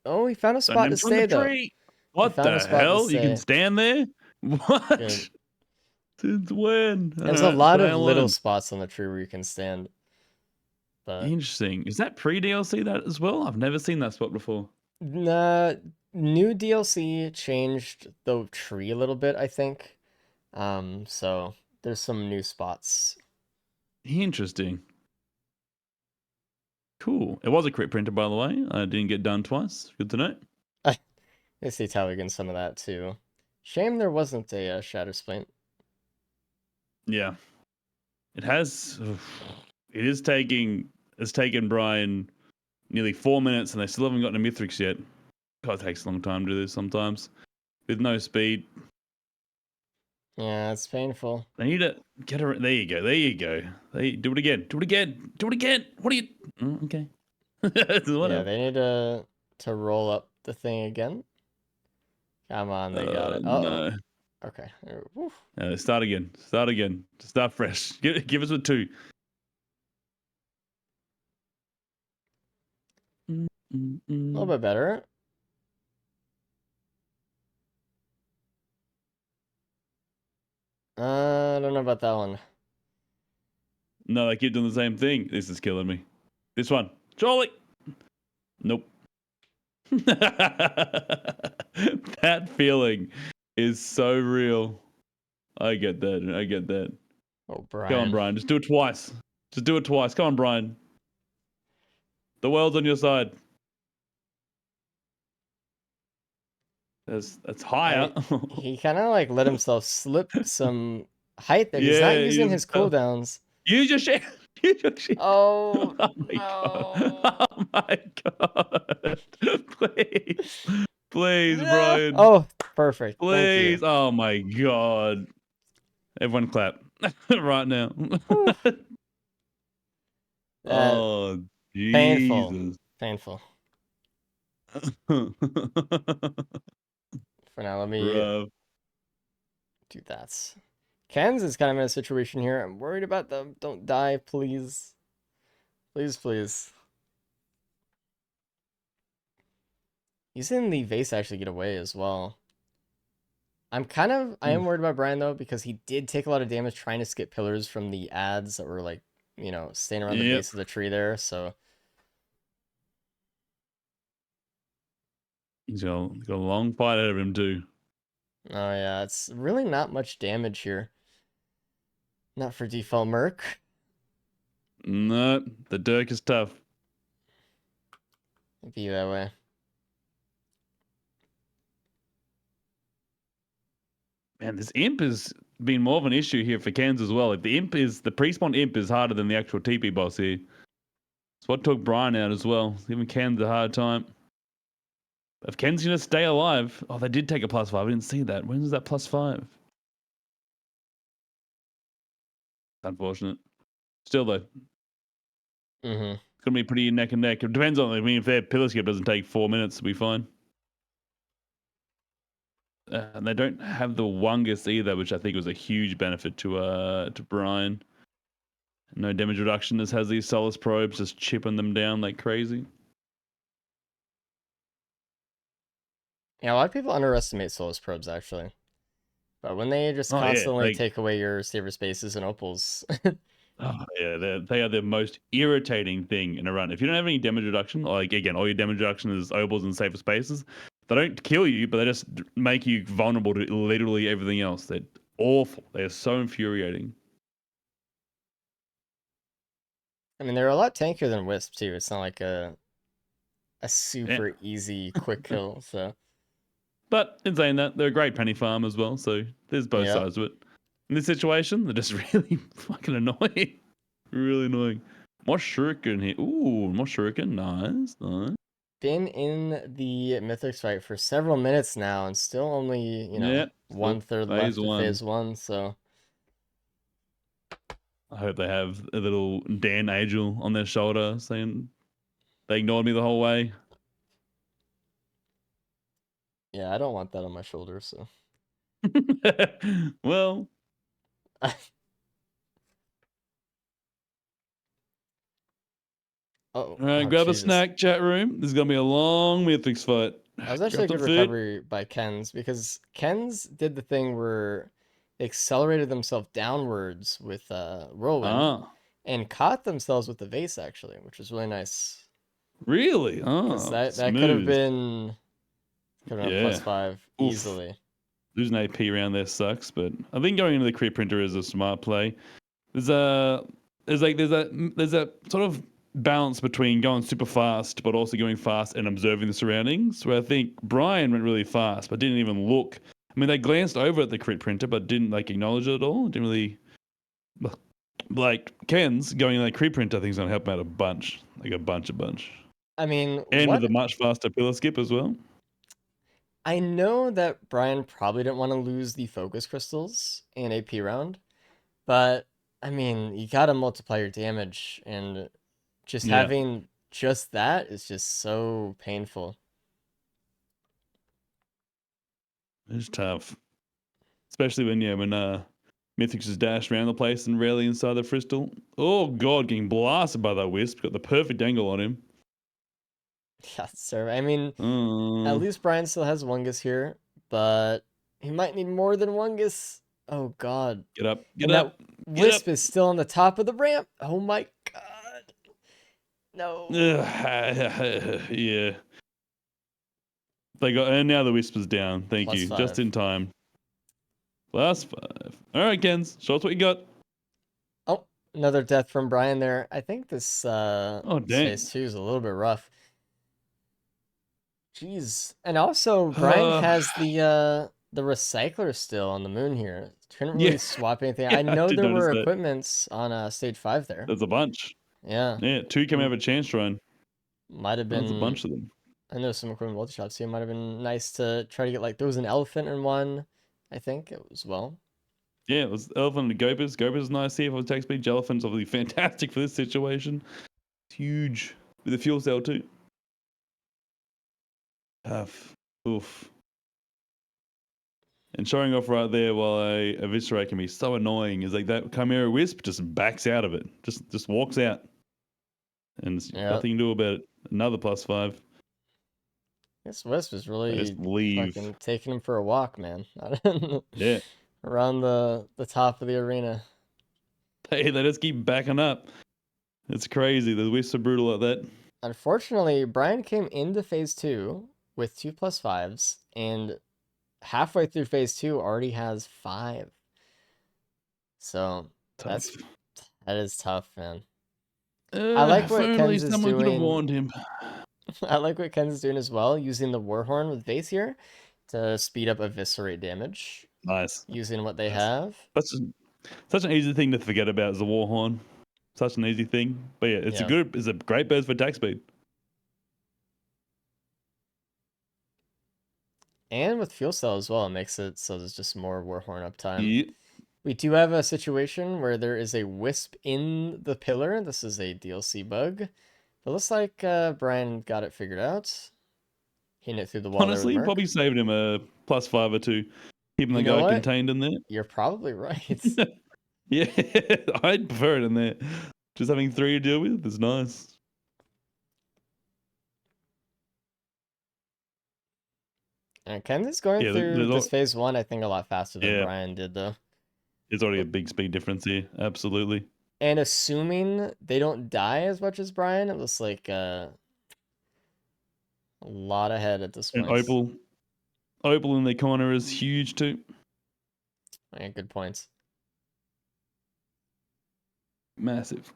found a spot to stay though. What found a the spot to hell? You can stay. stand there? What? Good. Since when? There's a Alright, lot play of little alone. spots on the tree where you can stand. But Interesting. Is that pre-DLC that as well? I've never seen that spot before. nah, new DLC changed the tree a little bit, I think. So there's some new spots. Interesting. Cool. It was a crit printer, by the way. I didn't get done twice. Good to know. I see Taligan some of that too. Shame there wasn't a Shatter Splint. Yeah. It has. It's taken Brian nearly 4 minutes, and they still haven't gotten a Mithrix yet. God, it takes a long time to do this sometimes. With no speed. Yeah, it's painful. They need to get her. There you go. There you go. They do it again. Do it again. Do it again. What are you? Okay. Yeah, they need to roll up the thing again. Come on, they got it. Uh-oh. No. Okay. Start again. Start again. Start fresh. Give us a 2. A little bit better. I don't know about that one. No, they keep doing the same thing. This is killing me. This one. Surely. Nope. That feeling is so real. I get that. I get that. Oh, Brian. Come on, Brian. Just do it twice. Just do it twice. Come on, Brian. The world's on your side. That's higher. He kind of like let himself slip some height there. He's not using his cooldowns. Use your shit. Use your shit. Oh, Oh my god. Oh my god. Please. Please, Brian. Oh, perfect. Please. Thank you. Oh my god. Everyone clap. Right now. Oh, Jesus. Painful. For now, let me Bruh. do that. Ken's is kind of in a situation here. I'm worried about them. Don't die, please. Please, please. He's in the vase actually get away as well. I am worried about Brian though, because he did take a lot of damage trying to skip pillars from the ads that were like, staying around the base of the tree there, so. He's got a long fight ahead of him too. Oh yeah, it's really not much damage here. Not for default Merc. No, the Dirk is tough. It'd be that way. Man, this imp has been more of an issue here for Kens as well. If the pre-spawn imp is harder than the actual TP boss here. It's what took Brian out as well. It's giving Kens a hard time. If Ken's gonna stay alive, oh, they did take a +5. I didn't see that. When was that +5? Unfortunate. Still though, Mm-hmm. it's gonna be pretty neck and neck. It depends on. I mean, if their pillar skip doesn't take 4 minutes, it'll be fine. And they don't have the Wungus either, which I think was a huge benefit to Brian. No damage reduction. This has these Solace probes just chipping them down like crazy. Yeah, a lot of people underestimate Solus probes actually. But when they just constantly take away your saver spaces and opals. Oh, yeah, they are the most irritating thing in a run. If you don't have any damage reduction, like again, all your damage reduction is opals and safer spaces. They don't kill you, but they just make you vulnerable to literally everything else. They're awful. They are so infuriating. I mean, they're a lot tankier than Wisp too. It's not like a super easy quick kill. So But in saying that, they're a great penny farm as well. So there's both yeah, sides of it. In this situation, they're just really fucking annoying. Really annoying. More shuriken here. Ooh, more shuriken. Nice, nice. been in the Mythics fight for several minutes now, and still only Yeah, still 1/3 phase left of one. phase 1. So I hope they have a little Dan Angel on their shoulder saying they ignored me the whole way. yeah, I don't want that on my shoulders. So Well, oh, all right, oh grab a Jesus. snack, chat room. This is gonna be a long Mythics fight. That was actually a Grab good some food. recovery by Ken's, because Ken's did the thing where they accelerated themselves downwards with Whirlwind Ah, and caught themselves with the vase actually, which was really nice. really? Because Oh, that could have smooth. been a Yeah. +5 Oof. easily. Losing AP around there sucks, but I think going into the crit printer is a smart play. There's a there's a sort of balance between going super fast but also going fast and observing the surroundings. Where I think Brian went really fast but didn't even look. I mean, they glanced over at the crit printer but didn't like acknowledge it at all. Didn't really like Ken's going in that crit printer. I think is gonna help him out a bunch, like a bunch. I mean, And with a what much faster pillar skip as well. I know that Brian probably didn't want to lose the focus crystals in AP round, but I mean, you gotta multiply your damage, and just Yeah, having just that is just so painful. it's tough. Especially when Mythix is dashed around the place and rarely inside the crystal. Oh god, getting blasted by that wisp. Got the perfect angle on him. Yeah, sir. I mean, at least Brian still has Wungus here, but he might need more than Wungus. Oh god. Get up, get And that up, get up. Wisp is still on the top of the ramp. Oh my god. No. Yeah. They got, and now the wisp is down. Thank you. Just +5. in time. +5. All right, Kens. Show us what you got. Oh, another death from Brian there. I think this Oh, this dang. phase 2 is a little bit rough. Jeez. And also Brian has the recycler still on the moon here. Couldn't Yeah. really swap anything. Yeah, I I know did there notice were that. equipments on stage 5 there. There's a bunch. Yeah. Yeah, 2 come have a chance run. Might have There's a been, bunch of them. I know some equipment multi shots here. Might have been nice to try to get, like, there was an elephant in one, I think it was well. Yeah, it was Elephant and Gopers. Gopers is nice here for attack speed. Elephant's obviously fantastic for this situation. It's huge with the fuel cell too. Tough. Oof. And showing off right there while a Eviscerate can be so annoying is like that Chimera Wisp just backs out of it. Just walks out. And there's nothing you can do about it. Another +5. This Wisp is They really just leave. fucking taking him for a walk, man. Yeah. Around the top of the arena. They just keep backing up. It's crazy. The Wisps are brutal like that. Unfortunately, Brian came into phase 2 with 2 +5s, and halfway through phase 2 already has 5. So Tough. that is tough, man. I like what Ken's is someone could have doing. warned him. I like what Ken's doing as well, using the Warhorn with Vase here to speed up Eviscerate damage. Nice. Using what they have. That's such an easy thing to forget about is the Warhorn. Such an easy thing. But yeah, it's a great burst for attack speed. And with fuel cell as well, it makes it so there's just more Warhorn uptime. Yep. We do have a situation where there is a Wisp in the pillar. This is a DLC bug. But looks like Brian got it figured out. Hitting it through the wall. Honestly, probably saved him a +5 or 2. Keeping the guy contained in there. You're probably right. Yeah, I'd prefer it in there. Just having 3 to deal with is nice. And Ken is going through this phase 1, I think, a lot faster than Brian did, though. There's already a big speed difference here. Absolutely. And assuming they don't die as much as Brian, it looks like a lot ahead at this point. And Opal in the corner is huge too. Yeah, good points. Massive.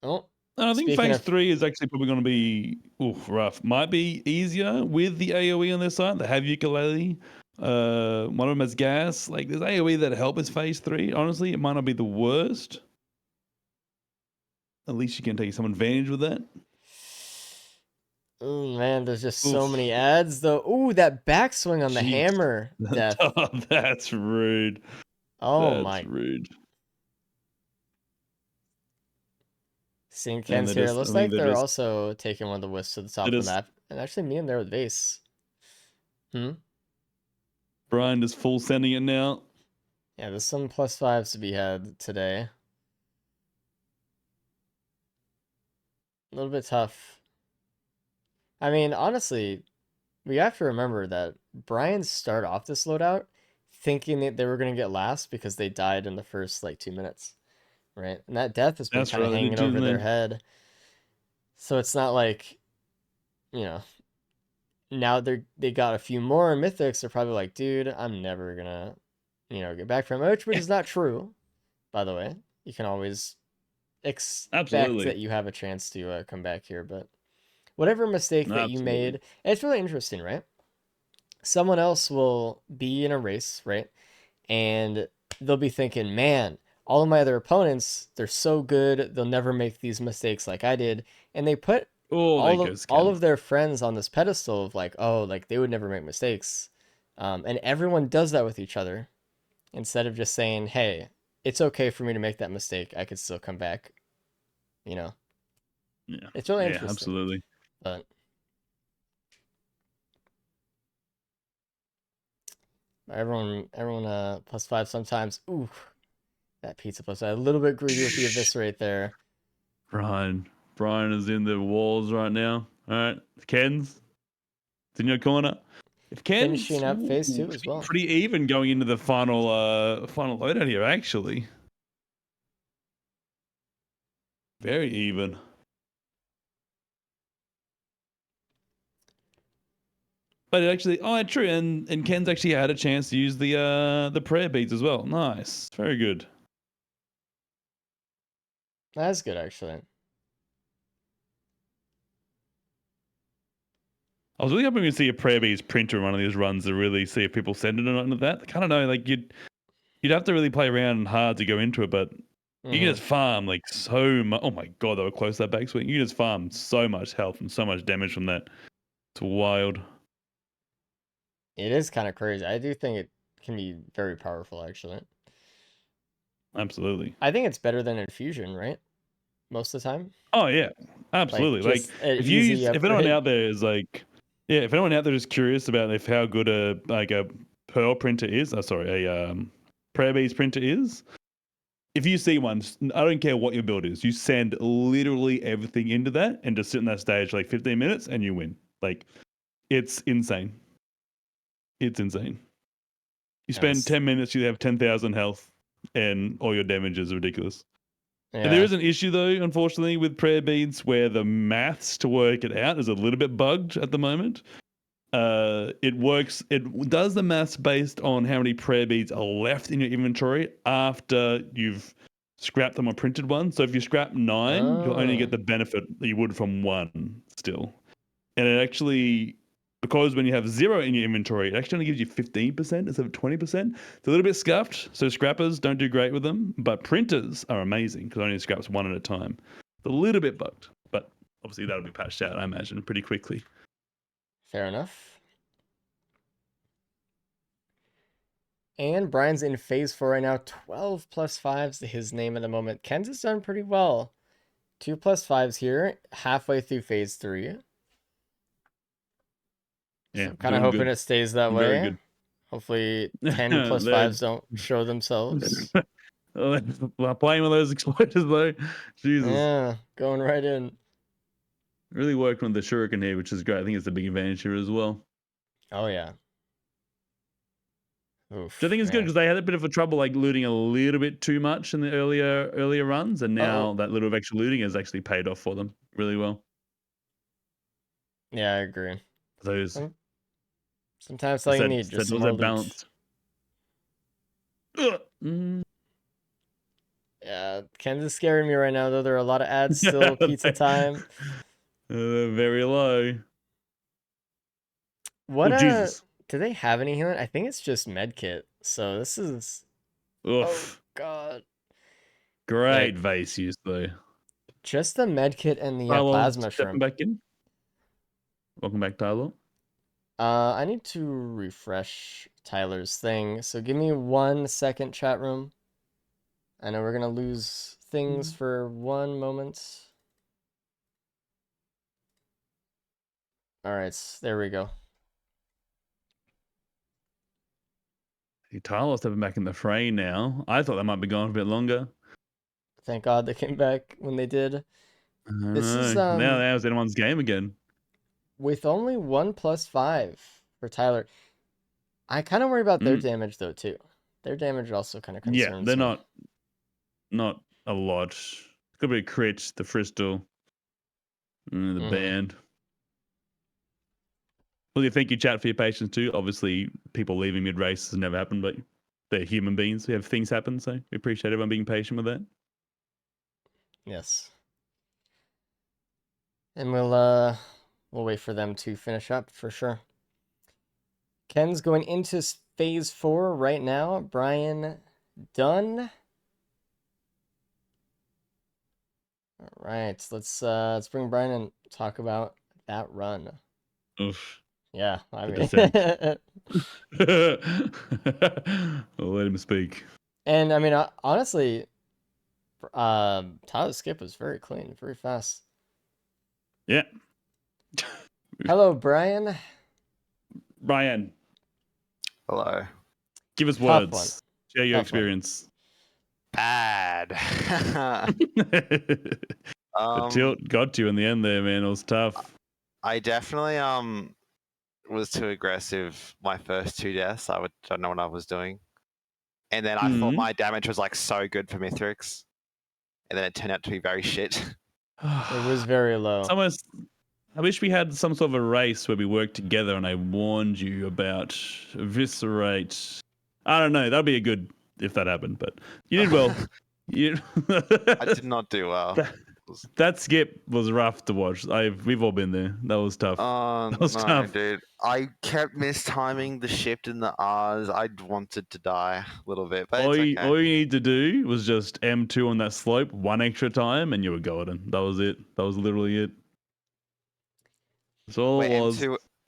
Oh, And I think speaking phase of 3 is actually probably going to be rough. Might be easier with the AoE on their side. They have ukulele. One of them has gas. Like there's AoE that help with phase 3. Honestly, it might not be the worst. At least you can take some advantage with that. Oh man, there's just so Oof. many ads though. Ooh, that backswing on the Jeez. hammer death. Oh, that's rude. Oh That's my. rude. Seeing And Ken's they're here. just, I Looks think like they're they're just, also taking one of the wisps to the top they're of the just, map. And actually me in there with base. Brian just full sending it now. Yeah, there's some +5s to be had today. A little bit tough. I mean, honestly, we have to remember that Brian started off this loadout thinking that they were going to get last because they died in the first like 2 minutes, right? And that death has been That's kind of right. They hanging did, didn't over their they? head. So it's not like, you know, now they got a few more mythics. They're probably like, dude, I'm never gonna, get back from it, which is not true, by the way. You can always expect Absolutely. that you have a chance to come back here, but whatever mistake that you Absolutely. made, it's really interesting, right? Someone else will be in a race, right? And they'll be thinking, man, all of my other opponents, they're so good, they'll never make these mistakes like I did. And they put Oh, there all of goes all Ken. of their friends on this pedestal of like, oh, like they would never make mistakes. And everyone does that with each other instead of just saying, hey, it's okay for me to make that mistake. I could still come back. You know, Yeah. it's really Yeah, interesting. absolutely. But everyone +5 sometimes. Ooh, that pizza +5. A little bit greedy with the eviscerate there. Brian is in the walls right now. All right. Ken's. It's in your corner. If Ken's Finishing up phase 2 should as be well. pretty even going into the final loadout here, actually. Very even. But it actually, true, and Ken's actually had a chance to use the prayer beads as well. Nice, very good. That's good, actually. I was really hoping we'd see a prayer beads printer in one of these runs to really see if people send it or not into that. I kind of know, like you'd have to really play around hard to go into it, but you can just farm like so much. Oh my god, they were close to that backswing. You can just farm so much health and so much damage from that. It's wild. It is kind of crazy. I do think it can be very powerful, actually. Absolutely. I think it's better than infusion, right? Most of the time. Oh yeah, absolutely. Like just an if easy anyone upgrade. out there is like, yeah, if anyone out there is curious about if how good a pearl printer is, sorry, a prayer beads printer is. If you see one, I don't care what your build is, you send literally everything into that and just sit on that stage for like 15 minutes and you win. Like it's insane. It's insane. You spend 10 minutes, you have 10,000 health, and all your damage is ridiculous. Yeah. There is an issue though, unfortunately, with prayer beads where the maths to work it out is a little bit bugged at the moment. It does the maths based on how many prayer beads are left in your inventory after you've scrapped them or printed one. So if you scrap 9, you'll only get the benefit that you would from 1 still. And it actually, because when you have 0 in your inventory, it actually only gives you 15% instead of 20%. It's a little bit scuffed, so scrappers don't do great with them, but printers are amazing because it only scraps 1 at a time. It's a little bit bugged, but obviously that'll be patched out, I imagine, pretty quickly. Fair enough. And Brian's in phase 4 right now. 12 +5s to his name at the moment. Ken's has done pretty well. 2 +5s here, halfway through phase 3. Yeah, So kind of hoping it stays that way. Very good. Hopefully 10 +5s don't show themselves. Well, playing with those exploders though, Jesus. Yeah, going right in. Really worked on the shuriken here, which is great. I think it's a big advantage here as well. Oh yeah. Oof, Which I think is good because they had a bit of a trouble like looting a little bit too much in the earlier runs, and now that little bit of extra looting has actually paid off for them really well. Yeah, I agree. Those sometimes all you need, just some more loot. balance. Yeah, Ken's is scaring me right now, though. There are a lot of ads still. Pizza time. Very low. What Oh, Jesus. do they have any healing? I think it's just medkit. So this is oh Oof. god. Great Yeah, vase use, though. just the medkit and the Tyler, plasma stepping shrimp. back in. Welcome back, Tyler. I need to refresh Tyler's thing. So give me 1 second, chat room. I know we're gonna lose things for 1 moment. All right, there we go. Tyler's stepping back in the fray now. I thought that might be going for a bit longer. Thank God they came back when they did. I don't This is know. Now it's anyone's game again. with only 1+5 for Tyler. I kind of worry about their damage though too. Their damage also kind of Yeah, concerns they're me. not a lot. Could be crit, the Fristal, the band. Well, thank you, chat, for your patience too. Obviously, people leaving mid race has never happened, but they're human beings. We have things happen, so we appreciate everyone being patient with that. Yes. And we'll wait for them to finish up for sure. Ken's going into phase 4 right now. Brian done. All right, let's bring Brian and talk about that run. Oof. Yeah, I The mean, descent. I'll let him speak. and I mean, honestly, Tyler's skip was very clean, very fast. Yeah. Hello, Brian. Brian, Hello. give us Tough words. Share your Tough one. experience. Bad. The tilt got you in the end there, man. It was tough. I definitely was too aggressive my first 2 deaths. I don't know what I was doing. And then I thought my damage was like so good for Mithrix. And then it turned out to be very shit. It was very low. It's almost. I wish we had some sort of a race where we worked together and I warned you about eviscerate. I don't know. That'd be a good if that happened, but you did well. I did not do well. That skip was rough to watch. We've all been there. That was tough. That was No, tough. dude. I kept mistiming the shift and the R's. I wanted to die a little bit, but All it's you okay. need to do was just M2 on that slope one extra time and you were golden. That was it. That was literally it. That's all Wait, it was.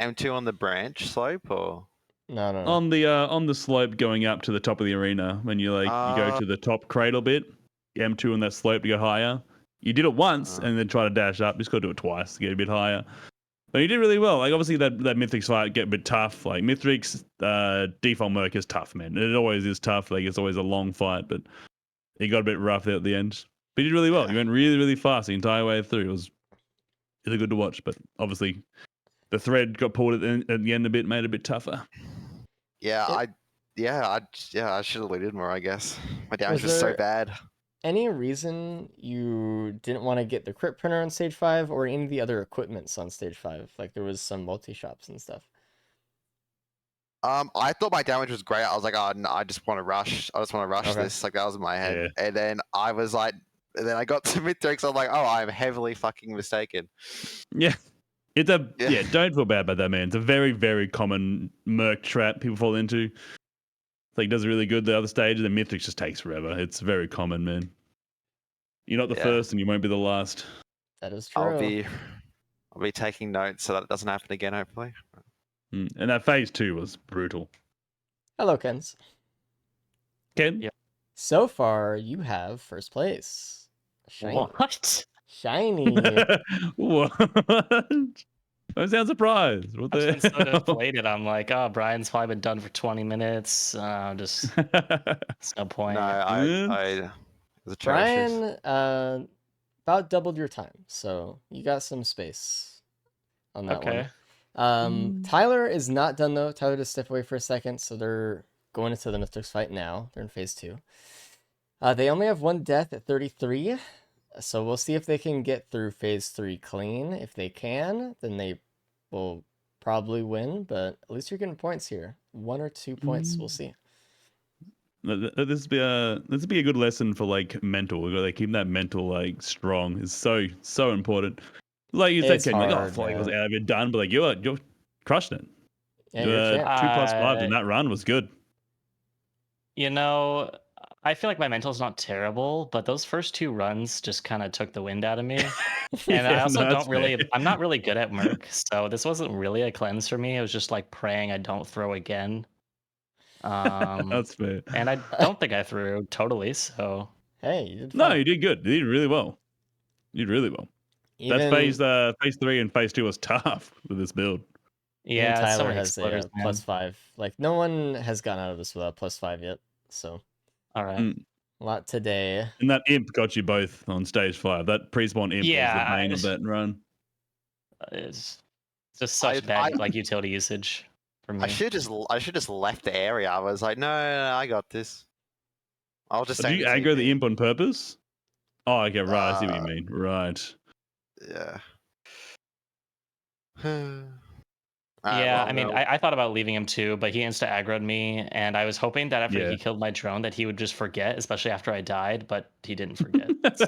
M2 on the branch slope or No. On the slope going up to the top of the arena, when you you go to the top cradle bit, M2 on that slope to go higher. You did it once and then try to dash up. Just got to do it twice to get a bit higher. But you did really well. Like obviously that Mithrix fight get a bit tough. Like Mithrix default Merc is tough, man. It always is tough. Like it's always a long fight, but it got a bit rough there at the end. But you did really well. You went really, really fast the entire way through. It was really good to watch. But obviously the thread got pulled at the end a bit, made it a bit tougher. Yeah, I should have looted more, I guess. My damage was so there bad. any reason you didn't want to get the crit printer on stage 5 or any of the other equipments on stage 5? Like there was some multi-shops and stuff. I thought my damage was great. I was like, oh no, I just want to rush. I just want to rush this. Like that was in my head. Yeah. And then I was like, and then I got to Mithrix. I'm like, oh, I'm heavily fucking mistaken. Yeah. Don't feel bad about that, man. It's a very, very common Merc trap people fall into. It's like does really good the other stages, and Mithrix just takes forever. It's very common, man. You're not the first, and you won't be the last. That is true. I'll be taking notes so that it doesn't happen again, hopefully. And that phase 2 was brutal. Hello, Kens. Ken? Yeah. So far, you have first place. Shiny. What? Shiny. What? I sound surprised. What I've the been so hell? deflated. I'm like, oh, Brian's probably been done for 20 minutes. It's no point. No, I was atrocious. Brian, about doubled your time, so you got some space on that one. Tyler is not done though. Tyler just stepped away for a second, so they're going into the Mithrix fight now. They're in phase 2. They only have 1 death at 33, so we'll see if they can get through phase 3 clean. If they can, then they will probably win, but at least you're getting points here. 1 or 2 points, we'll see. This be a good lesson for like mental. We got to keep that mental like strong. Is so important. Like you said, It's Ken, like hard, 40 was man. out of it done, but like you're crushing it. Yeah, you're a champ. 2+5 in that run was good. You know, I feel like my mental's not terrible, but those first 2 runs just kind of took the wind out of me. And I Yeah, also no, that's don't really, fair. I'm not really good at Merc, so this wasn't really a cleanse for me. It was just like praying I don't throw again. That's fair. And I don't think I threw totally, so. Hey, you did No, fine. you did good. You did really well. You did really well. That Even phase 3 and phase 2 was tough with this build. even Yeah, it's so Tyler many has a exploders, man. +5. Like no one has gotten out of this without +5 yet. So All right. a lot today. And that imp got you both on stage 5. That pre-spawn imp was Yeah, the bane of that run. It's just such bad like utility usage for me. I should just left the area. I was like, no, I got this. I'll just. Did you aggro the imp on purpose? Oh, okay, right. I see what you mean. Right. Yeah. Yeah, I mean, I thought about leaving him too, but he insta-aggroed me, and I was hoping that after he killed my drone that he would just forget, especially after I died, but he didn't forget. So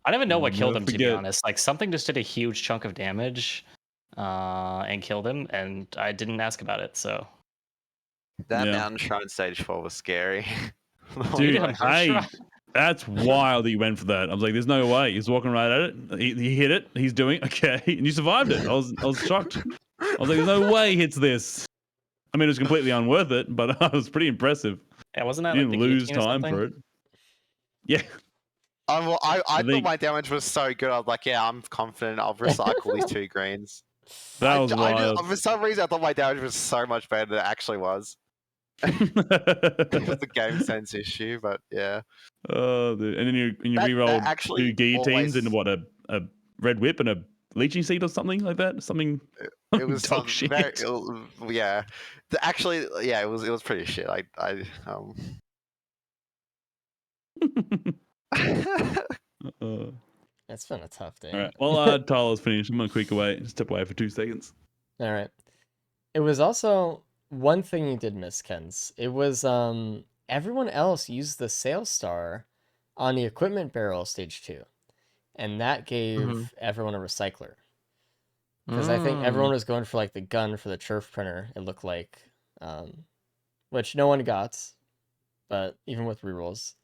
I don't even know what killed him, to be honest. Like, something just did a huge chunk of damage and killed him, and I didn't ask about it, so. That Mountain Shrine stage 4 was scary. Dude, that's wild that you went for that. I was like, there's no way. He's walking right at it. He hit it. He's doing okay. And you survived it. I was shocked. I was like, there's no way he hits this. I mean, it was completely unworth it, but I was pretty impressive. Yeah, wasn't that you like didn't the lose time for it. Yeah. I thought my damage was so good. I was like, yeah, I'm confident. I'll recycle these 2 greens. That was wild. For some reason, I thought my damage was so much better than it actually was. It was a game sense issue, but yeah. Oh, dude. And then you re-rolled 2 guillotines and what, a red whip and a leeching seed or something like that? Something it was dog shit. Yeah. Actually, yeah, it was pretty shit. It's been a tough day. All right. Well, Tyler's finished. I'm gonna step away for 2 seconds. All right. It was also one thing you did miss, Kens. It was everyone else used the Sail Star on the equipment barrel stage 2, and that gave everyone a recycler. Because I think everyone was going for like the gun for the turf printer. It looked like, which no one got, but even with rerolls,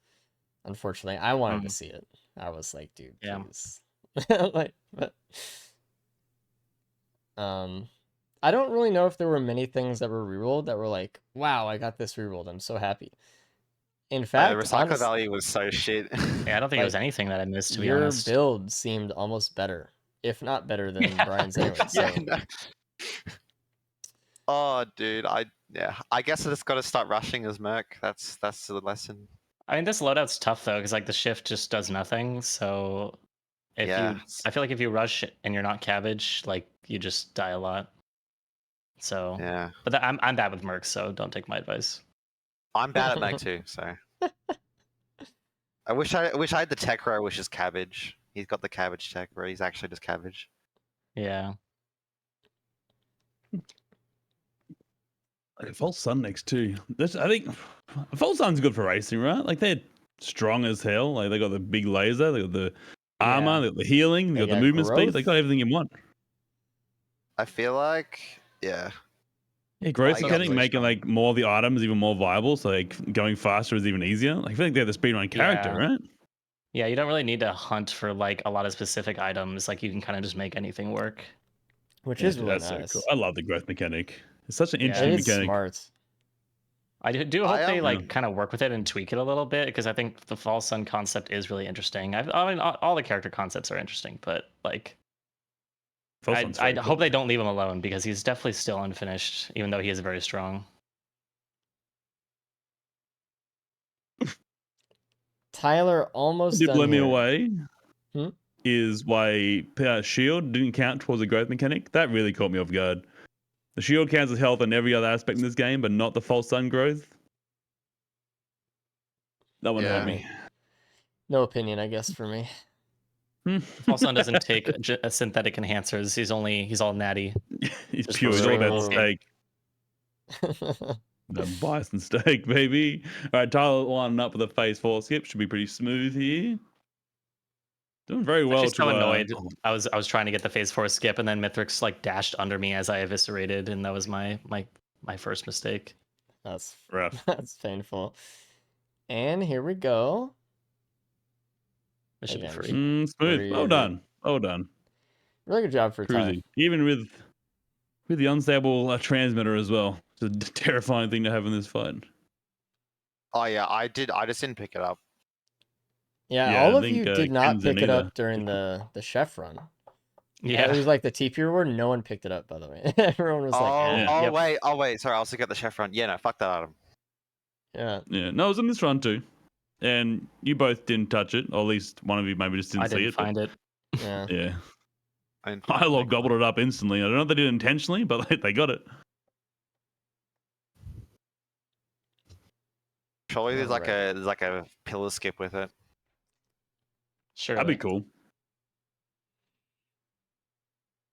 unfortunately, I wanted to see it. I was like, dude, please. Like, but I don't really know if there were many things that were rerolled that were like, wow, I got this rerolled. I'm so happy. In fact, the recycle value was so shit. Yeah, I don't think there was anything that I missed, to be your honest. Your build seemed almost better, if not better than Brian's anyway. So. Oh, dude, I guess I just got to start rushing as Merc. That's the lesson. I mean, this loadout's tough though, because like the shift just does nothing. So I feel like if you rush and you're not cabbage, like you just die a lot. So yeah, but I'm bad with mercs, so don't take my advice. I'm bad at Merc too, so I wish I had the tech row, which is cabbage. He's got the cabbage tech, where he's actually just cabbage. Yeah. Like a false sun next too. I think a false sun's good for racing, right? Like they're strong as hell. Like they got the big laser, they got the armor, they got the healing, they got the movement speed. They got everything you want. I feel like, yeah. Yeah, growth mechanic making like more of the items even more viable, so like going faster is even easier. Like, I feel like they're the speedrun character, right? Yeah, you don't really need to hunt for like a lot of specific items. Like you can kind of just make anything work. Which is really nice. So cool. I love the growth mechanic. It's such an interesting mechanic. Smart. I do hope they like kind of work with it and tweak it a little bit, because I think the false sun concept is really interesting. I mean, all the character concepts are interesting, but like, I hope they don't leave him alone, because he's definitely still unfinished, even though he is very strong. Tyler almost blew me away. Is why shield didn't count towards the growth mechanic. That really caught me off guard. The shield counts as health on every other aspect in this game, but not the false sun growth. That one hurt me. No opinion, I guess, for me. False sun doesn't take synthetic enhancers. He's all natty. He's pure straight steak. That bison steak, baby. All right, Tyler lining up with a phase 4 skip. Should be pretty smooth here. Doing very well. Actually, so to annoyed. I was trying to get the phase 4 skip, and then Mithrix like dashed under me as I eviscerated, and that was my first mistake. That's rough. That's painful. And here we go. Mission Again, free. Smooth. Pretty Well good. done. Well done. Really good job for Ty. Cruising. Even with the unstable transmitter as well. It's a terrifying thing to have in this fight. Oh yeah, I did. I just didn't pick it up. Yeah, Yeah, all I of think, you did not Ken's in pick it either. up during the chef run. Yeah. It was like the TP reward. No one picked it up, by the way. Everyone was like, Oh, eh. Yep. wait, oh wait. Sorry, I also got the chef run. Yeah, no, fuck that item. Yeah. Yeah, no, it was in this run too. And you both didn't touch it, or at least one of you maybe just didn't I see didn't it. but- find it. Yeah. Yeah. I didn't I log gobbled it up instantly. I don't know if they did it intentionally, but they got it. Surely there's like Alright. a pillar skip with it. Sure. That'd be cool.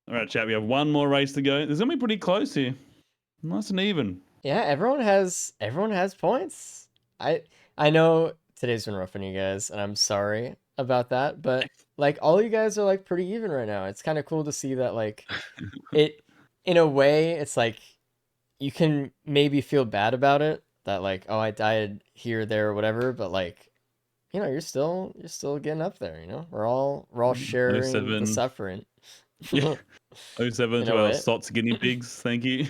All right, chat. We have one more race to go. There's gonna be pretty close here. Nice and even. Yeah, everyone has points. I know today's been rough on you guys, and I'm sorry about that, but like all you guys are like pretty even right now. It's kind of cool to see that like it in a way it's like you can maybe feel bad about it that like oh I died here there or whatever, but like you know you're still getting up there, you know? We're all sharing the 07. suffering. Yeah. 07 You to know our what? sots guinea pigs. Thank you.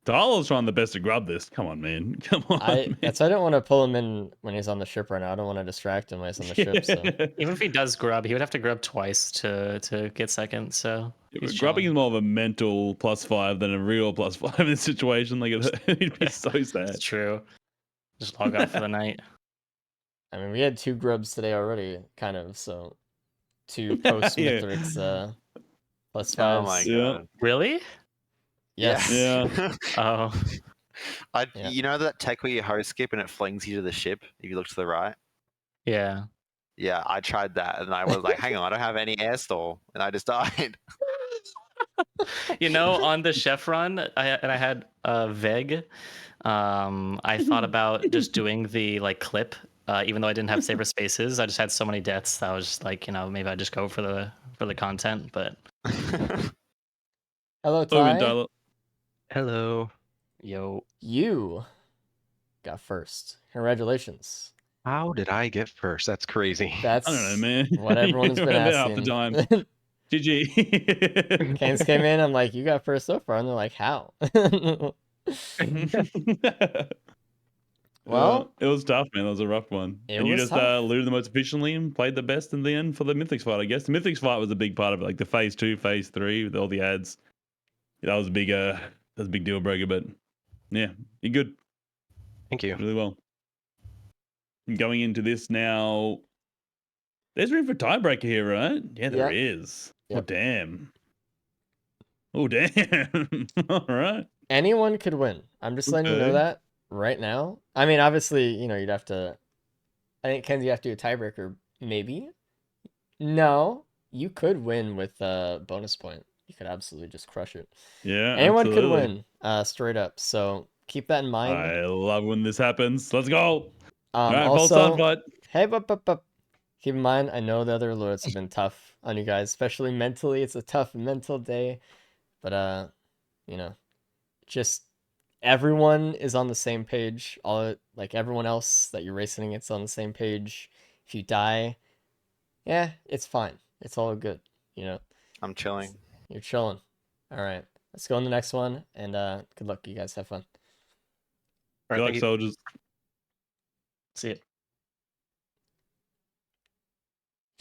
Tyler's trying the best to grub this. Come on, man. Come on. Man. That's why I don't want to pull him in when he's on the ship right now. I don't want to distract him when he's on the ship. So Even if he does grub, he would have to grub twice to get second. So Yeah, he's but grubbing is chilling. more of a mental +5 than a real +5 in this situation. Like it'd be so sad. It's true. Just log off for the night. I mean, we had 2 grubs today already, kind of. So 2 post Yeah. Mithrix +5s. Oh my Yeah. god. Really? Yes. Yeah. Oh. Yeah. You know that tech where you host skip and it flings you to the ship if you look to the right? Yeah. Yeah, I tried that and I was like, hang on, I don't have any air stall, and I just died. You know, on the chef run, I had Veg. I thought about just doing the like clip, even though I didn't have saber spaces. I just had so many deaths that I was just like, you know, maybe I just go for the content. But Hello, Oh, Ty. Tyler. Hello. yo, You got first. Congratulations. How did I get first? That's crazy. That's I don't know, man. what everyone's been We're there half the asking. time. GG. Canes came in. I'm like, you got first so far, and they're like, how? Well, it was tough, man. That was a rough one. It And you was just tough. looted the most efficiently and played the best in the end for the Mythics fight, I guess. The Mythics fight was a big part of it, like the phase 2, phase 3 with all the ads. That was a big deal breaker, but yeah, you're good. Thank you. Really well. Going into this now, there's room for tiebreaker here, right? Yeah, there is. Yep. Oh, damn. Oh, damn. All right. anyone could win. I'm just letting you know Okay. that right now. I mean, obviously, you know, you'd have to. I think Kenzie, you have to do a tiebreaker, maybe. No, you could win with a bonus point. You could absolutely just crush it. Yeah. Anyone absolutely. could win, straight up. So keep that in mind. I love when this happens. Let's go. All right, false Also, start fight. hey, but keep in mind, I know the other loads have been tough on you guys, especially mentally. It's a tough mental day, but you know, just everyone is on the same page. All like everyone else that you're racing against on the same page. If you die, yeah, it's fine. It's all good. You know, I'm chilling. you're chilling. All right, let's go on the next one, and good luck. You guys have fun. All Good right, luck, thank you. soldiers. See it.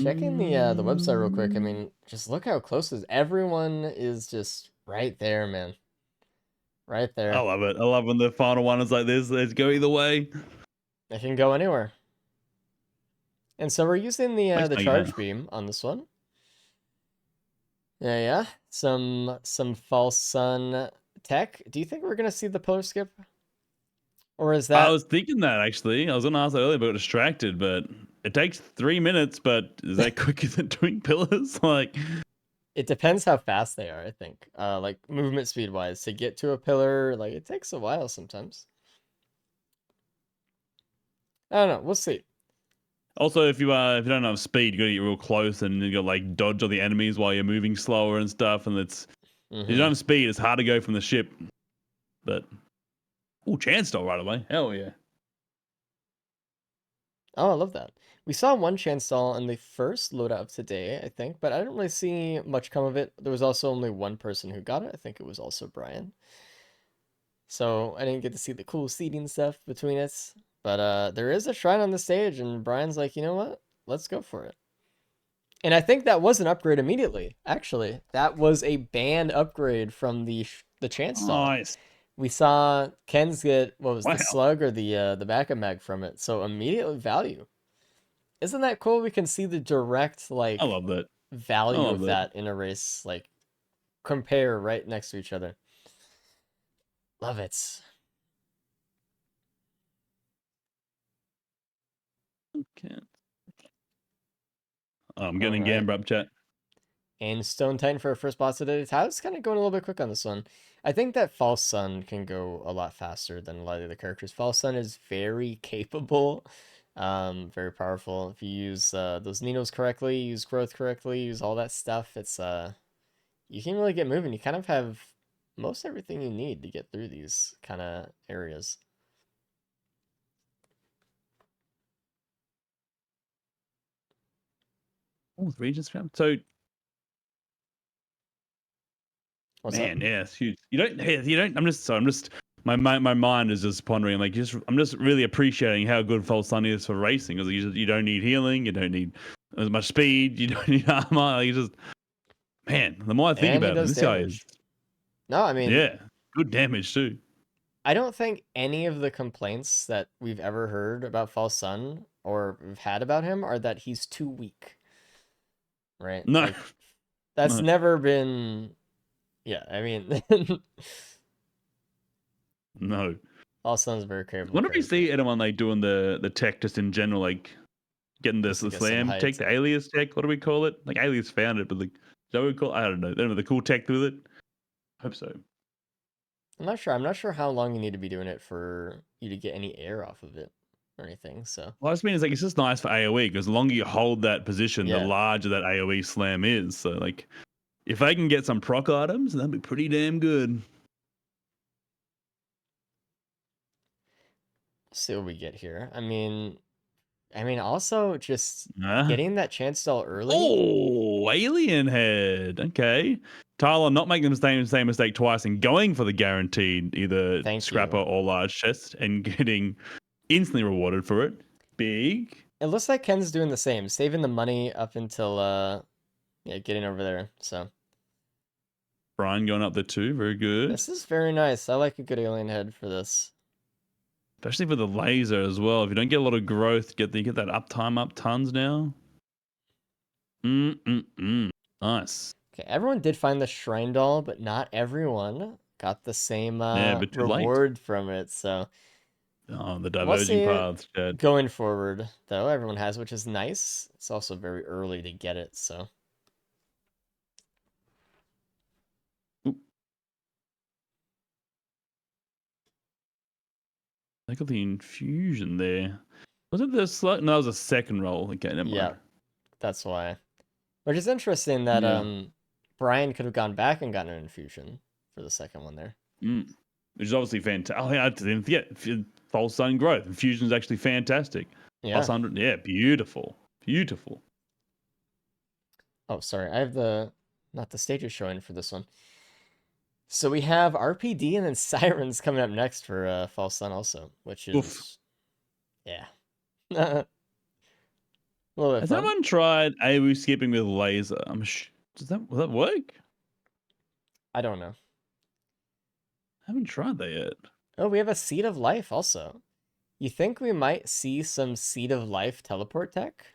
Checking the website real quick. I mean, just look how close is everyone is just right there, man. Right there. I love it. I love when the final one is like this. Let's go either way. It can go anywhere. And so we're using the Nice knowing charge that. beam on this one. Yeah. Some false sun tech. Do you think we're gonna see the polar skip? Or is that I was thinking that actually. I was going to ask that earlier, but got distracted. But it takes 3 minutes. But is that quicker than doing pillars? Like, It depends how fast they are, I think. Like movement speed wise, to get to a pillar, like it takes a while sometimes. I don't know. We'll see. Also, if you don't have speed, you gotta get real close and you got like dodge all the enemies while you're moving slower and stuff. And if you don't have speed, it's hard to go from the ship. But chance style right away. Hell yeah. Oh, I love that. We saw one chance stall in the first loadout of today, I think, but I didn't really see much come of it. There was also only one person who got it. I think it was also Brian. So I didn't get to see the cool seating stuff between it. But there is a shrine on the stage, and Brian's like, you know what? Let's go for it. And I think that was an upgrade immediately. Actually, that was a banned upgrade from the chance stall. Nice. We saw Ken's get the Wow. slug or the backup mag from it, so immediately value. Isn't that cool? We can see the direct I love that. value love of that. that in a race, like compare right next to each other. Love it. Okay. I'm getting Gambler up chat. And Stone Titan for our first boss today. Tyler's kind of going a little bit quick on this one. I think that False Sun can go a lot faster than a lot of the other characters. False Sun is very capable, very powerful. If you use those Ninos correctly, use growth correctly, use all that stuff, it's you can really get moving. You kind of have most everything you need to get through these kind of areas. Oh, Regent's Crown. So What's man, up? yeah, it's huge. You don't. I'm just. My mind is just pondering. I'm just really appreciating how good False Sun is for racing because you don't need healing, you don't need as much speed, you don't need armor. You just, man, the more I think And he about it, does this guy damage. is. No, I mean, Yeah, good damage too. I don't think any of the complaints that we've ever heard about False Sun or we've had about him are that he's too weak. Right? No, Like, that's no. never been. Yeah, I mean, No. False Sun's very I capable. wonder if you see anyone like doing the tech just in general, like getting Just the to get some slam height. tech, the alias tech. What do we call it? Like alias found it, but like, is that what we call? I don't know. They don't have the cool tech with it. Hope so. I'm not sure. I'm not sure how long you need to be doing it for you to get any air off of it or anything. So, Well, I just mean it's just nice for AoE because the longer you hold that position, the yeah. larger that AoE slam is. So like, if they can get some proc items, that'd be pretty damn good. Let's see what we get here. I mean, also just Ah. getting that chance stall early. Oh, alien head. Okay. Tyler not making the same mistake twice and going for the guaranteed either Thank scrapper you. or large chest and getting instantly rewarded for it. Big. It looks like Ken's doing the same, saving the money up until getting over there. So Brian going up there too. Very good. this is very nice. I like a good alien head for this. Especially for the laser as well. If you don't get a lot of growth, you get that uptime up tons now. Nice. Okay, everyone did find the shrine doll, but not everyone got the same but too late. reward from it. So Oh, the we'll see diverging paths, Chad. going forward, though. Everyone has, which is nice. It's also very early to get it, so. I got the infusion there. Was it the slot? No, it was a second roll. Okay, never mind. Yeah, that's why. Which is interesting that Brian could have gone back and gotten an infusion for the second one there. Which is obviously fantastic. Oh, yeah, I didn't forget. False Sun growth. Infusion is actually fantastic. Yeah. Plus 100. Yeah, beautiful. Beautiful. Oh, sorry. I have not the stages showing for this one. So we have RPD and then Sirens coming up next for False Sun also, which is Oof. yeah. A little bit Has fun. anyone tried AoE skipping with laser? Will that work? I don't know. I haven't tried that yet. Oh, we have a Seed of Life also. You think we might see some Seed of Life teleport tech?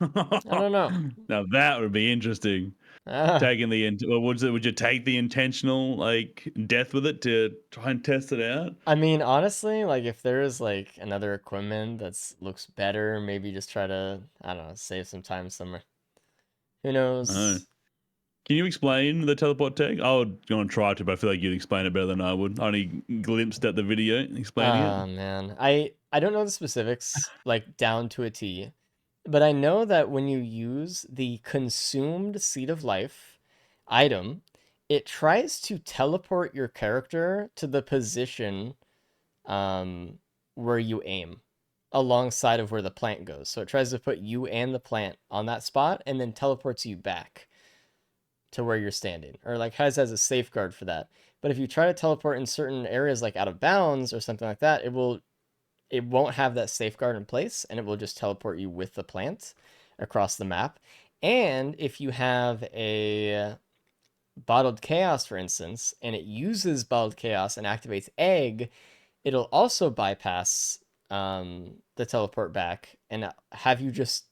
I don't know. Now that would be interesting. Taking would you take the intentional like death with it to try and test it out? I mean, honestly, like if there is like another equipment that looks better, maybe just try to, I don't know, save some time somewhere. Who knows? Can you explain the teleport tech? I would going to try to, but I feel like you'd explain it better than I would. I only glimpsed at the video explaining Oh it. man, I don't know the specifics like down to a T, but I know that when you use the consumed seed of life item, it tries to teleport your character to the position where you aim alongside of where the plant goes. So it tries to put you and the plant on that spot and then teleports you back to where you're standing, or like has as a safeguard for that. But if you try to teleport in certain areas like out of bounds or something like that, it won't have that safeguard in place, and it will just teleport you with the plant across the map. And if you have a bottled chaos, for instance, and it uses bottled chaos and activates egg, it'll also bypass the teleport back and have you just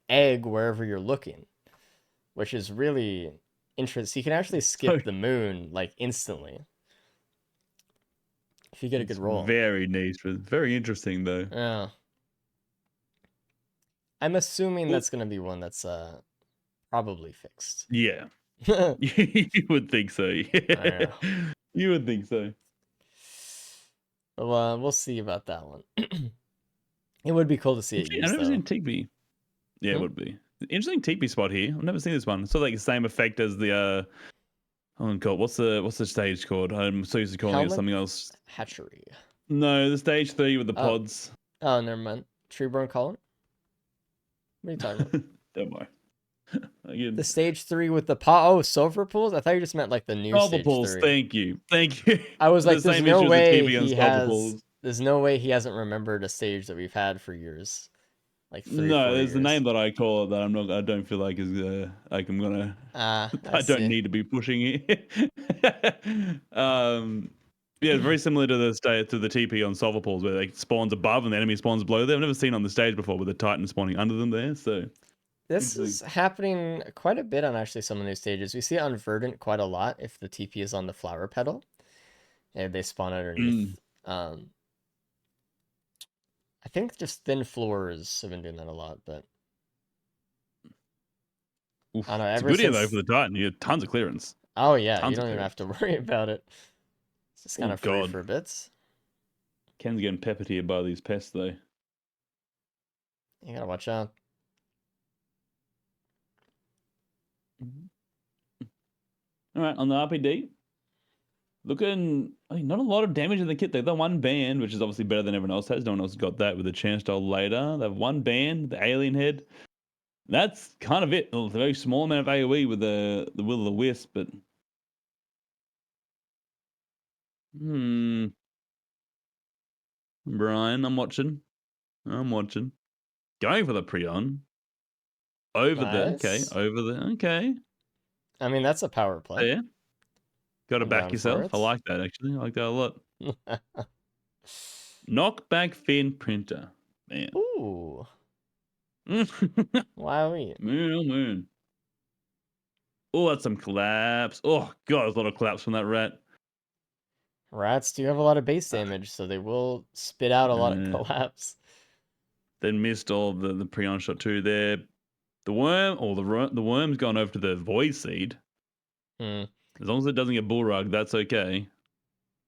egg wherever you're looking, which is really interesting. You can actually skip the moon like instantly if you get a good roll. Very niche, but very interesting though. Yeah. I'm assuming that's gonna be one that's probably fixed. Yeah. You would think so. Yeah. You would think so. Well, we'll see about that one. It would be cool to see it used, I've never though. seen TP. Yeah, it would be. Interesting TP spot here. I've never seen this one. It's sort of like the same effect as the oh god, what's the stage called? I'm so used to calling it something else. Hatchery. No, the stage 3 with the pods. Oh, never mind. Treeborn Colony? What are you talking about? Don't worry. Again. The stage 3 with the silver pools? I thought you just meant like the new silver stage pools, 3. Thank you. I was like, there's no way he hasn't remembered a stage that we've had for years. Like 3 or 4 there's years. the name that I call it that I don't feel like is like I'm gonna I don't need to be pushing it. Yeah, it's very similar to the TP on Solver Pools where it spawns above and the enemy spawns below them. I've never seen on the stage before with the Titan spawning under them there. So this is happening quite a bit on actually some of these stages. We see it on Verdant quite a lot if the TP is on the flower petal and they spawn underneath. I think just thin floors have been doing that a lot, but oof, I don't know. It's a good though for the Titan. You have tons of clearance. Oh yeah, you don't even have to worry about it. It's just kind of free for a bit. Ken's getting peppered here by these pests though. You gotta watch out. All right, on the RPD, looking, not a lot of damage in the kit. They've done one band, which is obviously better than everyone else has. No one else has got that with the chance style later. They have one band, the alien head. That's kind of it. A very small amount of AoE with the will of the wisp, but Brian, I'm watching. Going for the Prion. Over the okay. I mean, that's a power play. Yeah. Got to back yourself. I like that actually. I like that a lot. Knockback fin printer. Man. Ooh. Wowee. Moon. Oh, that's some collapse. Oh god, there's a lot of collapse from that rat. Rats do have a lot of base damage, so they will spit out a lot of collapse. Then missed all the Prion shot too there. The worm, or the worm's gone over to the void seed. As long as it doesn't get bull rug, that's okay.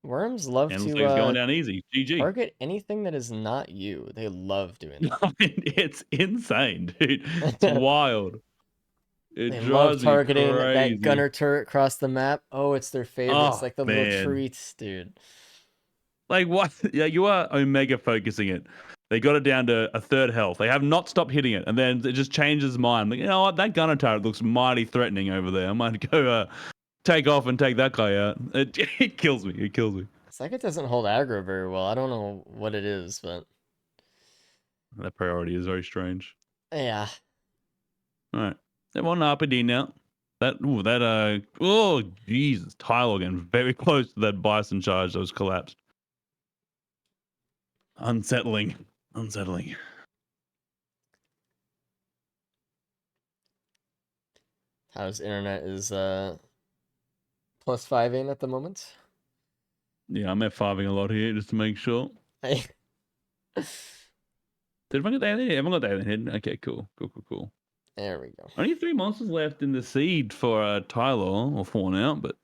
Worms love and to looks like it's going down easy. GG. Target anything that is not you. They love doing that. I mean, it's insane, dude. It's wild. They love targeting that gunner turret across the map. Oh, it's their favorite. It's like the little treats, dude. Like what? Yeah, you are Omega focusing it. They got it down to a third health. They have not stopped hitting it, and then it just changes mind. Like, you know what? That gunner turret looks mighty threatening over there. I might go take off and take that guy out. It kills me. It kills me. It's like it doesn't hold aggro very well. I don't know what it is, but that priority is very strange. Yeah. All right. They're on RPD now. Oh Jesus, Tyler again, very close to that bison charge that was collapsed. Unsettling. How's internet is plus 5-ing at the moment? Yeah, I'm F5ing a lot here just to make sure. Did everyone get the alien head? Everyone got the alien head? Okay, cool. There we go. Only 3 monsters left in the seed for Tyler or Fawn out, but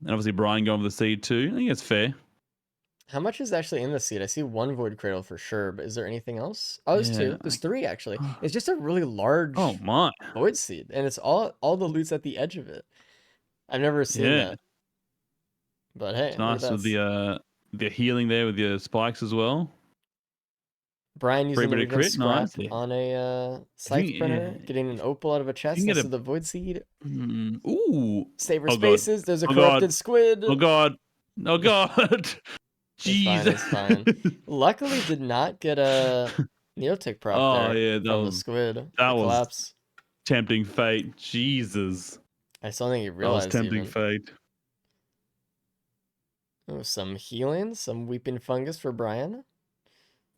and obviously Brian going for the seed too. I think it's fair. How much is actually in the seed? I see 1 Void Cradle for sure, but is there anything else? Oh, there's 2. There's 3 actually. It's just a really large Oh my. Void Seed, and it's all the loot's at the edge of it. I've never seen Yeah. that. But hey, It's nice with the healing there with your spikes as well. Brian using the bit of Regen crit, scrap nice. on a scythe printer, getting an opal out of a chest next to the Void Seed. Ooh. Saver Oh, spaces. God. There's a Oh, corrupted God. squid. Oh god. Oh god. Jeez. It's fine. Luckily, did not get a Neotic prop there Yeah, from the squid. That was collapse. tempting fate. Jesus. I still think he That was realized tempting even. fate. Oh, some healing, some weeping fungus for Brian.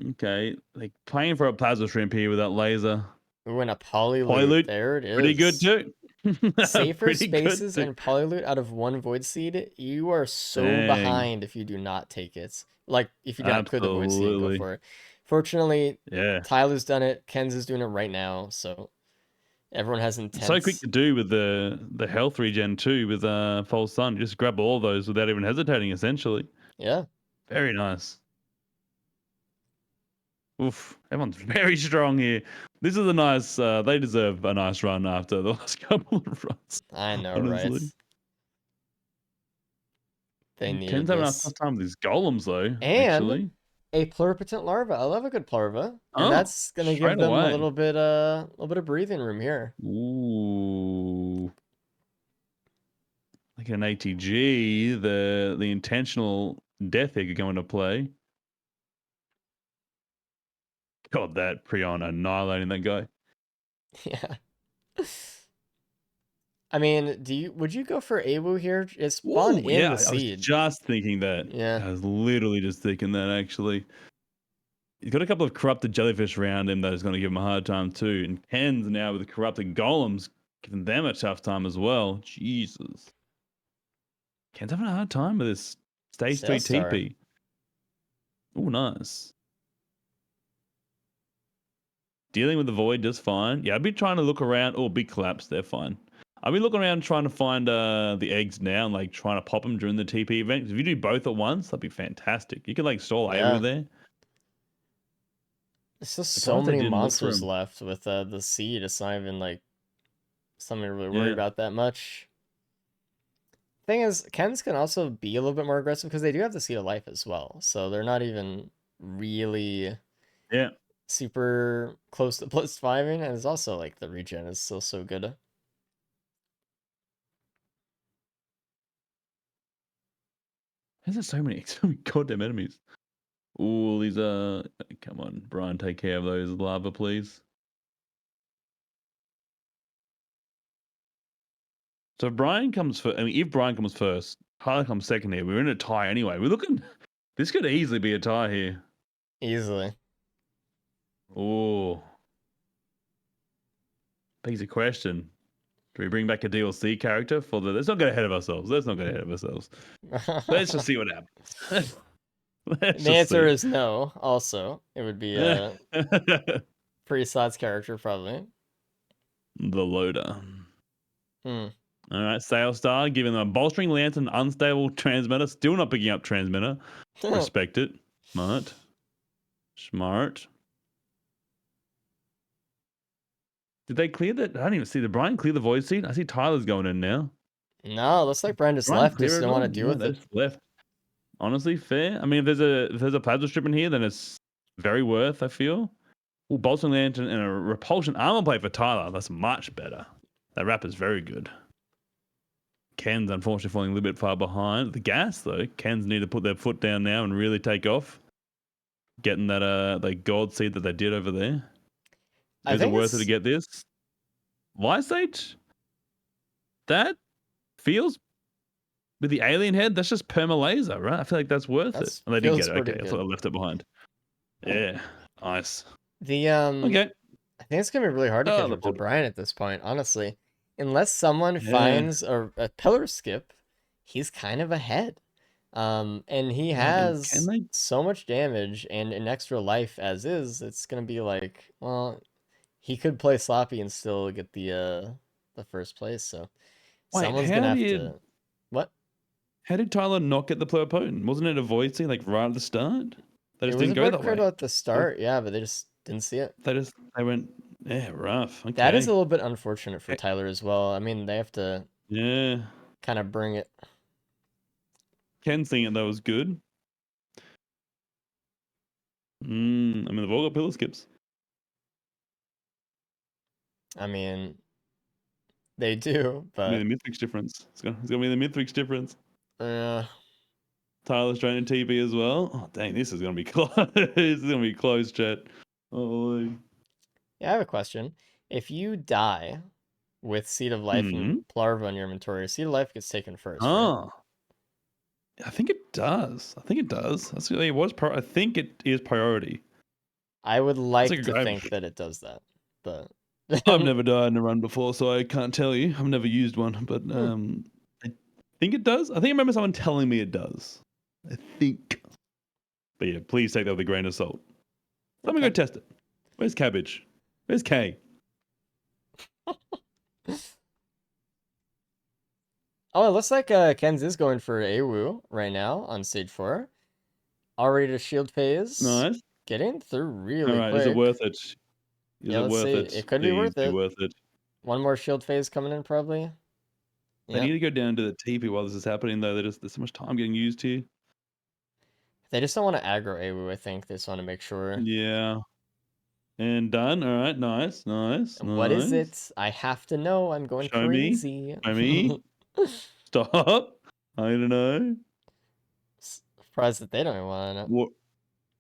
Okay, like playing for a plasma shrimp here with that laser. Ooh, and a polyloot. Polyloot, There it is. pretty good too. Safer Pretty spaces good too. and polyloot out of 1 Void Seed. You are so behind if you do not take it. Like, if you do not clear the Void Seed and go for it. Fortunately, Tyler's done it. Ken's is doing it right now, so everyone has intent. So quick to do with the health regen too with False Sun. Just grab all those without even hesitating, essentially. Yeah. Very nice. Oof, everyone's very strong here. This is a nice, they deserve a nice run after the last couple of runs. I know, honestly. right? They needed Ken's having a this. tough time with these golems, though, And actually. a pluripotent larva. I love a good larva. And that's going to give them a little bit of breathing room here. Ooh. Like an ATG, the intentional death egg could come into play. God, that Prion annihilating that guy. Yeah. I mean, would you go for Awu here? It's spawned in the seed. I was just thinking that. Yeah. I was literally just thinking that, actually. He's got a couple of corrupted jellyfish around him that is going to give him a hard time too. And Ken's now with the corrupted golems, giving them a tough time as well. Jesus. Ken's having a hard time with this stage 3 TP. Oh, nice. Dealing with the void just fine. Yeah, I'd be trying to look around. Oh, big collapse. They're fine. I'll be looking around trying to find the eggs now and like trying to pop them during the TP event. If you do both at once, that'd be fantastic. You could like stall Awu there. There's just so many monsters left with the seed. It's not even like something to really worry about that much. Thing is, Ken's can also be a little bit more aggressive because they do have the Seed of Life as well. So they're not even really super close to +5ing. And it's also like the regen is still so good. There's so many goddamn enemies. Ooh, these come on, Brian, take care of those lava, please. So if Brian comes first, I mean, if Brian comes first, Tyler comes second here. We're in a tie anyway. We're looking. This could easily be a tie here. Easily. Oh. Begs a question. Do we bring back a DLC character for the? Let's not get ahead of ourselves. Let's just see what happens. The answer is no. Also, it would be a pretty slots character probably. The loader. All right, Sail Star giving them a bolstering lantern, unstable transmitter, still not picking up transmitter. Respect it. Smart. Did they clear that? I don't even see the Brian clear the void seed. I see Tyler's going in now. No, looks like Brian just left. Just didn't want to deal with it. Left. Honestly, fair. I mean, if there's a plasma strip in here, then it's very worth, I feel. Ooh, bolstering lantern and a repulsion armor plate for Tyler. That's much better. That wrap is very good. Ken's unfortunately falling a little bit far behind. The gas, though, Ken's need to put their foot down now and really take off. Getting that gold seed that they did over there. Is it worth it to get this? Lysate? That feels with the alien head, that's just perma laser, right? I feel like that's worth it. And they didn't get it. Okay, I thought I left it behind. Yeah, nice. Okay. I think it's gonna be really hard to catch up to Brian at this point, honestly. Unless someone finds a pillar skip, he's kind of ahead. And he has so much damage and an extra life as is. It's gonna be like, well, he could play sloppy and still get the first place. So Wait, someone's how gonna have did to. What? how did Tyler not get the player potent? Wasn't it a void scene like right at the start? They It just was didn't a go bit that way. critical at the start, yeah, but they just didn't see it. They went, yeah, rough. Okay. That is a little bit unfortunate for Tyler as well. I mean, they have to Yeah. kind of bring it. Ken seeing it though was good. I mean, they've all got pillar skips. I mean, they do, It's gonna but be the Mythrix difference. It's gonna be the Mythrix difference. Tyler's trying to TP as well. Oh dang, this is gonna be close. This is gonna be close, chat. Oh. yeah, I have a question. If you die with Seed of Life and Plarva in your inventory, Seed of Life gets taken first, right? Oh. I think it does. I think it does. That's it was. I think it is priority. I would like That's to like think that it does that, but I've never died in a run before, so I can't tell you. I've never used one, but I think it does. I think I remember someone telling me it does. I think. But yeah, please take that with a grain of salt. Let me go test it. Where's Cabbage? Where's K? Oh, it looks like Ken's is going for AWU right now on stage 4. Already to shield phase. Nice. Getting through really All right, quick. is it worth it? Yeah, let's see. It could be worth it. Worth it. One more shield phase coming in probably. They need to go down to the TP while this is happening though. There's so much time getting used here. They just don't want to aggro AWU, I think. They just want to make sure. Yeah. And done. All right. Nice. What is it? I have to know. I'm going Show crazy. Show me. Stop. I don't know. Surprised that they don't even want to know.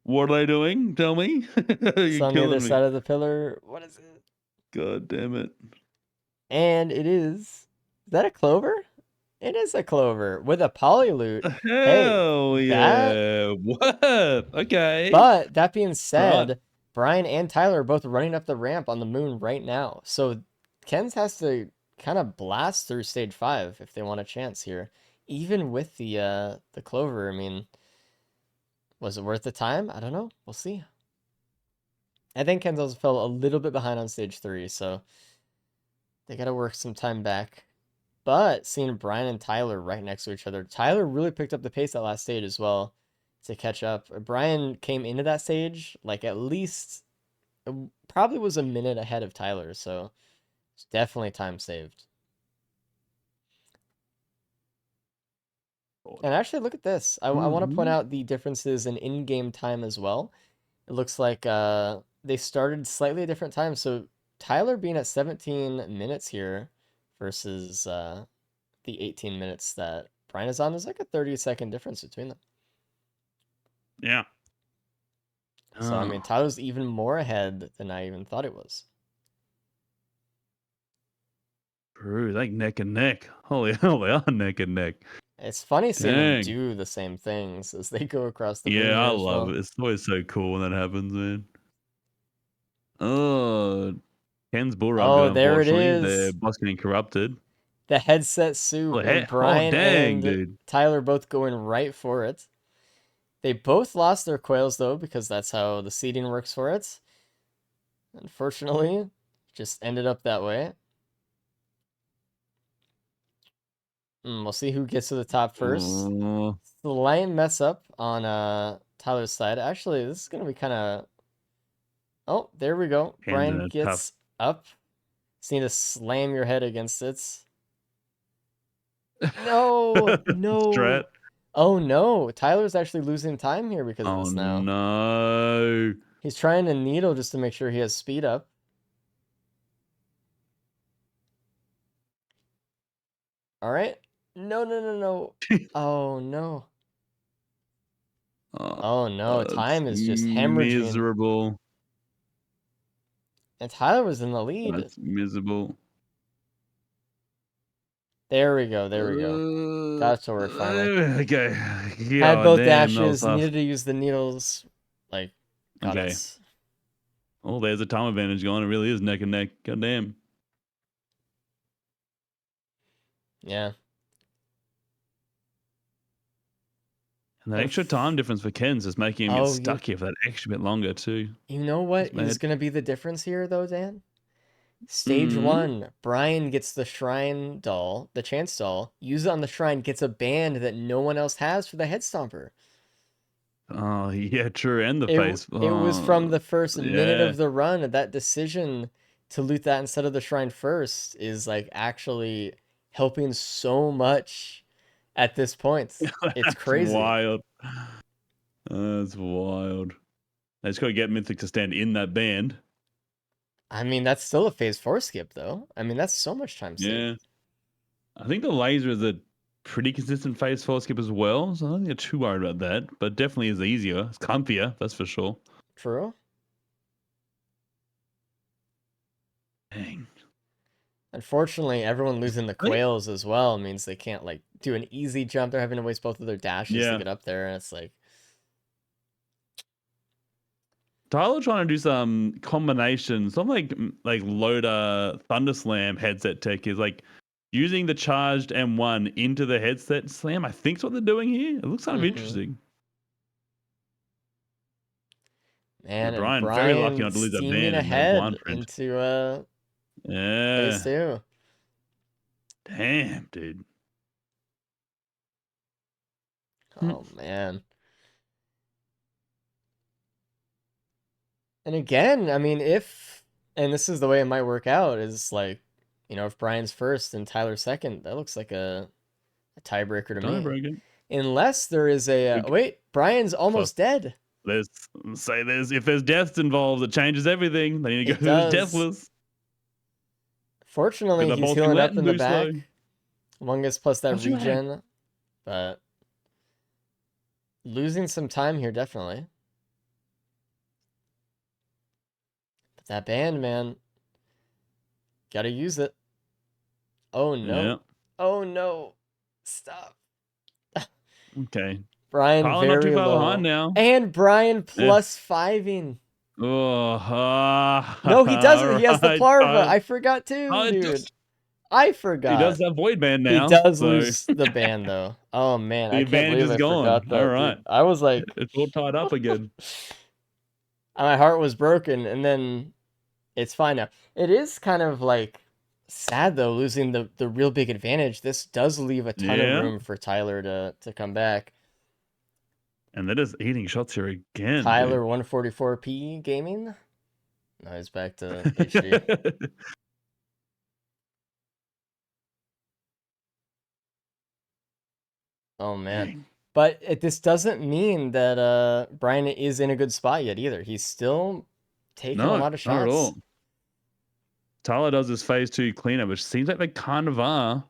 What are they doing? Tell me. It's on the other side of the pillar. What is it? God damn it. And it is. Is that a clover? It is a clover with a polyloot. Hell yeah. What? Okay. But that being said, Brian and Tyler are both running up the ramp on the moon right now. So Ken's has to kind of blast through stage 5 if they want a chance here. Even with the clover, I mean, was it worth the time? I don't know. We'll see. I think Ken's also fell a little bit behind on stage 3, so they got to work some time back. But seeing Brian and Tyler right next to each other, Tyler really picked up the pace that last stage as well to catch up. Brian came into that stage like at least probably was a minute ahead of Tyler, so it's definitely time saved. And actually, look at this. I want to point out the differences in in-game time as well. It looks like they started slightly at different times. So Tyler being at 17 minutes here versus the 18 minutes that Brian is on, there's like a 30-second difference between them. Yeah. So, I mean, Tyler's even more ahead than I even thought it was. True, like neck and neck. Holy hell, they are neck and neck. It's funny seeing them do the same things as they go across the moon. Yeah, I love it. It's always so cool when that happens, man. Oh, Ken's bull run. Oh, there it is. Their boss getting corrupted. The headset soup. And Brian and Tyler both going right for it. They both lost their coils, though, because that's how the seeding works for it. Unfortunately, just ended up that way. We'll see who gets to the top first. Slight mess up on Tyler's side. Actually, this is going to be kind of... Oh, there we go. Brian gets up. Just need to slam your head against it. No, no. Oh no, Tyler's actually losing time here because of this now. Oh no. He's trying to needle just to make sure he has speed up. All right. No. Oh no. Oh no, time is just hemorrhaging. Miserable. And Tyler was in the lead. That's miserable. There we go. Got it to work finally. Okay. Had both dashes, needed to use the needles. Like, got it. Oh, there's a time advantage going. It really is neck and neck. God damn. Yeah. And that extra time difference for Ken's is making him get stuck here for that extra bit longer, too. You know what is going to be the difference here, though, Dan? Stage 1, Brian gets the shrine doll, the chance doll, use it on the shrine, gets a band that no one else has for the head stomper. Oh, yeah, true. And the face. It was from the first minute yeah. of the run. That decision to loot that instead of the shrine first is like actually helping so much at this point. It's crazy. Wild. That's wild. They just got to get Mythic to stand in that band. I mean, that's still a phase 4 skip, though. I mean, that's so much time saved. Yeah. I think the laser is a pretty consistent phase 4 skip as well, so I don't think you're too worried about that. But definitely is easier. It's comfier, that's for sure. True. Dang. Unfortunately, everyone losing the quails as well means they can't like do an easy jump. They're having to waste both of their dashes to get up there, and it's like Tyler trying to do some combination, something like Loader Thunderslam headset tech is like using the charged M1 into the headset slam. I think is what they're doing here. It looks kind of interesting. Man, yeah, Brian, and very lucky not to lose that steaming band ahead into phase 2. Damn, dude. Oh man. And again, I mean, and this is the way it might work out, is like, you know, if Brian's first and Tyler's second, that looks like a tiebreaker to me. Unless there is wait, Brian's almost dead. Let's say if there's deaths involved, it changes everything. They need to go through deathless. Fortunately, he's healing up in the back. Among Us plus that regen. But losing some time here, definitely. But that band, man. Gotta use it. Oh, no. Yeah. Oh, no. Stop. Okay. Brian Tyler very not too far low. behind now. And Brian plus 5ing. Oh, no, he doesn't. Right. He has the Parva. I forgot too, dude. I forgot. He does have Void Band now. He does lose the band, though. Oh, man. The I can't believe I forgot that. All right. Dude. I was like... It's all tied up again. My heart was broken, and then it's fine now. It is kind of like sad, though, losing the real big advantage. This does leave a ton of room for Tyler to come back. And they're just eating shots here again. Tyler, 144p gaming. No, he's back to HD. Oh, man. Dang. But this doesn't mean that Brian is in a good spot yet either. He's still taking a lot of shots. Not at all. Tyler does this phase 2 cleanup, which seems like they kind of are.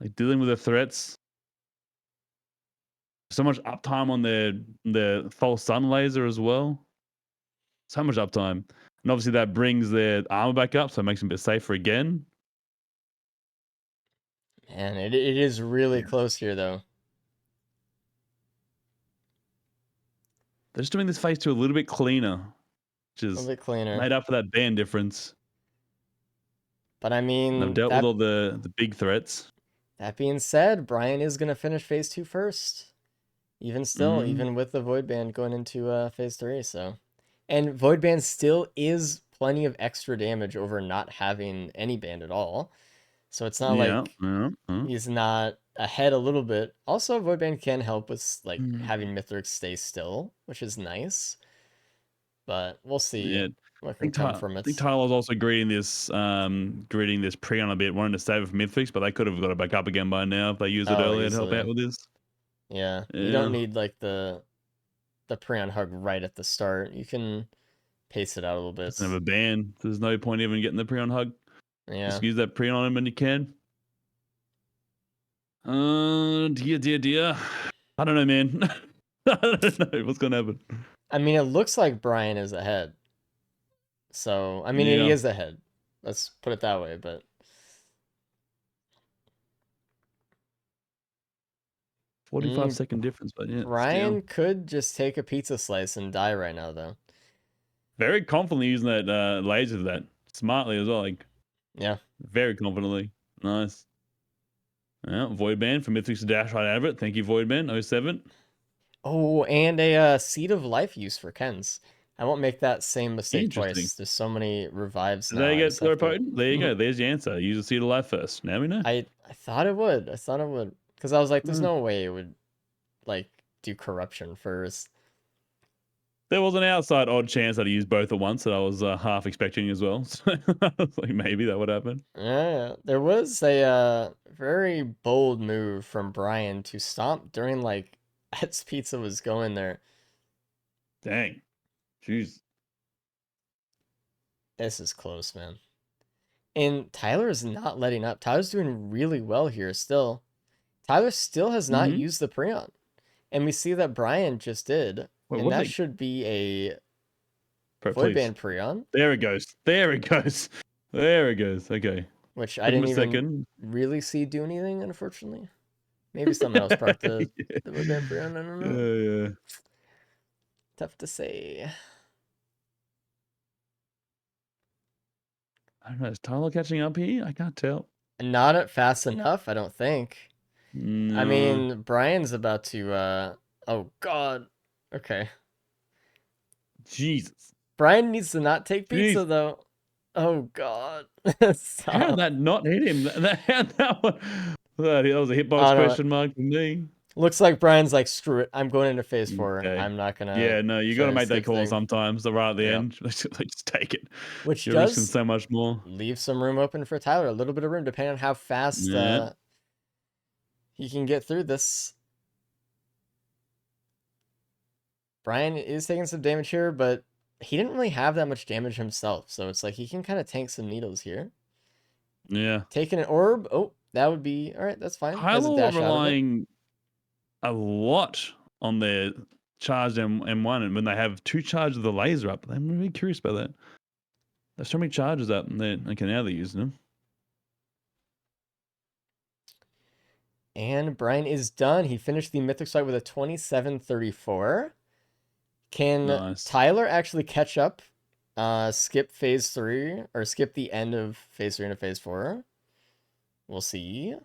Like dealing with the threats. So much uptime on their false sun laser as well. So much uptime. And obviously that brings their armor back up, so it makes them a bit safer again. Man, it is really close here, though. They're just doing this phase 2 a little bit cleaner. Which is a little bit cleaner. Made up for that band difference. But I mean... And they've dealt with all the big threats. That being said, Brian is going to finish phase 2 first. Even still, even with the Void Band going into phase 3, so... And Void Band still is plenty of extra damage over not having any band at all. So it's not like he's not ahead a little bit. Also, Void Band can help with like having Mithrix stay still, which is nice. But we'll see what can come from it. I think Tyler's also greeting this Prion a bit, wanting to save it for Mithrix, but they could have got it back up again by now if they used it earlier to help out with this. Yeah, you don't need like the Prion hug right at the start. You can pace it out a little bit. Doesn't have a ban. There's no point even getting the Prion hug. Yeah. Just use that Prion on him when you can. Dear. I don't know, man. I don't know what's gonna happen. I mean, it looks like Brian is ahead. So, I mean, he is ahead. Let's put it that way, but 45-second difference, but yeah. Brian could just take a pizza slice and die right now, though. Very confidently using that laser that smartly as well. Like, yeah, very confidently. Nice. Yeah, Void Band from Mythics to dash right out of it. Thank you, Void Band 07. Oh, and a Seed of Life use for Kens. I won't make that same mistake Interesting. twice. There's so many revives Did now. they I get just have to... pluripotent? There you go. There's the answer. Use a seed of life first. Now we know. I thought it would. I thought it would. Because I was like, there's Mm. no way it would, like, do corruption first. There was an outside odd chance that I used both at once that I was half expecting as well. So I was like, maybe that would happen. Yeah, there was a very bold move from Brian to stomp during, like, as Pizza was going there. Dang. Jeez. This is close, man. And Tyler is not letting up. Tyler's doing really well here still. Tyler still has not used the Prion. And we see that Brian just did. Wait, and that should be a Void Band Prion. There it goes. There it goes. There it goes. Okay. Which I didn't even really see do anything, unfortunately. Maybe someone else parked the Void Band Prion. I don't know. Yeah. Tough to say. I don't know. Is Tyler catching up here? I can't tell. Not fast enough, I don't think. No. I mean, Brian's about to, oh, God. Okay. Jesus. Brian needs to not take pizza, though. Oh, God. How did that not hit him? That was a hitbox question mark for me. Looks like Brian's like, screw it. I'm going into phase 4. Okay. I'm not going to... Yeah, no, you got to make that call sometimes. Right at the end. Just take it. Which You're risking so much more. Leave some room open for Tyler. A little bit of room, depending on how fast he can get through this. Brian is taking some damage here, but he didn't really have that much damage himself. So it's like he can kind of tank some needles here. Yeah. Taking an orb. Oh, that would be... All right, that's fine. Tyler relying a lot on their charged M1, and when they have 2 charges of the laser up, I'm really curious about that. There's so many charges up, and okay, now they're using them. And Brian is done. He finished the Mythic fight with a 27-34. Can Tyler actually catch up, skip phase 3, or skip the end of phase 3 into phase 4? We'll see.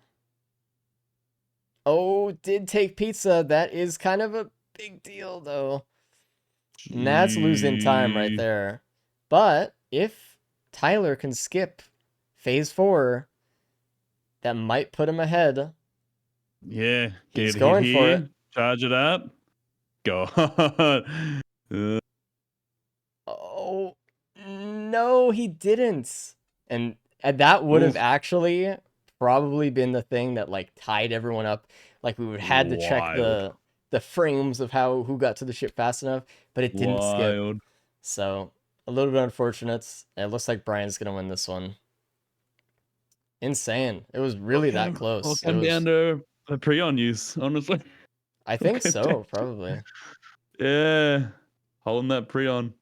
Oh, did take pizza. That is kind of a big deal, though. And that's losing time right there. But if Tyler can skip phase 4, that might put him ahead. Yeah. He's going for it. Charge it up. God. Oh, no, he didn't. And that would have actually probably been the thing that like tied everyone up. Like we would had to check the frames of who got to the ship fast enough, but it didn't skip. So a little bit unfortunate. It looks like Brian's gonna win this one. Insane. It was really that close. I'll come down to a Prion use, honestly. I think so, probably. Yeah. Holding that Prion.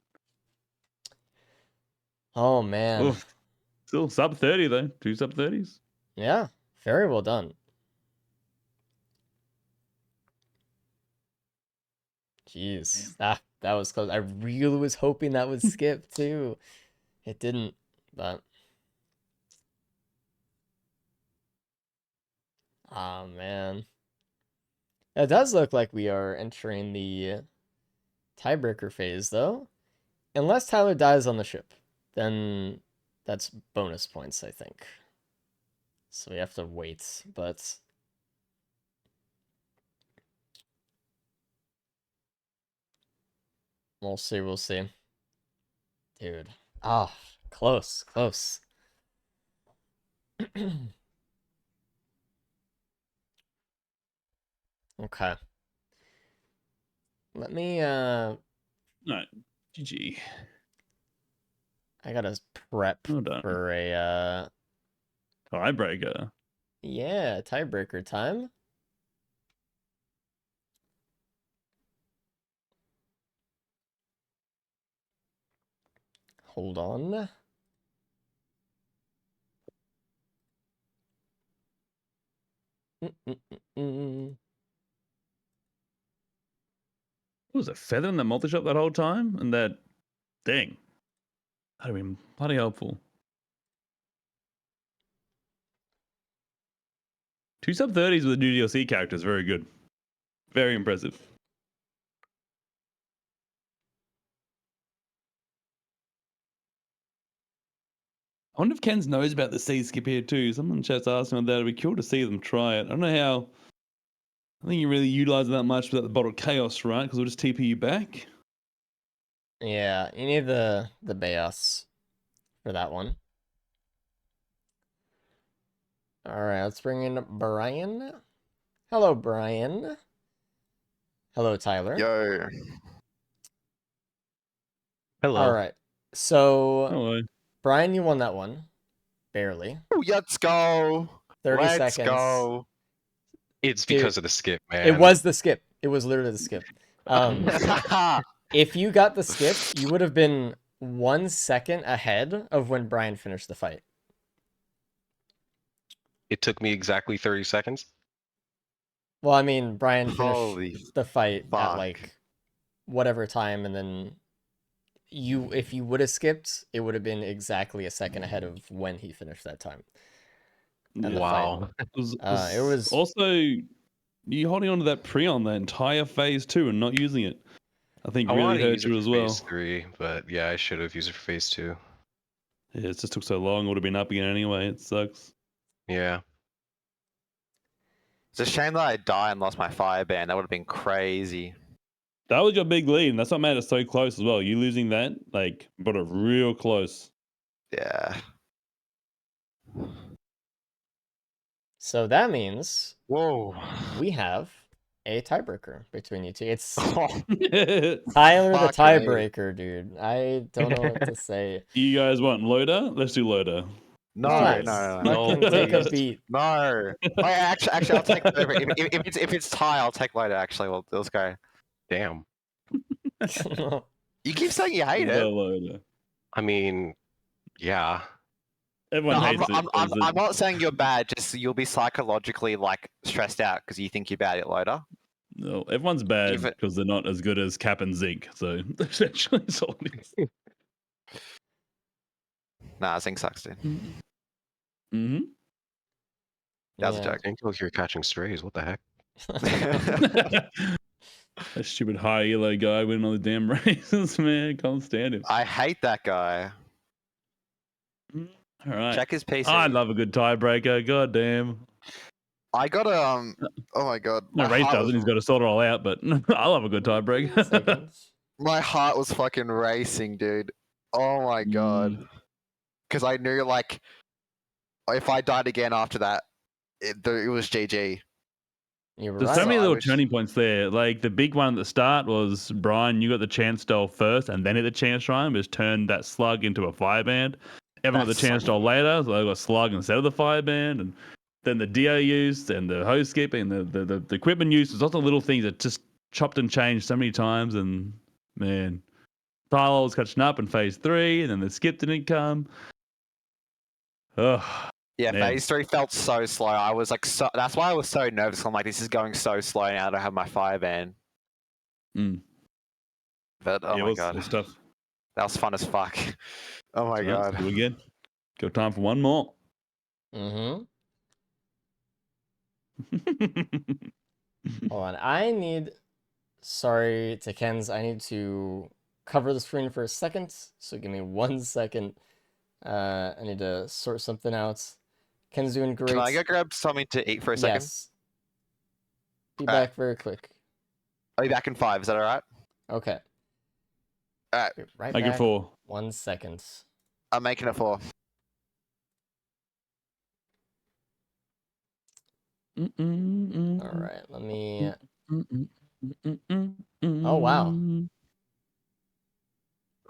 Oh man. Oof. Still sub 30 though. 2 sub 30s. Yeah. Very well done. Jeez. That was close. I really was hoping that would skip too. It didn't, but oh man. It does look like we are entering the tiebreaker phase though. Unless Tyler dies on the ship, then that's bonus points, I think. So we have to wait, but we'll see. Dude. Ah, close. Okay. Let me No. GG. I gotta prep for a tiebreaker. Yeah, tiebreaker time. Hold on. Was a feather in the multi-shot that whole time? And that, dang. That'd have been bloody helpful. 2 sub 30s with a new DLC character is very good. Very impressive. I wonder if Ken's knows about the C skip here too. Someone in chat's asking about that. It'd be cool to see them try it. I don't know how. I think you really utilize that much without the bottle chaos, right? Because it'll just TP you back. Yeah, you need the Baos for that one. All right, let's bring in Brian. Hello, Brian. Hello, Tyler. Yo. Hello. All right, so Hello. Brian, you won that one, barely. Ooh, let's go. 30 Let's seconds. go. It's Dude, because of the skip, man. It was the skip. It was literally the skip. Haha. If you got the skip, you would have been 1 second ahead of when Brian finished the fight. It took me exactly 30 seconds. Well, I mean, Brian finished Holy the fight at fuck. like whatever time, and then if you would have skipped, it would have been exactly a second ahead of when he finished that time. And the Wow. fight. It It was also you holding on to that Prion the entire phase 2 and not using it. I think I really wanted to hurt use it you for as well. phase 3, but yeah, I should have used it for phase 2. Yeah, it just took so long. It would have been up again anyway. It sucks. Yeah. It's a shame that I died and lost my fire band. That would have been crazy. That was your big lead, and that's what made it so close as well. You losing that, like, brought it real close. Yeah. so that means Whoa. we have a tiebreaker between you two. It's You Tyler the Fuck me. tiebreaker, dude. I don't know what to say. guys want Loader? Let's do Loader. No, Nice. no. Fucking take a please. beat. No. Wait, actually, I'll take whatever. If it's tie, I'll take later. Actually, well, let's go. Damn. You keep saying you hate The it. Loader. I mean, yeah. Everyone No, hates it. I'm not saying you're bad. Just you'll be psychologically like stressed out because you think you're bad at Loader. No, everyone's bad Even- because they're not as good as Cap and Zeke. So essentially, that's all it is. Nah, Zing sucks, dude. Mm-hmm. That was a Yeah. joke. I think you're catching strays. What the heck? That stupid high elo guy winning all the damn races, man. Can't stand him. I hate that guy. All right. Check his PC. I love a good tiebreaker. God damn. I got a Oh my god. No, My Race heart doesn't. was- He's got to sort it all out, but I love a good tiebreaker. Seconds. My heart was fucking racing, dude. Oh my god. Because I knew like if I died again after that, it was GG. You were There's right. so many I little wish- turning points there. Like the big one at the start was Brian, you got the chance style first and then hit the chance shrine, which turned that slug into a fireband. Everyone got the That's chance so style later, so they got slug instead of the fireband. And then the Dio used and the hose skip and the equipment use. There's lots of little things that just chopped and changed so many times. And man, Tyler was catching up in phase 3, and then the skip didn't come. Oh, Yeah, Man. phase 3 felt so slow. I was like, so that's why I was so nervous. I'm like, this is going so slow now. I don't have my fireband. Mm. But oh yeah, my it god, was tough. that was fun as fuck. Oh my So, let's god. do it again. Got time for one more. Mm-hmm. Hold on. Sorry to Ken's. I need to cover the screen for a second. So give me 1 second. I need to sort something out. Ken's doing great. Can I go grab something to eat for a second? Yes. Be Alright. back very quick. I'll be back in 5. Is that alright? Okay. Alright. Be right Make it back. 4. 1 second. I'm making it 4. All right. Let me. Oh, wow.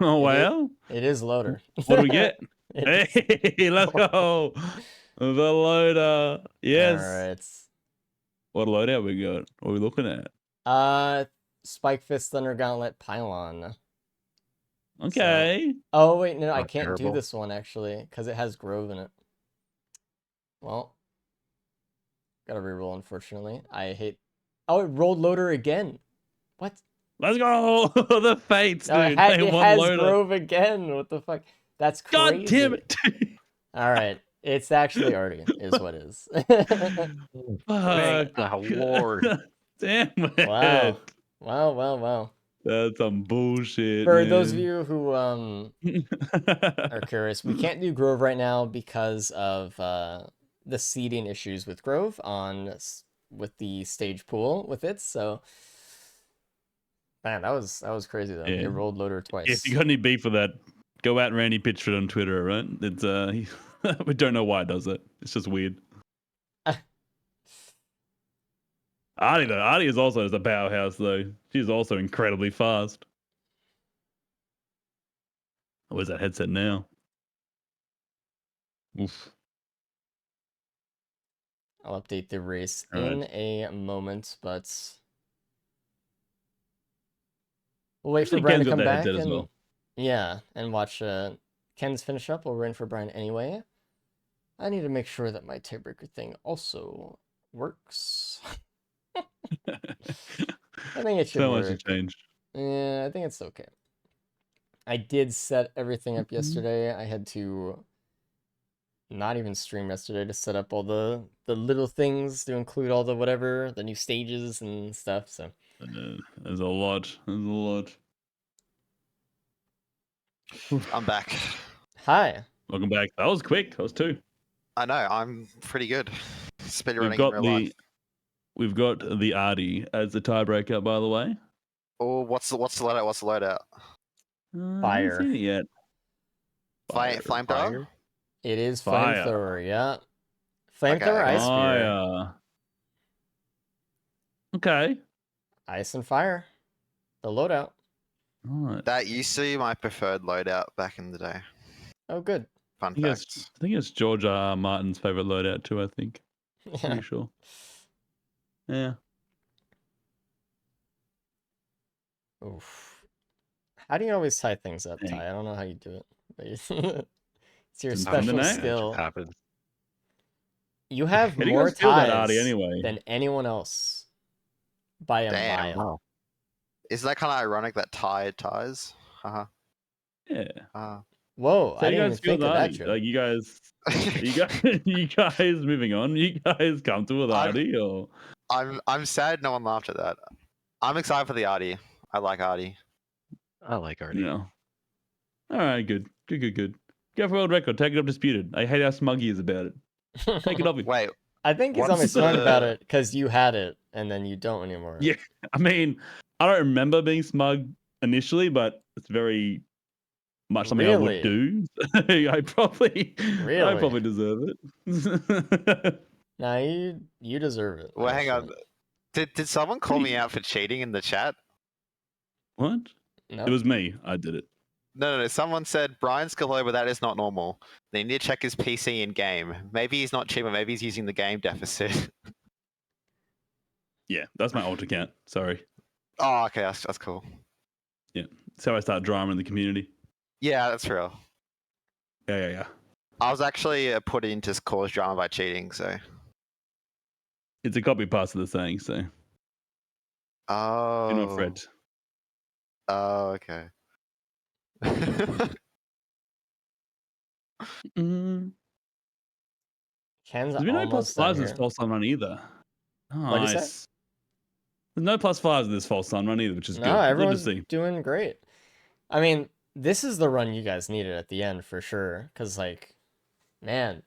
Oh wow! It is loader. What do we get? It's- Hey, let's go! The loader. Yes. All right. What loadout we got? What are we looking at? Spike Fist Thunder Gauntlet Pylon. Okay. Oh wait, no, I Not can't do terrible. this one actually because it has Grove in it. Well, gotta reroll unfortunately. I hate. Oh, it rolled loader again. What? Let's go! The fates, No, dude. it They want has loader. Grove again. What the fuck? That's crazy. God damn it! All right, it's actually Artie, is what it is. Fuck. the Lord. Damn it. Wow. Wow. That's some bullshit, For man. those of you who are curious, we can't do Grove right now because of the seeding issues with Grove with the stage pool with it. So, man, that was crazy though. Yeah. It rolled loader twice. If you got any beef with that, go at Randy Pitchford on Twitter, right? It's we don't know why it does it. It's just weird. Artie though, Artie is also a powerhouse though. She's also incredibly fast. Where's that headset now? Oof. I'll update the race All in right. a moment, but we'll wait for Ken's Brian to got come that back headset as and well. yeah, and watch Ken's finish up. We'll wait for Brian anyway. I need to make sure that my tiebreaker thing also works. I think it should So much work. has changed. Yeah, I think it's okay. I did set everything up yesterday. I had to not even stream yesterday to set up all the little things to include all the whatever, the new stages and stuff. So There's a lot. There's a lot. I'm back. hi. Welcome back. That was quick. That was 2. I know, I'm pretty good. Speedrunning We've in got real life. we've got the Artie as the tiebreaker, by the way. Oh, what's the loadout? What's the loadout? I haven't seen it yet. Flamethrower? Fire. It is Fire. flamethrower, yeah. Flamethrower, Okay. ice spear. Fire. Okay. Ice and fire. The loadout. Alright. That used to be my preferred loadout back in the day. Oh, good. Fun I fact. think it's George R. R. Martin's favorite loadout too, I think. Yeah. Pretty sure. Yeah. Oof. How do you always tie things up, Dang. Ty? I don't know how you do it. But it's your Just special dominate. skill. Happens. You have How do you more guys feel about Artie ties anyway? than anyone else by a Damn. mile. Wow. Isn't that kind of ironic that ties? Haha. Yeah. Whoa, So I you didn't even guys feel think of that Artie? joke. Like you guys moving on? You guys comfortable with Artie or? I'm sad no one laughed at that. I'm excited for the Artie. I like Artie. I like Artie. No. All right, good. Go for world record. Take it up disputed. I hate how smug he is about it. Take it off him. Wait, I think he's What's only smug about the- it because you had it and then you don't anymore. Yeah, I mean, I don't remember being smug initially, but it's very much something I would do. I probably deserve it. Nah, you deserve it. well, hang on. actually. Did someone call me out for cheating in the chat? What? No. It was me. I did it. No. Someone said Brian's Galoba, that is not normal. They need to check his PC in game. Maybe he's not cheating, maybe he's using the game deficit. Yeah, that's my alt account. Sorry. Oh, okay, that's cool. Yeah, that's how I start drama in the community. Yeah, that's real. Yeah. I was actually put in to cause drama by cheating, so. It's a copy paste of the saying, so Oh. do not fret. Oh, okay. Mm. Ken's There's been no almost +5s done in this here. false sun run either. What'd you say? Nice. There's no +5s in this false sun run either, which is good. No, Good to everyone's see. doing great. I mean, this is the run you guys needed at the end for sure. Cause like, man,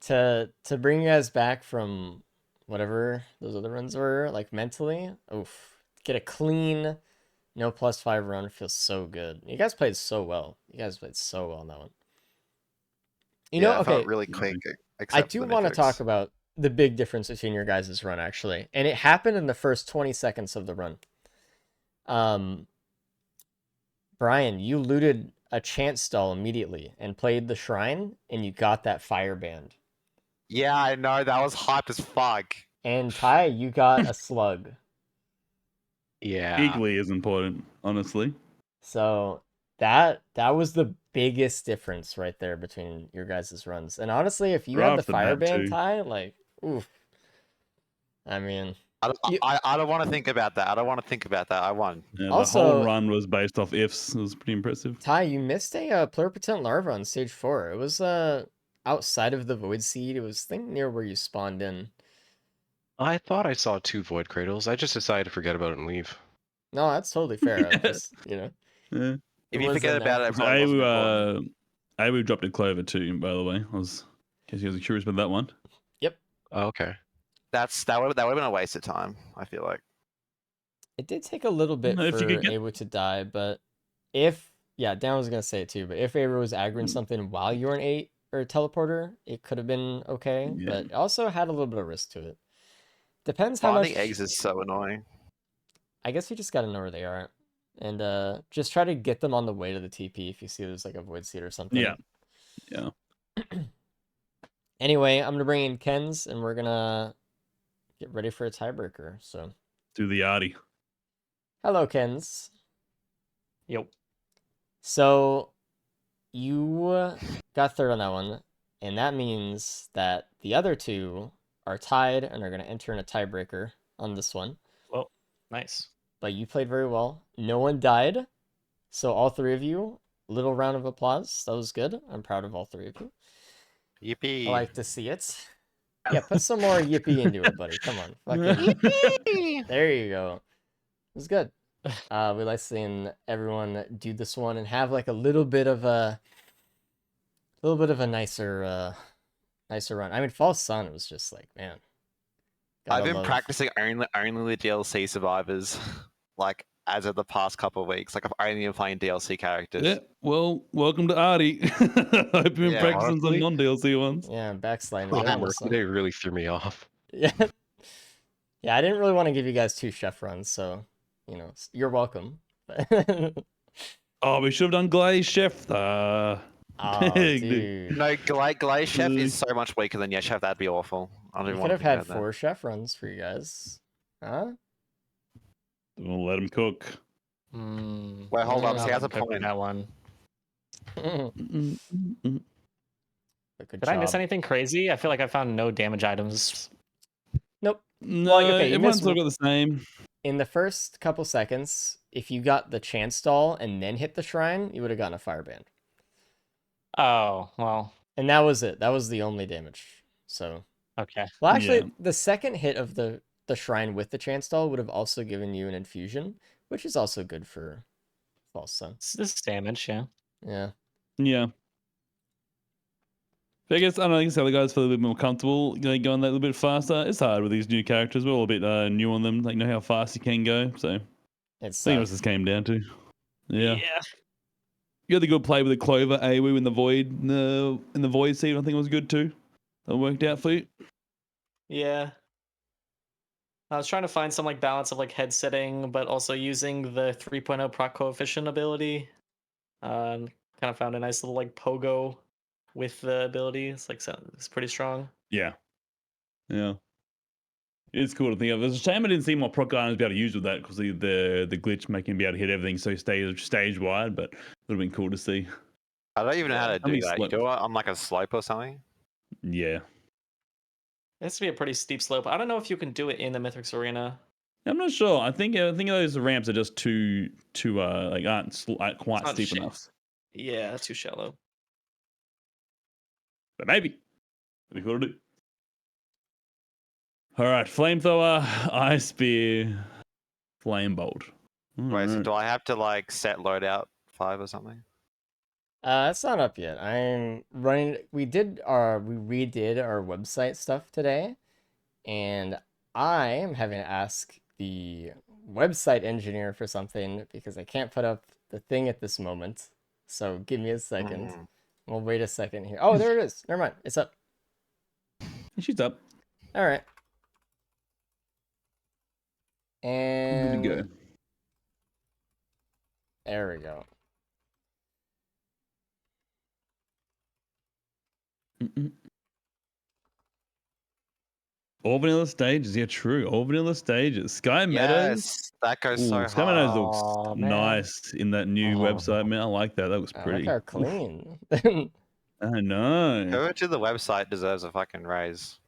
to bring you guys back from whatever those other runs were, like mentally, oof. Get a clean, no +5 run feels so good. You guys played so well. You guys played so well on that one. You know, I okay. felt really quick. I except do for the want to Mythics. talk about the big difference between your guys' run actually, and it happened in the first 20 seconds of the run. Brian, you looted a chance stall immediately and played the shrine, and you got that fire band. Yeah, I know, that was hyped as fuck. And Ty, you got a slug. Yeah. Equally as important, honestly. So that was the biggest difference right there between your guys' runs. And honestly, if you Right had the off the fire bat, band, too. Ty, like, oof. I mean, I don't want to think about that. I won. Yeah, the Also- whole run was based off ifs. It was pretty impressive. Ty, you missed a pluripotent larva on stage 4. It was outside of the void seed. It was I think near where you spawned in. I thought I saw 2 void cradles. I just decided to forget about it and leave. No, that's totally fair. I just, Yeah. it If you was forget in about there. it, it probably wasn't important. Awu dropped a Clover too, by the way. I was, in case you guys are curious about that one. Yep. Oh, okay. That would have been a waste of time, I feel like. It did take a little bit If you for could get, Awu to die, but Dan was gonna say it too, but if Awu was aggroing something while you were an 8 or a teleporter, it could have been okay, yeah, but it also had a little bit of risk to it. Depends how Finding much. eggs is so annoying. I guess you just gotta know where they are, and just try to get them on the way to the TP if you see there's like a void seed or something. yeah. Anyway, I'm gonna bring in Ken's, and we're gonna get ready for a tiebreaker. So, Do the arty. hello, Ken's. Yep. So, you got third on that one, and that means that the other two are tied and are gonna enter in a tiebreaker on this one. Well, nice. But you played very well. No one died, so all three of you, little round of applause. That was good. I'm proud of all three of you. Yippee! I like to see it. Yeah, put some more yippee into it, buddy. Come on. Fucking... Yippee! There you go. It was good. We like seeing everyone do this one and have like a little bit of a nicer run. I mean, False Sun was just like, man. I've been practicing only the DLC survivors, like as of the past couple of weeks. Like I've only been playing DLC characters. Yeah, well, welcome to Arty. I've been Yeah, practicing some honestly, non-DLC ones. Yeah, backsliding That again. Mercy Day really threw me off. Yeah. Yeah, I didn't really want to give you guys 2 chef runs, so you're welcome. Oh, we should have done Glaze Chef. Oh, dude. No, Glaze Chef is so much weaker than Yes Chef. That'd be awful. I don't You even could want have to think had about 4 chef runs for you guys. Huh? We'll let him cook. Wait, hold on. See, has a point. That one. Good Did I miss anything crazy? I feel like I found no damage items. Nope. No, Well, okay, you everyone's missed still got the same. In the first couple seconds, if you got the chance stall and then hit the shrine, you would have gotten a fireband. Oh, well. And that was it. That was the only damage. So. Okay. Well, actually, Yeah. the second hit of the shrine with the chance stall would have also given you an infusion, which is also good for False Sun. This is damage, yeah. Yeah. Yeah. But I guess, I don't know, I guess the other guys feel a bit more comfortable going that a little bit faster. It's hard with these new characters. We're all a bit new on them. Like, know how fast you can go. So, I think what this came down to. Yeah. You had the good play with the Clover, Awu, in the Void, in the Void seed. I think it was good too. That worked out for you. Yeah. I was trying to find some like balance of like head setting, but also using the 3.0 proc coefficient ability. Kind of found a nice little like pogo with the ability. It's like it's pretty strong. Yeah. Yeah. It's cool to think of. It's a shame I didn't see more proc items be able to use with that because the glitch making him be able to hit everything so stage wide, but it would have been cool to see. I don't even know how to do that. You slope. do it on like a slope or something? Yeah. It has to be a pretty steep slope. I don't know if you can do it in the Mythics Arena. I'm not sure. I think those ramps are just too like aren't quite steep enough. Yeah, too shallow. But maybe. That'd be cool to do. All right, flamethrower, ice spear, flame bolt. Wait, so do I have to like set loadout 5 or something? It's not up yet. I'm running. We redid our website stuff today, and I am having to ask the website engineer for something because I can't put up the thing at this moment. So give me a second. We'll wait a second here. Oh, there it is. Never mind. It's up. She's up. All right. And Good to go. There we go. All vanilla stages, yeah, true. All vanilla stages. Sky Meadows. Yes, that goes so hard. Sky Meadows Aw, looks man. nice in that new website, man. I like that. That looks pretty. Look how clean. I know. Whoever to the website deserves a fucking raise.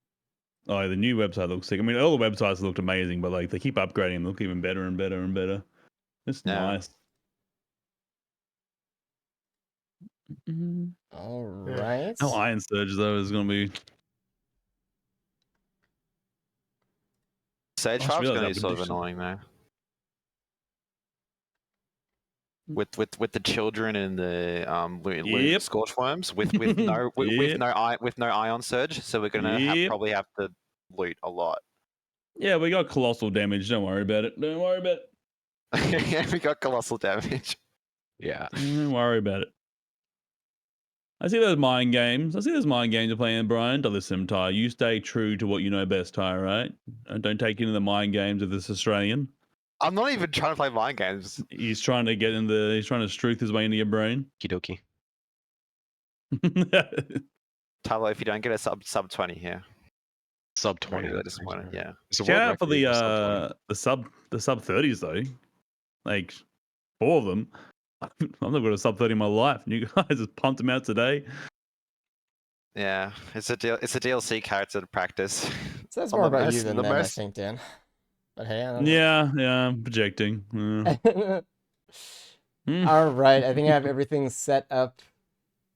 Oh, the new website looks sick. I mean, all the websites looked amazing, but like they keep upgrading and look even better and better and better. It's nice. All right. Oh, Iron Surge though is gonna be. Sage I just Five's realised gonna be that sort of prediction. annoying though. with the children and the Yep. scorch worms with no with no ion surge. So we're gonna Yep. probably have to loot a lot. Yeah, we got colossal damage. Don't worry about it. Don't worry about it. Yeah, we got colossal damage. Yeah. Don't worry about it. I see those mind games. You're playing, Brian. Don't listen to him, Ty. You stay true to what you know best, Ty, right? And don't take into the mind games of this Australian. I'm not even trying to play mind games. He's trying to he's trying to struth his way into your brain. Kidoki. Tyler, if you don't get a sub 20 here, Sub I'm 20. really disappointed. Yeah. It's a Shout world out for record for sub 20. the sub 30s though. Like 4 of them. I've never got a sub 30 in my life. You guys just pumped them out today. Yeah, it's a DLC character to practice. So that's On more the about you most- than the them, I most- think, Dan. But hey, I don't know. Yeah, I'm projecting. All right, I think I have everything set up.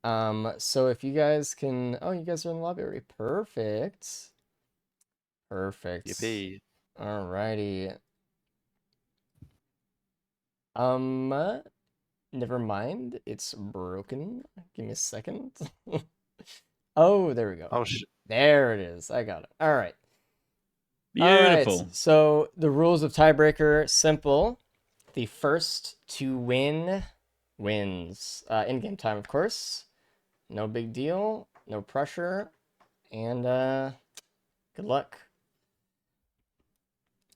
So if you guys can, oh, you guys are in the lobby already. Perfect. Yippee. All righty. Never mind. It's broken. Give me a second. Oh, there we go. Oh shit. There it is. I got it. All right. Beautiful. All right. So the rules of tiebreaker, simple. The first to win wins. In-game time, of course. No big deal. No pressure. And good luck.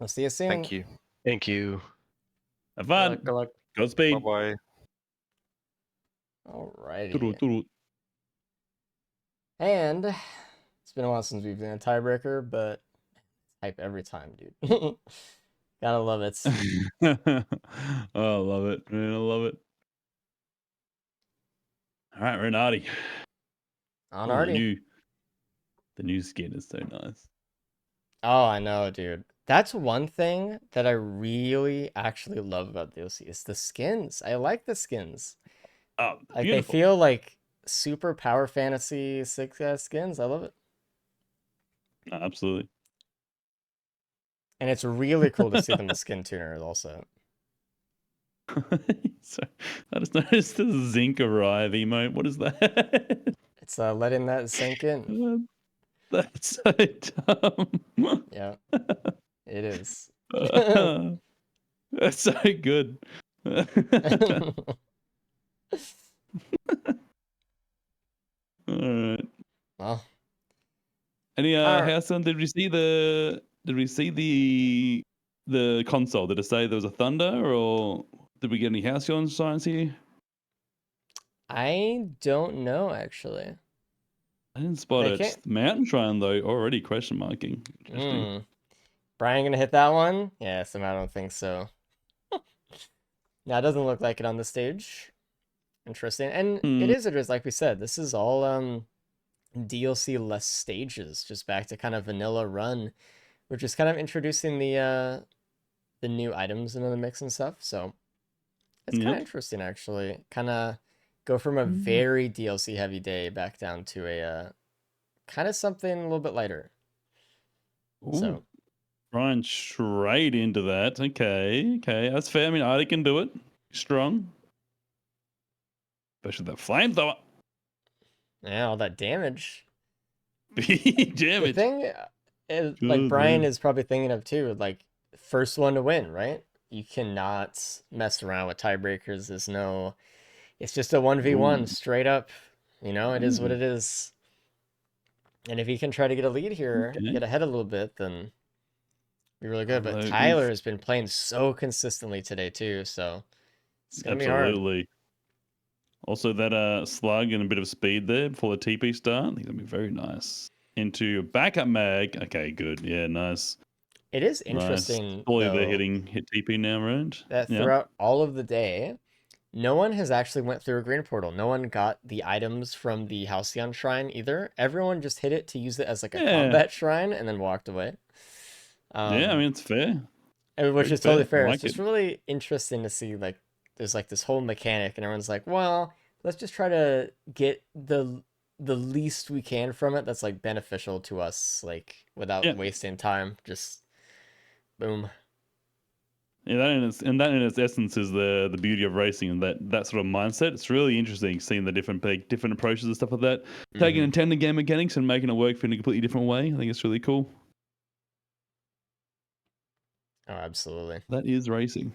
I'll see you soon. Thank you. Thank you. Have Good fun. luck. Good luck. Godspeed. Bye bye. Alrighty. Toodle. And it's been a while since we've done a tiebreaker, but hype every time, dude. Gotta love it. Oh, I love it, man. I love it. All right, Renati. On Oh, Artie. the new skin is so nice. Oh, I know, dude. That's one thing that I really actually love about DLC is the skins. I like the skins. Oh, Like beautiful. they feel like super power fantasy 6S skins. I love it. Absolutely. And it's really cool to see them as skin tuners also. So, I just noticed the Zinc arrive emote. What is that? It's letting that sink in. That's so dumb. Yeah, it is. That's so good. All right. Well, Any Alright. Halcyon, did we see the console? Did it say there was a thunder, or did we get any Halcyon signs here? I don't know actually. I didn't spot They it. can't- Mountain Shrine though, already question marking. Interesting. Hmm. Brian gonna hit that one? Yes, I don't think so. Now it doesn't look like it on the stage. Interesting. And it is like we said, this is all DLC less stages, just back to kind of vanilla run, which is kind of introducing the new items into the mix and stuff. So it's kind of interesting actually. Kind of go from a very DLC heavy day back down to a kind of something a little bit lighter. Ooh. So Ryan straight into that. Okay, that's fair. I mean, Artie can do it. Strong. Especially that flamethrower. yeah, all that damage. Big The damage. thing is, like Good, Brian man. is probably thinking of too, like first one to win, right? You cannot mess around with tiebreakers. There's no, it's just a 1v1 Ooh. straight up. You know, it is what it is. And if he can try to get a lead here, Okay. get ahead a little bit, then be really good. But Although Tyler has been playing so consistently today too, so it's gonna be hard. Absolutely. Also, that slug and a bit of speed there before the TP start. I think that'd be very nice. Into a backup mag. Okay, good. Yeah, nice. It is Nice. interesting Surely though, they're hit TP now, right? that Yeah. throughout all of the day, no one has actually went through a green portal. No one got the items from the Halcyon Shrine either. Everyone just hit it to use it as like a Yeah. combat shrine and then walked away. Yeah, I mean, it's fair. Which very is totally fair. I fair. like It's just it. really interesting to see like there's like this whole mechanic and everyone's like, well, let's just try to get the least we can from it that's like beneficial to us, like without Yeah. wasting time. Just boom. Yeah, that in its essence is the beauty of racing and that sort of mindset. It's really interesting seeing the different approaches and stuff like that. Taking intended game mechanics and making it work in a completely different way. I think it's really cool. Oh, absolutely. That is racing.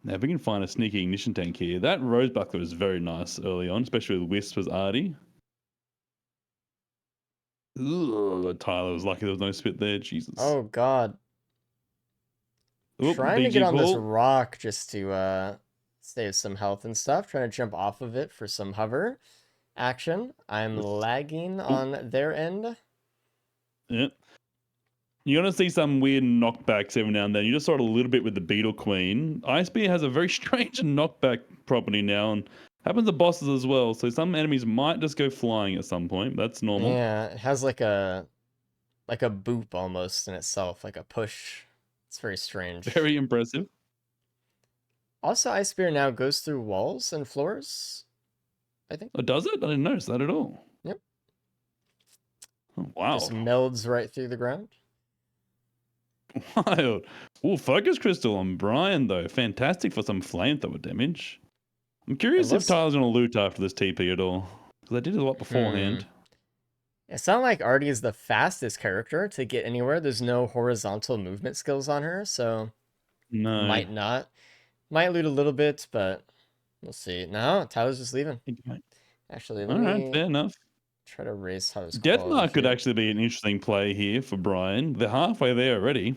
Now, if we can find a sneaky ignition tank here, that rose buckler is very nice early on, especially with Wisp as Artie. Ugh, Tyler was lucky there was no spit there. Jesus. Oh God. Oop, Trying to BG get on this call. rock just to save some health and stuff. Trying to jump off of it for some hover action. I'm lagging on their end. Yep. You're going to see some weird knockbacks every now and then. You just saw it a little bit with the Beetle Queen. Ice Bear has a very strange knockback property now, and happens to bosses as well. So some enemies might just go flying at some point. That's normal. Yeah, it has like a boop almost in itself, like a push. It's very strange. Very impressive. Also, Ice Spear now goes through walls and floors, I think. Oh, does it? I didn't notice that at all. Yep. Oh, wow. Just melds right through the ground. Wild. Oh, focus crystal on Brian though. Fantastic for some flamethrower damage. I'm curious if Tyler's going to loot after this TP at all. Because I did a lot beforehand. It's not like Artie is the fastest character to get anywhere. There's no horizontal movement skills on her, so No. might not. Might loot a little bit, but we'll see. No, Tyler's just leaving. Actually, let me fair enough. try to raise Tyler's Deathmark could here. actually be an interesting play here for Brian. They're halfway there already.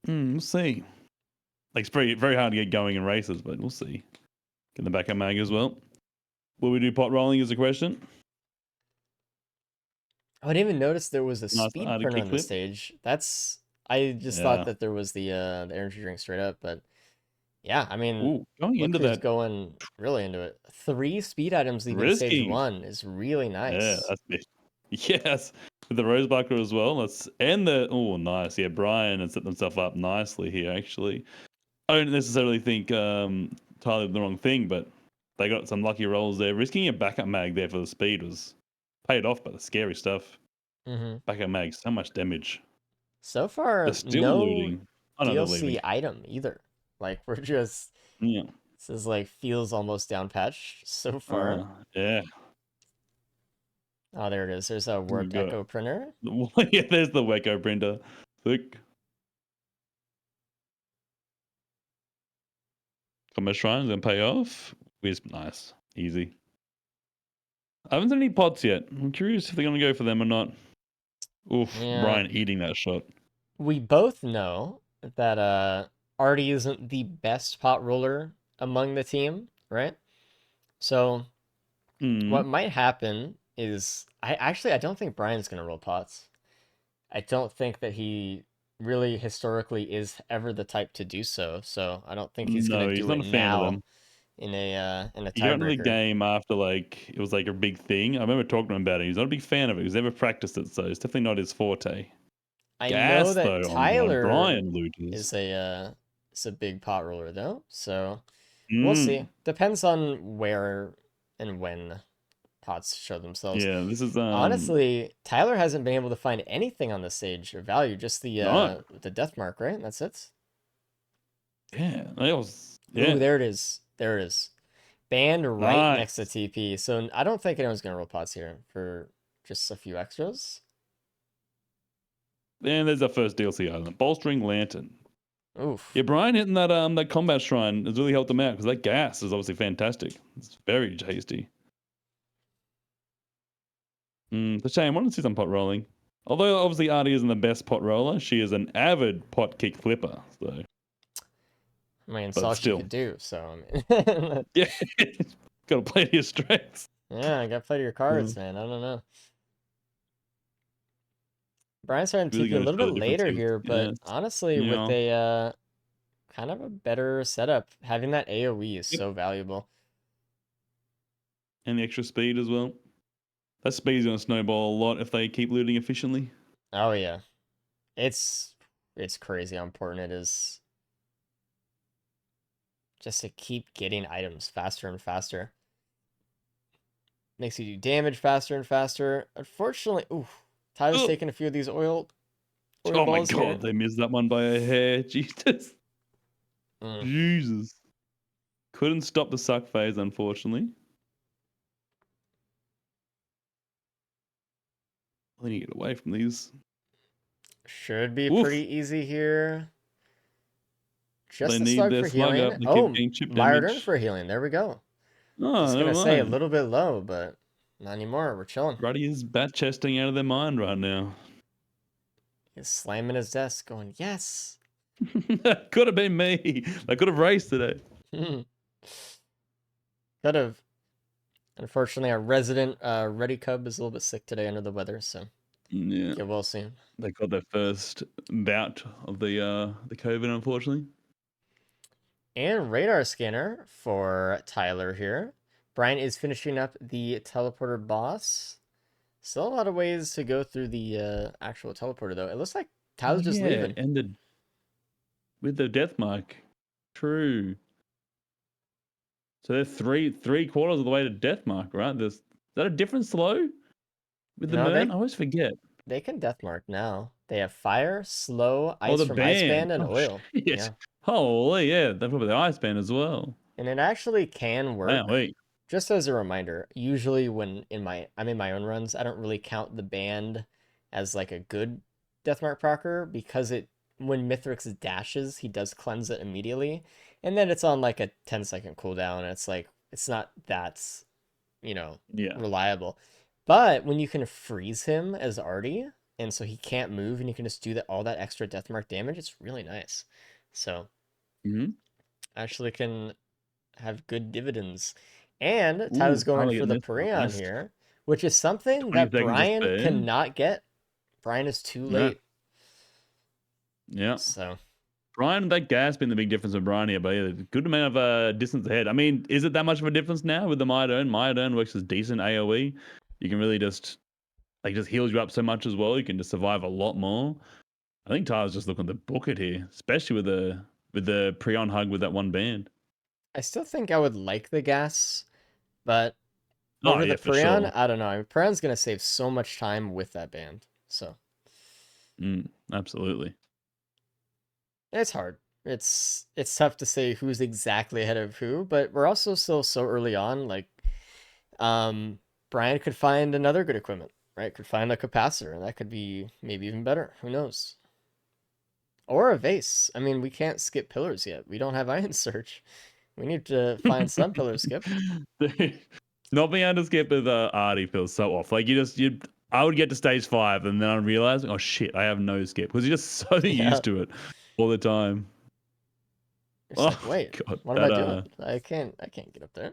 We'll see. Like, it's very, very hard to get going in races, but we'll see. Get the backup mag as well. Will we do pot rolling is a question? Oh, I didn't even notice there was a Nice speed Artie burner on the kickflip. stage. I just thought that there was the energy drink straight up, but yeah, I mean, Ooh, going into who's that. going really into it. 3 speed items leaving stage Risky. 1 is really nice. Yeah, that's it. Yes, with the rose buckler as well. Nice. Yeah, Brian has set themselves up nicely here. Actually, I don't necessarily think Tyler did the wrong thing, but they got some lucky rolls there. Risking a backup mag there for the speed was paid off by the scary stuff. Backup mag, so much damage. So far, They're still no looting. Oh, no, they're leaving. DLC item either. Like, we're just this is like feels almost down patched so far. Yeah. Oh, there it is. There's a warped echo printer. Yeah, there's the Wecco printer. Look. Commerce Shrine is going to pay off. Wisp, nice. Easy. I haven't seen any pots yet. I'm curious if they're going to go for them or not. Oof, Yeah. Brian eating that shot. We both know that Artie isn't the best pot roller among the team, right? So what might happen is I don't think Brian's going to roll pots. I don't think that he really historically is ever the type to do so. So I don't think he's going to do it now in a tiebreaker. He got into the game after it was like a big thing. I remember talking to him about it. He's not a big fan of it. He's never practiced it, so it's definitely not his forte. I know that though, Tyler Brian looters. is a big pot roller though, so we'll see. Depends on where and when pots show themselves. Yeah, this is honestly, Tyler hasn't been able to find anything on the stage of value, just the death mark, right? That's it. Yeah, that was. Yeah. Ooh, there it is. There it is. Banned right next to TP. So I don't think anyone's gonna roll pots here for just a few extras. And there's our first DLC item, Bolstering Lantern. Oof. Yeah, Brian hitting that combat shrine has really helped him out because that gas is obviously fantastic. It's very tasty. It's a shame. I want to see some pot rolling. Although obviously Artie isn't the best pot roller, she is an avid pot kick flipper. So I mean, it's all she could do. So yeah, got to play to your strengths. Yeah, I got to play to your cards, man. I don't know. Brian's starting to TP a little bit later here, but honestly, with a kind of a better setup, having that AoE is so valuable. And the extra speed as well. That speed is going to snowball a lot if they keep looting efficiently. Oh yeah, it's crazy how important it is just to keep getting items faster and faster. Makes you do damage faster and faster. Unfortunately, Tyler's taking a few of these oil before the Oh my balls god, hit. they missed that one by a hair. Jesus. Jesus. Couldn't stop the suck phase, unfortunately. I need to get away from these. Should be Oof. pretty easy here. Just They the need slug their for slug healing. up. They keep Oh, getting chip Myron damage. for healing. There we go. I Oh, was never gonna say a mind. little bit low, but not anymore. We're chilling. Ruddy is bat chesting out of their mind right now. He's slamming his desk, going, "Yes." Could have been me. I could have raced today. Could have. Unfortunately, our resident Reddy Cub is a little bit sick today under the weather, so Yeah. get well soon. They got their first bout of the COVID, unfortunately. And radar scanner for Tyler here. Brian is finishing up the teleporter boss. Still a lot of ways to go through the actual teleporter, though. It looks like Tyler's just leaving. And with the death mark. True. So they're three quarters of the way to death mark, right? Is that a different slow with the No, Mern? I always forget. They can death mark now. They have fire, slow, Oh, ice the from band. ice band, and Oh, oil. shit. Yeah. Holy, yeah. They've got the ice band as well. And it actually can work. Man, wait. Just as a reminder, usually when I'm in my own runs, I don't really count the band as like a good deathmark procer because when Mithrix dashes, he does cleanse it immediately. And then it's on like a 10-second cooldown, and it's like it's not that, reliable. But when you can freeze him as Artie, and so he can't move and you can just do all that extra deathmark damage, it's really nice. So actually can have good dividends. And Tyler's going for the Perion here, which is something that Brian cannot get. Brian is too late. Yeah. So Brian, that gas been the big difference with Brian here, but yeah, good amount of distance ahead. I mean, is it that much of a difference now with the Myodern? Myodern works as decent AoE. You can really just heals you up so much as well. You can just survive a lot more. I think Tyler's just looking to book it here, especially with the Prion hug with that one band. I still think I would like the gas, but over the Prion, sure. I don't know. I mean, Prion's gonna save so much time with that band. So absolutely. It's hard. It's tough to say who's exactly ahead of who, but we're also still so early on. Like, Brian could find another good equipment, right? Could find a capacitor, and that could be maybe even better. Who knows? Or a vase. I mean, we can't skip pillars yet. We don't have Iron Search. We need to find some pillar skip. Not being able to skip with Artie feels so off. Like I would get to stage 5 and then I'd realize, oh shit, I have no skip because you're just so used to it all the time. Like, wait, God, what am I doing? I can't get up there.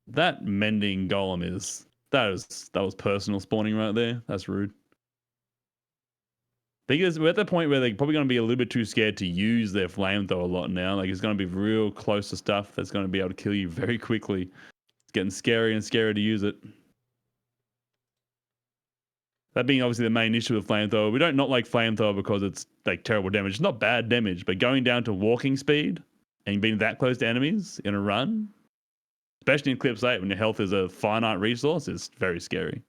That mending golem that was personal spawning right there. That's rude. Because we're at the point where they're probably going to be a little bit too scared to use their flamethrower a lot now. Like, it's going to be real close to stuff that's going to be able to kill you very quickly. It's getting scarier and scarier to use it. That being obviously the main issue with flamethrower. We don't not like flamethrower because it's like terrible damage. It's not bad damage, but going down to walking speed and being that close to enemies in a run, especially in Clips 8 when your health is a finite resource, is very scary.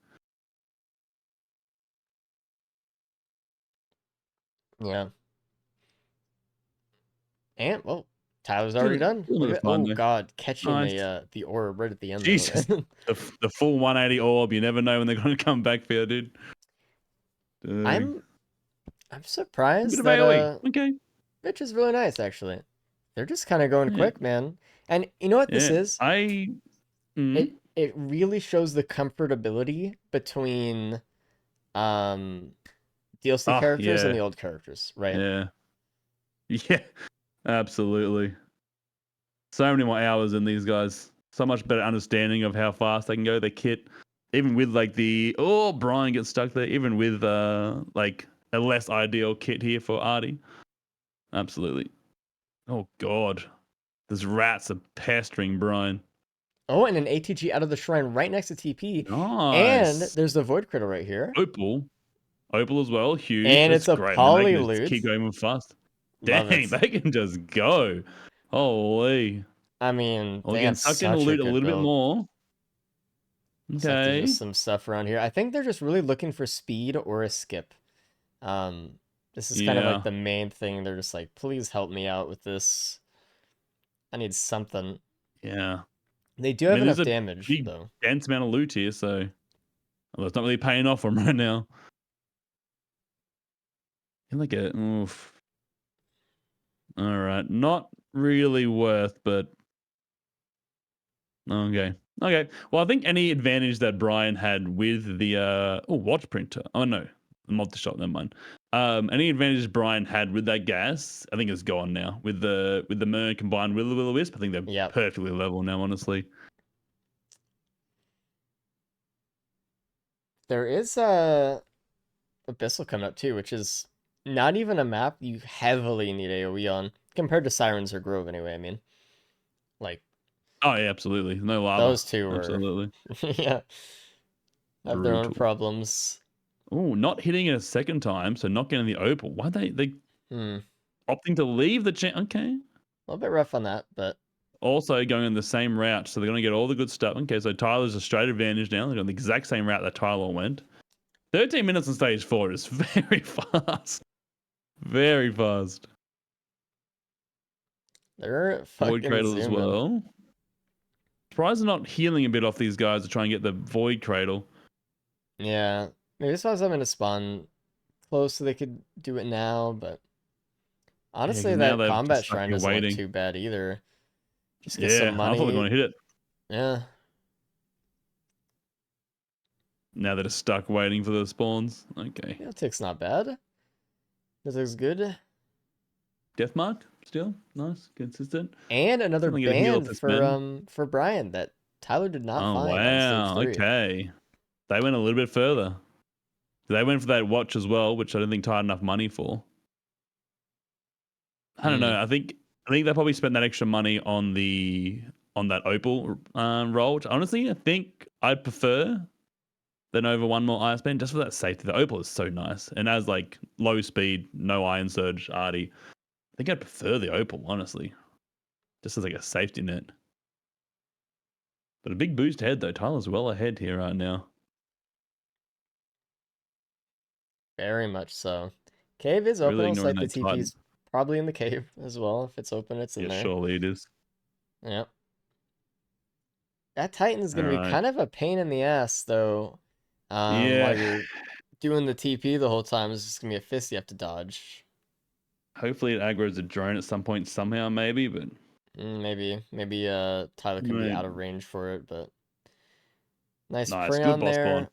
Yeah. And Tyler's already done. God, catching the orb right at the end. Jesus, the full 180 orb. You never know when they're going to come back for you, dude. I'm surprised that Bitch is really nice, actually. They're just kind of going quick, man. And you know what this is? It really shows the comfortability between DLC characters and the old characters, right? Yeah, absolutely. So many more hours in these guys. So much better understanding of how fast they can go. Their kit, even with like Brian gets stuck there. Even with like a less ideal kit here for Artie. Absolutely. Oh God, these rats are pestering Brian. Oh, and an ATG out of the shrine right next to TP. Nice. And there's the Void Critter right here. Opal as well, huge. And it's a poly loot. Keep going fast. Dang, they can just go. Holy. I mean, they get sucked in the loot a little bit more. Okay. There's just some stuff around here. I think they're just really looking for speed or a skip. This is kind of like Yeah. the main thing. They're just like, please help me out with this. I need something. Yeah. They do I have mean, there's enough a damage, big, though. dense amount of loot here, so well, it's not really paying off for them right now. Like a oof. All right, not really worth, but okay. Okay. Well, I think any advantage that Brian had with the watch printer. Oh no, multi-shot. Never mind. Any advantage Brian had with that gas, I think is gone now. With the Mern combined with the Will-O-Wisp, I think they're Yep. perfectly level now. Honestly, There is Abyssal coming up too, which is not even a map you heavily need AoE on compared to Sirens or Grove anyway. I mean, like oh yeah, absolutely. No lava. those two were Absolutely yeah, have their own brutal. problems. Oh, not hitting it a second time, so not getting the opal. Why they Hmm. opting to leave the Okay. A little bit rough on that, but Also going in the same route, so they're going to get all the good stuff. Okay, so Tyler's a straight advantage now. They're going the exact same route that Tyler went. 13 minutes on stage 4 is very fast. Very fast. they're Void fucking Cradle as zooming. well. Surprised they're not healing a bit off these guys to try and get the Void Cradle. Yeah, maybe this was having to spawn close so they could do it now, but honestly, Yeah, now that they've combat just stuck shrine here doesn't look waiting. too bad either. Just get some Yeah, I thought they were going money. to hit it. Yeah. Now they're just stuck waiting for the spawns. Okay. Yeah, tick's not bad. This looks good. Death Mark still nice, consistent. And another Something get a heal off band this man. for Brian that Tyler did not Oh find on stage wow. 3. Okay. They went a little bit further. They went for that watch as well, which I don't think Ty had enough money for. I don't know. I think they probably spent that extra money on that opal roll. Which honestly, I think I'd prefer than over one more iron spin just for that safety. The opal is so nice, and as like low speed, no iron surge, arty. I think I'd prefer the opal honestly, just as like a safety net. But a big boost ahead though. Tyler's well ahead here right now. Very much so. Cave is open. Really Looks ignoring like the that Titan. TP's probably in the cave as well. If it's open, it's in Yeah, there. surely it is. Yep. That Titan's All gonna be right. kind of a pain in the ass though. While Yeah. you're doing the TP the whole time, it's just gonna be a fist you have to dodge. Hopefully it aggroes a drone at some point somehow, maybe, but Maybe Tyler can be out of range for it, but nice nice. prey Good on boss there. spawn.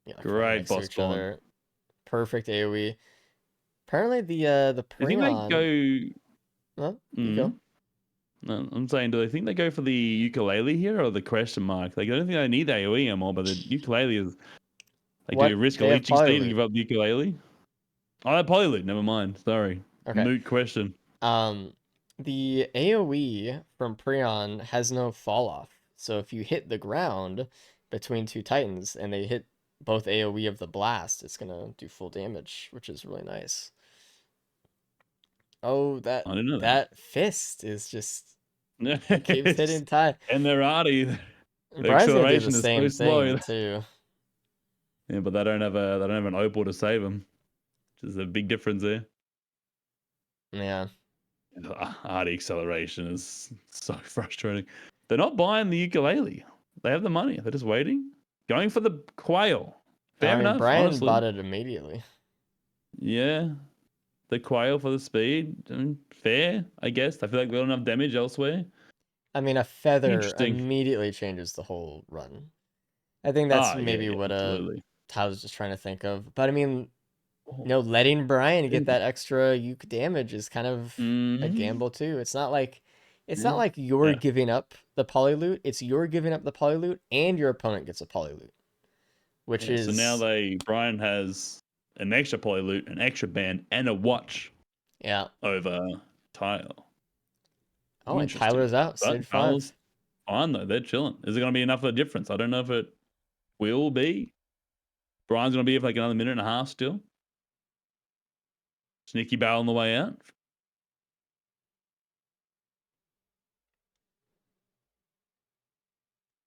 Yeah, like right Great next to boss each spawn. other. Perfect AoE. Apparently the Do you think they Prion. go? Well, you go. No, I'm saying, do they think they go for the ukulele here or the question mark? Like, I don't think they need the AoE anymore, but the ukulele is like, do What? you risk a They have leeching speed and Polyloot. give up the ukulele? Oh, that polyloot. Never mind. Sorry. Okay. Moot question. The AoE from Prion has no fall off. So if you hit the ground between two Titans and they hit both AoE of the blast, it's gonna do full damage, which is really nice. Oh, I didn't know that fist is just that. keeps hitting Ty. And they're arty. The Brian's gonna do the acceleration is so same slow. thing too. Yeah, but they don't have an opal to save them, which is a big difference there. Yeah. Arty acceleration is so frustrating. They're not buying the ukulele. They have the money. They're just waiting, going for the quail. Fair enough, Brian honestly. bought it immediately. Yeah, the quail for the speed. I mean, fair, I guess. I feel like we got enough damage elsewhere. I mean, a feather Interesting. immediately changes the whole run. I think that's maybe yeah, what absolutely. Tyler's just trying to think of. But I mean, letting Brian get that extra uke damage is kind of a gamble too. It's not like you're giving up the polyloot. It's you're giving up the polyloot and your opponent gets a polyloot. Which is so now Brian has an extra polyloot, an extra band, and a watch. Yeah. Over Tyler. Oh, and Tyler's out. Stage 5. Fine though, they're chilling. Is it going to be enough of a difference? I don't know if it will be. Brian's going to be for like another minute and a half still. Sneaky barrel on the way out.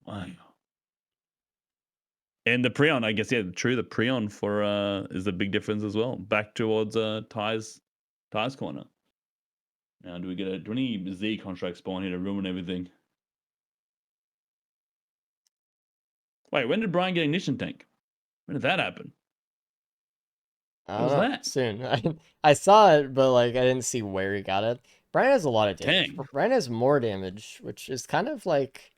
Wow. And the Prion, I guess, yeah, true. The Prion for is a big difference as well. Back towards Ty's corner. Now, do any Z contract spawn here to ruin everything? Wait, when did Brian get ignition tank? When did that happen? I What don't was know. that? Soon. I saw it, but like I didn't see where he got it. Brian has a lot of damage. Dang. Brian has more damage, which is kind of like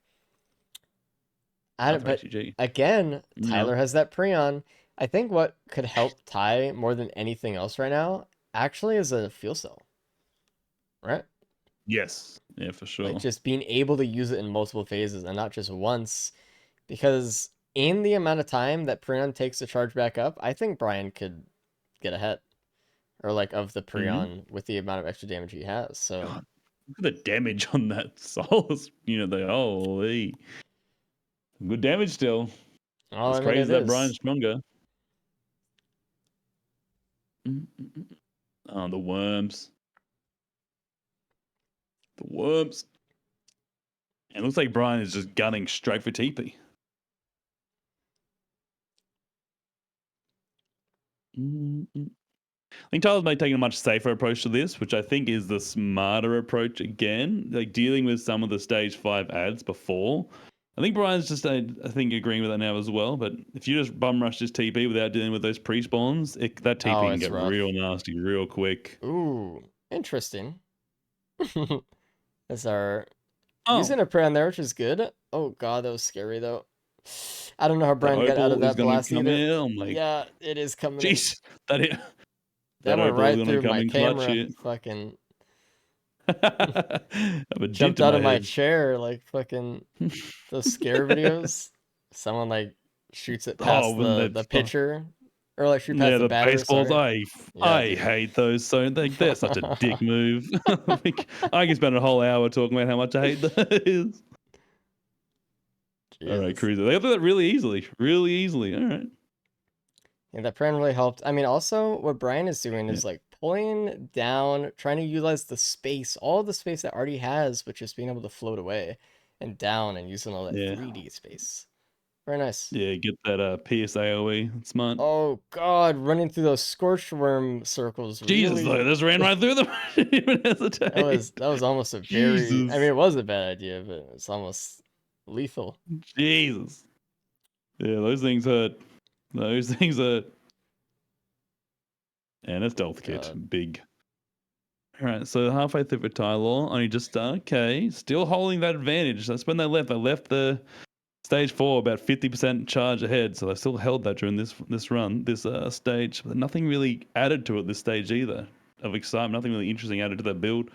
Not for but HCG. again, No. Tyler has that Prion. I think what could help Ty more than anything else right now actually is a fuel cell. Right? Yes. Yeah, for sure. Like just being able to use it in multiple phases and not just once. Because in the amount of time that Prion takes to charge back up, I think Brian could get ahead. Or like of the Prion with the amount of extra damage he has. So God, look at the damage on that Solus unit there. Holy. Good damage still. oh, It's I mean crazy it that is. Brian's stronger. Oh, the worms. The worms. And it looks like Brian is just gunning straight for TP. I think Tyler's may taking a much safer approach to this, which I think is the smarter approach again. Like dealing with some of the stage 5 ads before. I think Brian's just, I think, agreeing with that now as well. But if you just bum rush this TP without dealing with those pre-spawns, that TP can it's get rough. real nasty real quick. Ooh, interesting. That's our using a prayer on there, which is good. Oh god, that was scary though. I don't know how Brian got out of that blast either. Yeah, it is coming. Jeez, that went opal right is gonna through come my in clutch camera. here. Fucking Have a jumped dent in out of my head. chair like fucking those scare videos. Someone like shoots it past the pitcher. Or like shoot past the batter. Baseballs. Sorry. I hate those. So they're such a dick move. I can spend a whole hour talking about how much I hate those. All right, Cruiser. They do that really easily. Really easily. All right. Yeah, that plan really helped. I mean, also what Brian is doing is like pulling down, trying to utilize the space, all the space that already has, but just being able to float away and down and using all that 3D space. Very nice. Yeah, get that PS AoE. It's smart. Oh god, running through those scorched worm circles. Jesus, really... I just ran right through them. Even hesitate. That was almost a very. I mean, it was a bad idea, but it's almost lethal. Jesus. Yeah, those things hurt. Those things hurt. And it's Delta Kit. Big. All right, so halfway through for Tyler, only just okay. Still holding that advantage. That's when they left. They left the stage 4 about 50% charge ahead, so they still held that during this run, this stage. But nothing really added to it this stage either of excitement. Nothing really interesting added to that build.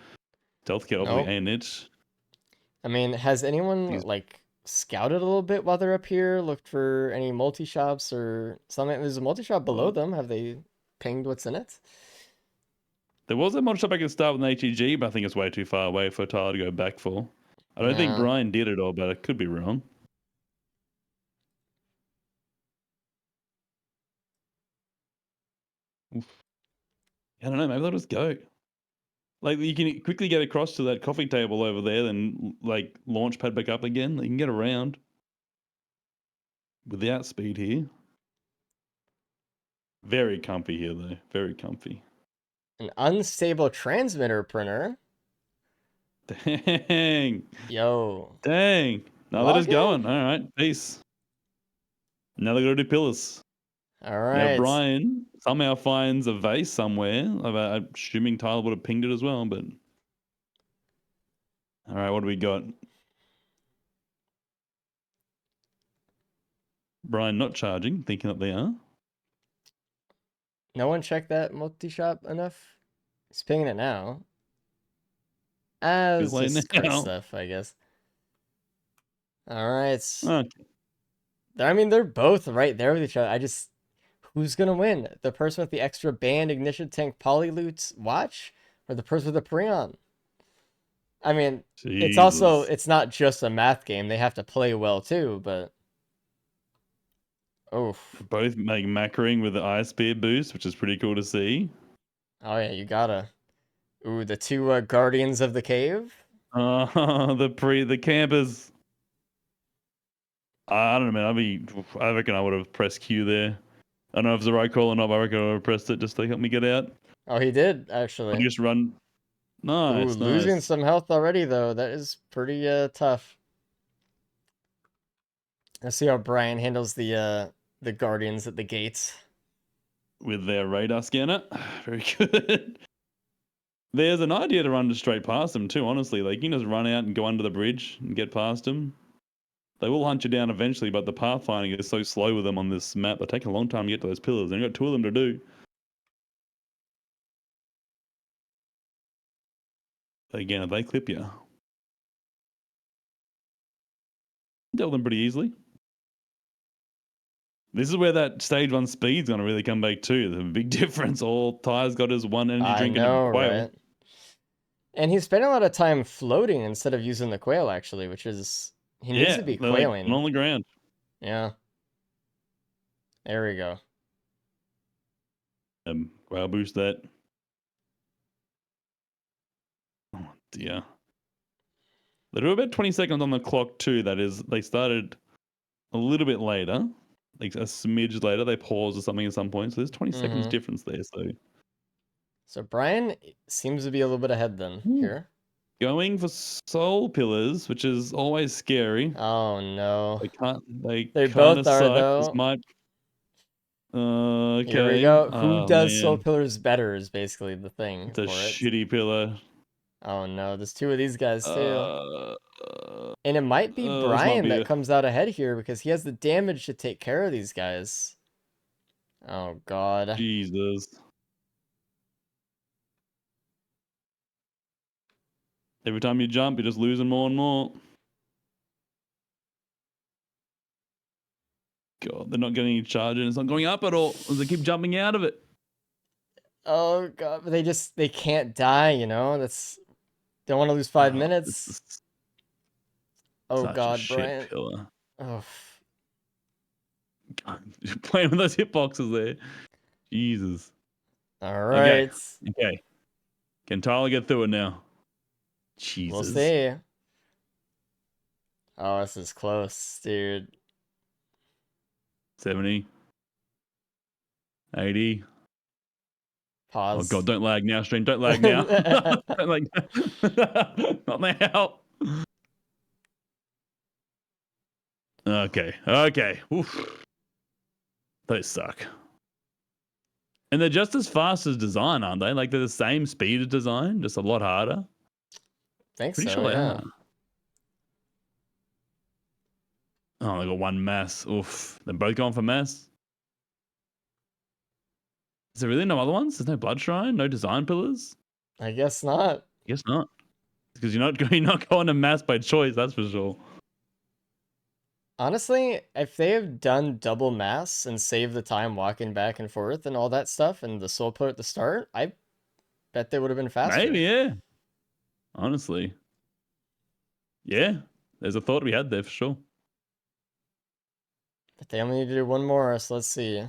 Delta Kit obviously ain't it. I mean, has anyone like scouted a little bit while they're up here? Looked for any multi shops or something? There's a multi shop below them. Have they pinged what's in it? There was a multi shop I could start with an HEG, but I think it's way too far away for Tyler to go back for. I don't think Brian did it all, but I could be wrong. Oof. I don't know. Maybe they'll just go. Like you can quickly get across to that coffee table over there, then like launch pad back up again. You can get around without speed here. Very comfy here though. Very comfy. An unstable transmitter printer. Dang. Yo. Dang. Now they're just going. All right. Peace. Now they're going to do pillars. All right. Now Brian somehow finds a vase somewhere. I'm assuming Tyler would have pinged it as well, but... All right, what do we got? Brian not charging, thinking that they are. No one checked that multi-shop enough? He's pinging it now. It's just great stuff, I guess. All right. Okay. I mean, they're both right there with each other. Who's going to win? The person with the extra band ignition tank polyloot watch or the person with the Prion? I mean, it's not just a math game. They have to play well too, but... Oof. Both make macroing with the ice speed boost, which is pretty cool to see. Oh yeah, you gotta. Ooh, the two guardians of the cave. The campers. I don't know, man. I reckon I would have pressed Q there. I don't know if it's the right call or not, but I reckon I would have pressed it just to help me get out. Oh, he did, Or actually. just run. Ooh, Nice, losing nice. some health already, though. That is pretty tough. Let's see how Brian handles the Guardians at the gates. With their radar scanner. Very good. There's an idea to run just straight past them too, honestly. Like, you can just run out and go under the bridge and get past them. They will hunt you down eventually, but the pathfinding is so slow with them on this map. They take a long time to get to those pillars, and you've got 2 of them to do. But again, if they clip you, deal them pretty easily. This is where that stage 1 speed's going to really come back too. There's a big difference. All Ty's got is 1 energy I drink and know, a quail. right? And he's spending a lot of time floating instead of using the quail, actually, which is... He needs to be they're like quailing. on the ground. Yeah. There we go. Quail boost that. Oh dear. They do about 20 seconds on the clock too. That is, they started a little bit later, like a smidge later. They paused or something at some point. So there's 20 seconds difference there. So Brian seems to be a little bit ahead then here. Going for soul pillars, which is always scary. Oh no. They both kind of are suck. though. This might. Okay. Here we go. Who does man. soul pillars better is basically the thing. It's a for shitty pillar. Oh no, there's 2 of these guys too. And it might be Brian that comes out ahead here because he has the damage to take care of these guys. Oh god. Jesus. Every time you jump, you're just losing more and more. God, they're not getting any charge and it's not going up at all as they keep jumping out of it. Oh god, but they can't die, you know? Don't want to lose 5 minutes. Oh god, Brian. Shit pillar. Oh. You're playing with those hitboxes there. Jesus. All right. Okay. Can Tyler get through it now? Jesus. We'll see. Oh, this is close, dude. 70. 80. Pause. Oh god, don't lag now, stream. Don't lag now. Don't lag now. Not now. Okay. Oof. Those suck. And they're just as fast as design, aren't they? Like they're the same speed as design, just a lot harder. Pretty sure they are. Oh, they got 1 mass. Oof. They're both going for mass. Is there really no other ones? There's no blood shrine, no design pillars. I guess not. I guess not. Because you're not going to mass by choice. That's for sure. Honestly, if they have done double mass and saved the time walking back and forth and all that stuff and the soul put at the start, I bet they would have been faster. Maybe, yeah. Honestly. Yeah. There's a thought to be had there for sure. But they only need to do 1 more, so let's see.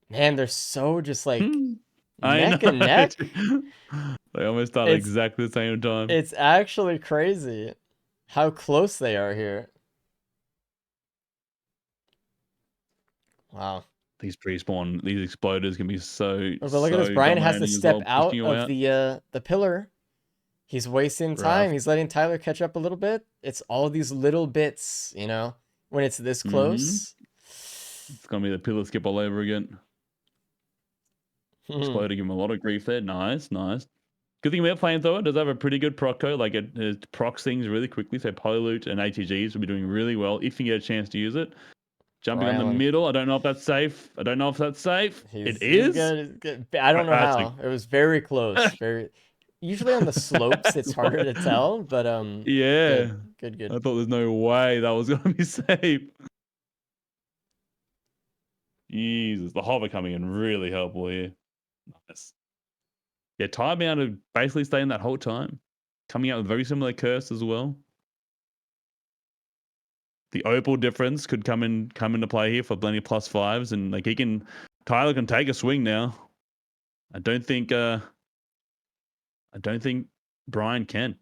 Man, they're so just like neck and neck. They almost started exactly the same time. It's actually crazy how close they are here. Wow. These pre-spawn, these exploders can be so. But look at this. Brian has to step out of the pillar. He's wasting time. He's letting Tyler catch up a little bit. It's all these little bits, you know, when it's this close. It's gonna be the pillar skip all over again. Exploder give him a lot of grief there. Nice. Good thing about Flamethrower, does have a pretty good proc code. Like it procs things really quickly. So Pollute and ATGs will be doing really well if you get a chance to use it. Jumping on the middle. I don't know if that's safe. It is. He's good. I don't know how. It was very close. Usually on the slopes it's harder to tell, but yeah. Good. I thought there's no way that was gonna be safe. Jesus, the hover coming in really helpful here. Nice. Yeah, Ty bound to basically stay in that whole time. Coming out with very similar curse as well. The opal difference could come into play here for plenty of +5s, and like Tyler can take a swing now. I don't think Brian can.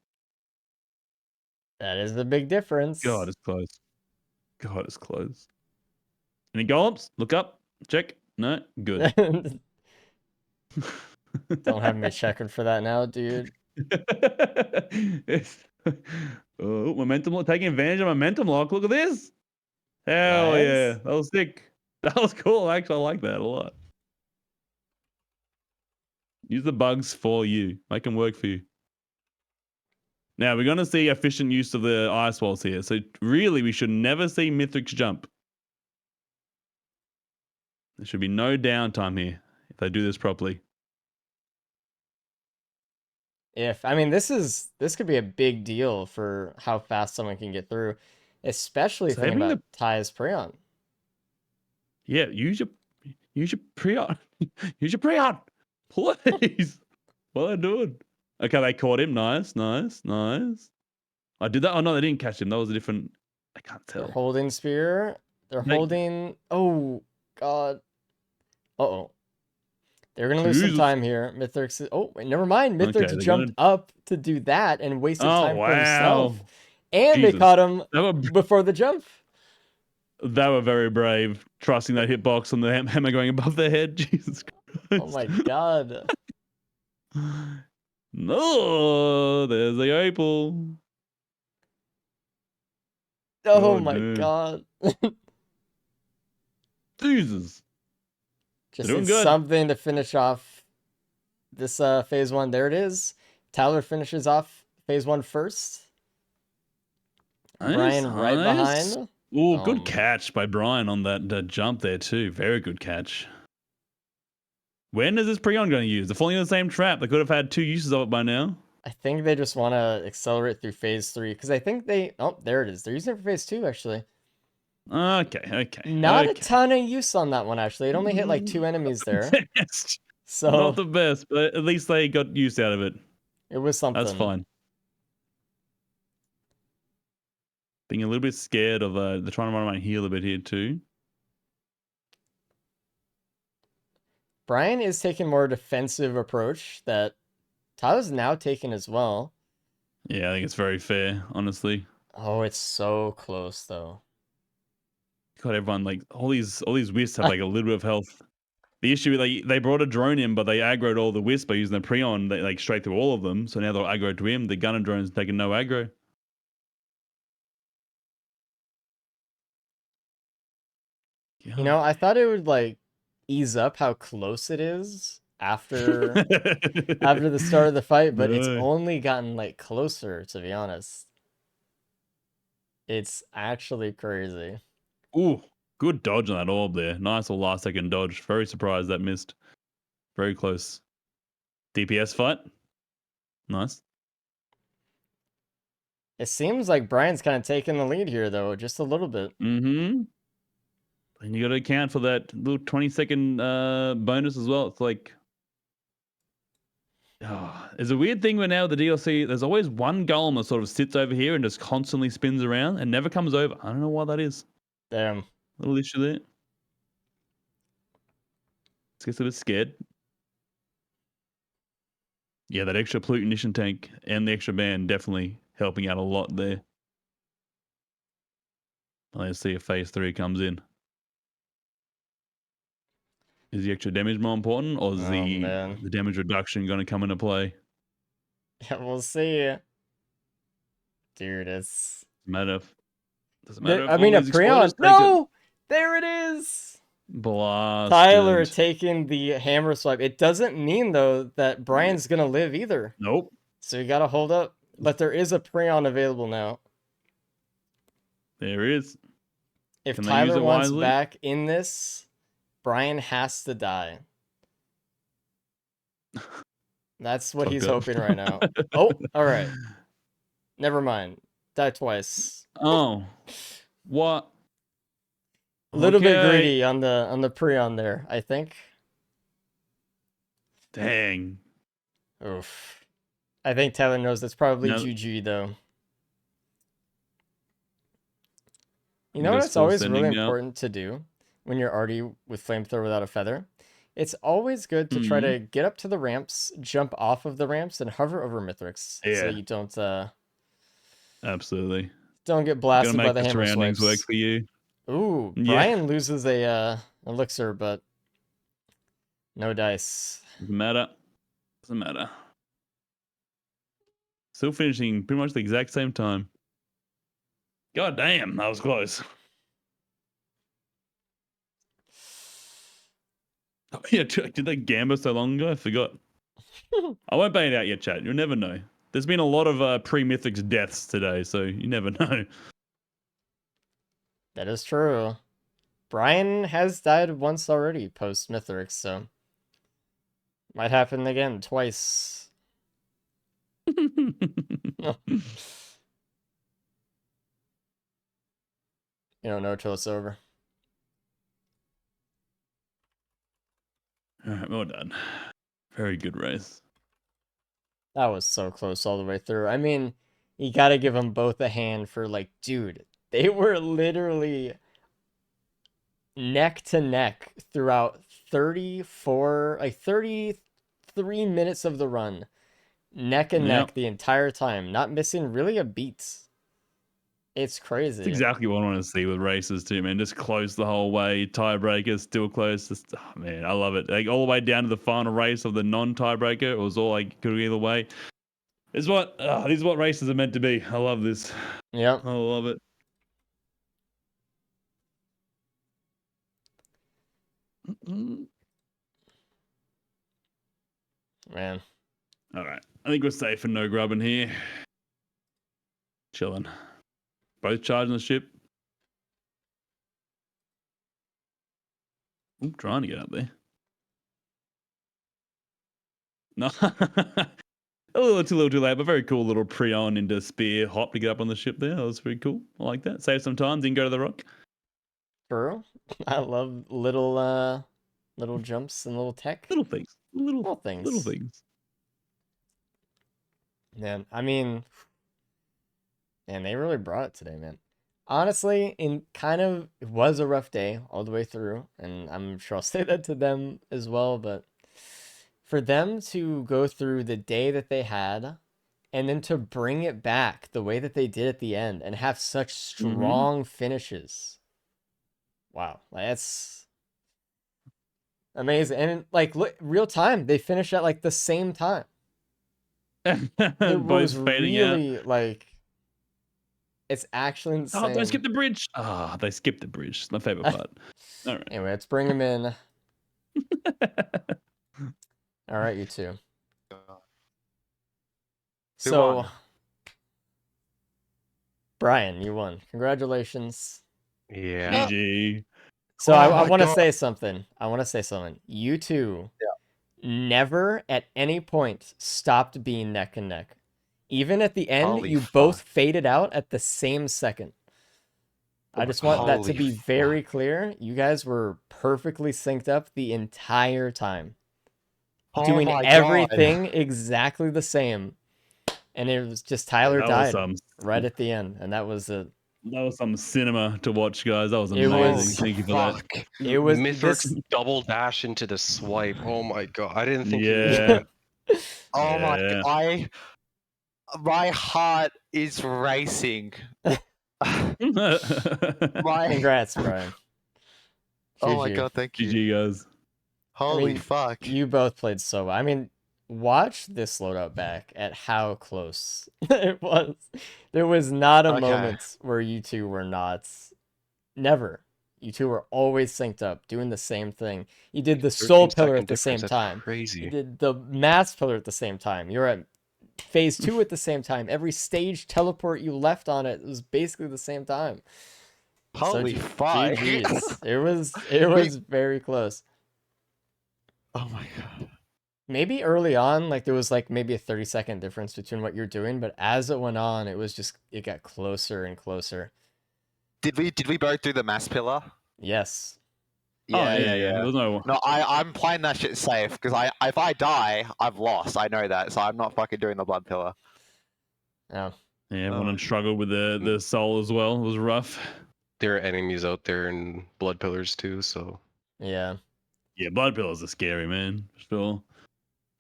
That is the big difference. God, it's close. God, it's close. Any golems? Look up. Check. No? Good. Don't have me checking for that now, dude. Oh, momentum. Taking advantage of momentum lock. Look at this. Hell Nice. yeah. That was sick. That was cool. Actually, I like that a lot. Use the bugs for you. Make them work for you. Now, we're going to see efficient use of the ice walls here. So, really, we should never see Mythrix jump. There should be no downtime here if they do this properly. I mean, this could be a big deal for how fast someone can get through, especially thinking about Ty's Prion. Yeah, use your Prion. Use your Prion. Please. What are they doing? Okay, they caught him. Nice. I did that. Oh no, they didn't catch him. That was a different. I can't tell. They're holding spear. They're holding. Oh god. Uh-oh. They're gonna lose some time here. Mythrix. Oh, wait, never mind. Mythrix jumped up to do that and wasted time for himself. And they caught him before the jump. They were very brave, trusting that hitbox on the hammer going above their head. Jesus Christ. Oh my god. No, there's the opal. Oh my god. Jesus. Just need something to finish off this phase 1. There it is. Tyler finishes off phase 1 first. Brian right behind. Oh, good catch by Brian on that jump there too. Very good catch. When is this Prion going to use? They're falling in the same trap. They could have had 2 uses of it by now. I think they just want to accelerate through phase 3 because I think they. Oh, there it is. They're using it for phase 2 actually. Okay. Not a ton of use on that one actually. It only hit like 2 enemies there. So not the best, but at least they got use out of it. It was something. That's fine. Being a little bit scared of they're trying to run my heal a bit here too. Brian is taking more defensive approach that Tyler's now taking as well. Yeah, I think it's very fair, honestly. Oh, it's so close though. God, everyone like all these wisps have like a little bit of health. The issue they brought a drone in, but they aggroed all the wisps by using the Prion like straight through all of them. So now they're aggroed to him. The gunner drone's taking no aggro. You know, I thought it would like ease up how close it is after the start of the fight, but it's only gotten like closer, to be honest. It's actually crazy. Ooh, good dodge on that orb there. Nice little last second dodge. Very surprised that missed. Very close. DPS fight. Nice. It seems like Brian's kind of taking the lead here, though, just a little bit. Mm-hmm. And you got to account for that little 20-second bonus as well. It's like, there's a weird thing where now the DLC, there's always one golem that sort of sits over here and just constantly spins around and never comes over. I don't know why that is. Damn. Little issue there. Gets a bit scared. Yeah, that extra Plutonician tank and the extra band definitely helping out a lot there. Let's see if phase 3 comes in. Is the extra damage more important, or is the damage reduction going to come into play? Yeah, we'll see. Dude, it's... Doesn't matter. I mean, a Prion. No! There it is! Blasted. Tyler taking the hammer swipe. It doesn't mean, though, that Brian's going to live either. Nope. So you got to hold up. But there is a Prion available now. There is. If Tyler wants back in this, Brian has to die. That's what he's hoping right now. Oh, all right. Never mind. Die twice. Oh. What? A little bit greedy on the Prion there, I think. Dang. Oof. I think Tyler knows that's probably GG, though. You know what's always really important to do when you're already with Flamethrower without a feather? It's always good to try to get up to the ramps, jump off of the ramps, and hover over Mythrix. Yeah. So you don't... Absolutely. Don't get Gonna blasted by make the the hammer surroundings work swipes. for you. Ooh, Yeah. Brian loses a elixir, but no dice. Doesn't matter. Doesn't matter. Still finishing pretty much the exact same time. God damn, that was close. Oh, yeah, did they gamble so long ago? I forgot. I won't bait it out yet, chat. You'll never know. There's been a lot of pre-mythics deaths today, so you never know. That is true. Brian has died once already post Mithrix, so might happen again twice. You don't know till it's over. All right, well done. Very good race. That was so close all the way through. I mean, you gotta give them both a hand for like, dude, they were literally neck to neck throughout 33 minutes of the run. Neck and neck Yep. the entire time, not missing really a beat. It's crazy. It's exactly what I want to see with races too, man. Just close the whole way. Tiebreakers still close. Just, oh, man, I love it. Like all the way down to the final race of the non-tiebreaker. It was all like could either way. This is what races are meant to be. I love this. Yep. I love it. Man. All right. I think we're safe and no grubbing here. Chilling. Both charging the ship. I'm trying to get up there. No. a little too late, but very cool little pre-on into spear hop to get up on the ship there. That was pretty cool. I like that. Save some time, didn't go to the rock. True. I love little jumps and little tech. Little things. Little things. Little things. Man, I mean, man, they really brought it today, man. Honestly, it was a rough day all the way through, and I'm sure I'll say that to them as well, but for them to go through the day that they had and then to bring it back the way that they did at the end and have such strong finishes. Wow, that's amazing. And like look, real time, they finished at like the same time. It was really like it's actually insane. Oh, they skipped the bridge. Ah, they skipped the bridge. It's my favorite part. All right. Anyway, let's bring him in. All right, you two. So, won? Brian, you won. Congratulations. Yeah. GG. So Oh I my want to God. say something. You two never at any point stopped being neck and neck. Even at the end, Holy you fuck. both faded out at the same second. I just want that to Holy be very fuck. clear. You guys were perfectly synced up the entire time. Oh Doing my God. everything exactly the same. And it was just Tyler That was died right at the end. And that was it. That was some cinema to watch, guys. That was It amazing. was- Thank you for that. It was Mithrix double dash into the swipe. Oh my god! I didn't think he would do Yeah. that. Oh Yeah. my heart is racing. My Congrats, Brian. Oh my GG. God, thank you. GG, guys. Holy mean, fuck. You both played so well. I mean, watch this loadout back at how close it was. There was not a Okay. moment where you two were not. Never. You two were always synced up, doing the same thing. You did the soul 13 pillar second at the same difference, time. that's crazy. You did the mass pillar at the same time. You're at phase 2 at the same time. Every stage teleport you left on it was basically the same time. Holy So, fuck. GG's. It was very close. Oh my God. Maybe early on, like there was like maybe a 30-second difference between what you're doing, but as it went on, it got closer and closer. Did we both do the mass pillar? Yes. Yeah. There's no. No, I'm playing that shit safe because if I die, I've lost. I know that, so I'm not fucking doing the blood pillar. Oh. Yeah, everyone struggled with the soul as well. It was rough. There are enemies out there in blood pillars too, so Yeah. Yeah, blood pillars are scary, man. For sure.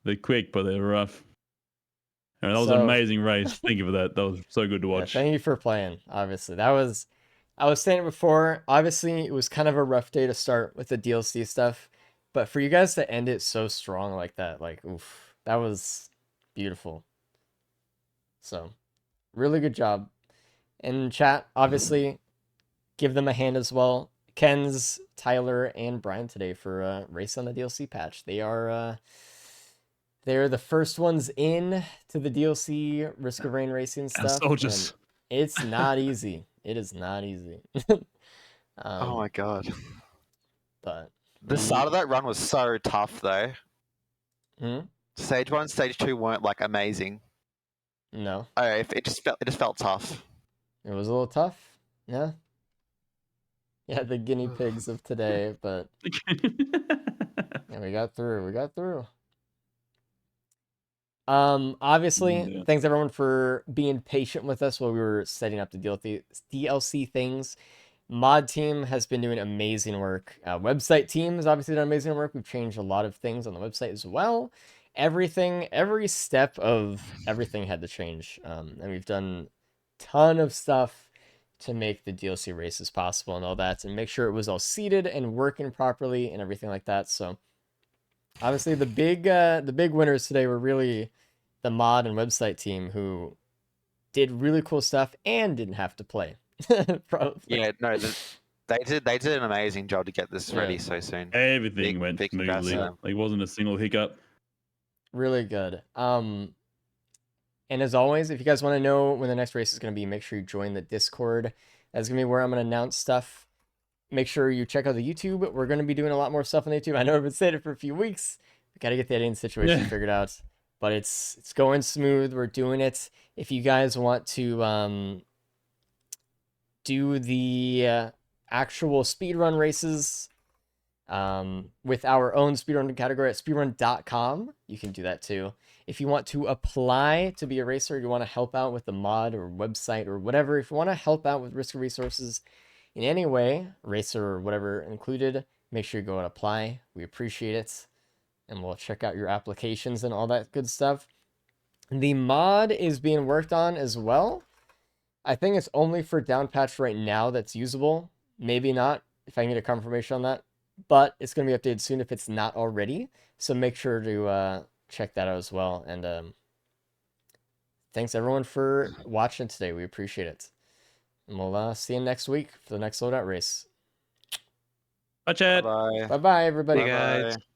They're quick, but they're rough. That was an amazing race. Thank you for that. That was so good to watch. Thank you for playing. Obviously, I was saying it before. Obviously, it was kind of a rough day to start with the DLC stuff, but for you guys to end it so strong like that, like, oof, that was beautiful. So, really good job. And chat, obviously, give them a hand as well. Ken's, Tyler, and Brian today for race on the DLC patch. They're the first ones in to the DLC Risk of Rain racing stuff. Soldiers. It's not easy. It is not easy. Oh my god. But The start of that run was so tough though. Hmm? Stage 1, stage 2 weren't like amazing. No, Oh, it just felt tough. it was a little tough. Yeah. Yeah, the guinea pigs of today, but yeah, we got through. We got through. Obviously, thanks everyone for being patient with us while we were setting up the DLC things. Mod team has been doing amazing work. Website team has obviously done amazing work. We've changed a lot of things on the website as well. Every step of everything had to change. And we've done a ton of stuff to make the DLC races possible and all that, and make sure it was all seated and working properly and everything like that. So obviously the big winners today were really the mod and website team, who did really cool stuff and didn't have to play. Probably. Yeah, no, they did an amazing job to get this ready so soon. Everything went smoothly. Like, it wasn't a single hiccup. Really good. And as always, if you guys want to know when the next race is going to be, make sure you join the Discord. That's going to be where I'm going to announce stuff. Make sure you check out the YouTube. We're going to be doing a lot more stuff on the YouTube. I know I've been saying it for a few weeks. We got to get the editing situation figured out. But it's going smooth. We're doing it. If you guys want to do the actual speedrun races with our own speedrun category at speedrun.com, you can do that too. If you want to apply to be a racer, you want to help out with the mod or website or whatever, if you want to help out with Risk of Resources in any way, racer or whatever included, make sure you go and apply. We appreciate it. And we'll check out your applications and all that good stuff. The mod is being worked on as well. I think it's only for down patch right now that's usable. Maybe not, if I can get a confirmation on that. But it's going to be updated soon if it's not already. So make sure to check that out as well. And thanks everyone for watching today. We appreciate it. And we'll see you next week for the next Loadout race. Bye, Chad. Bye. Bye-bye, everybody. Hey guys.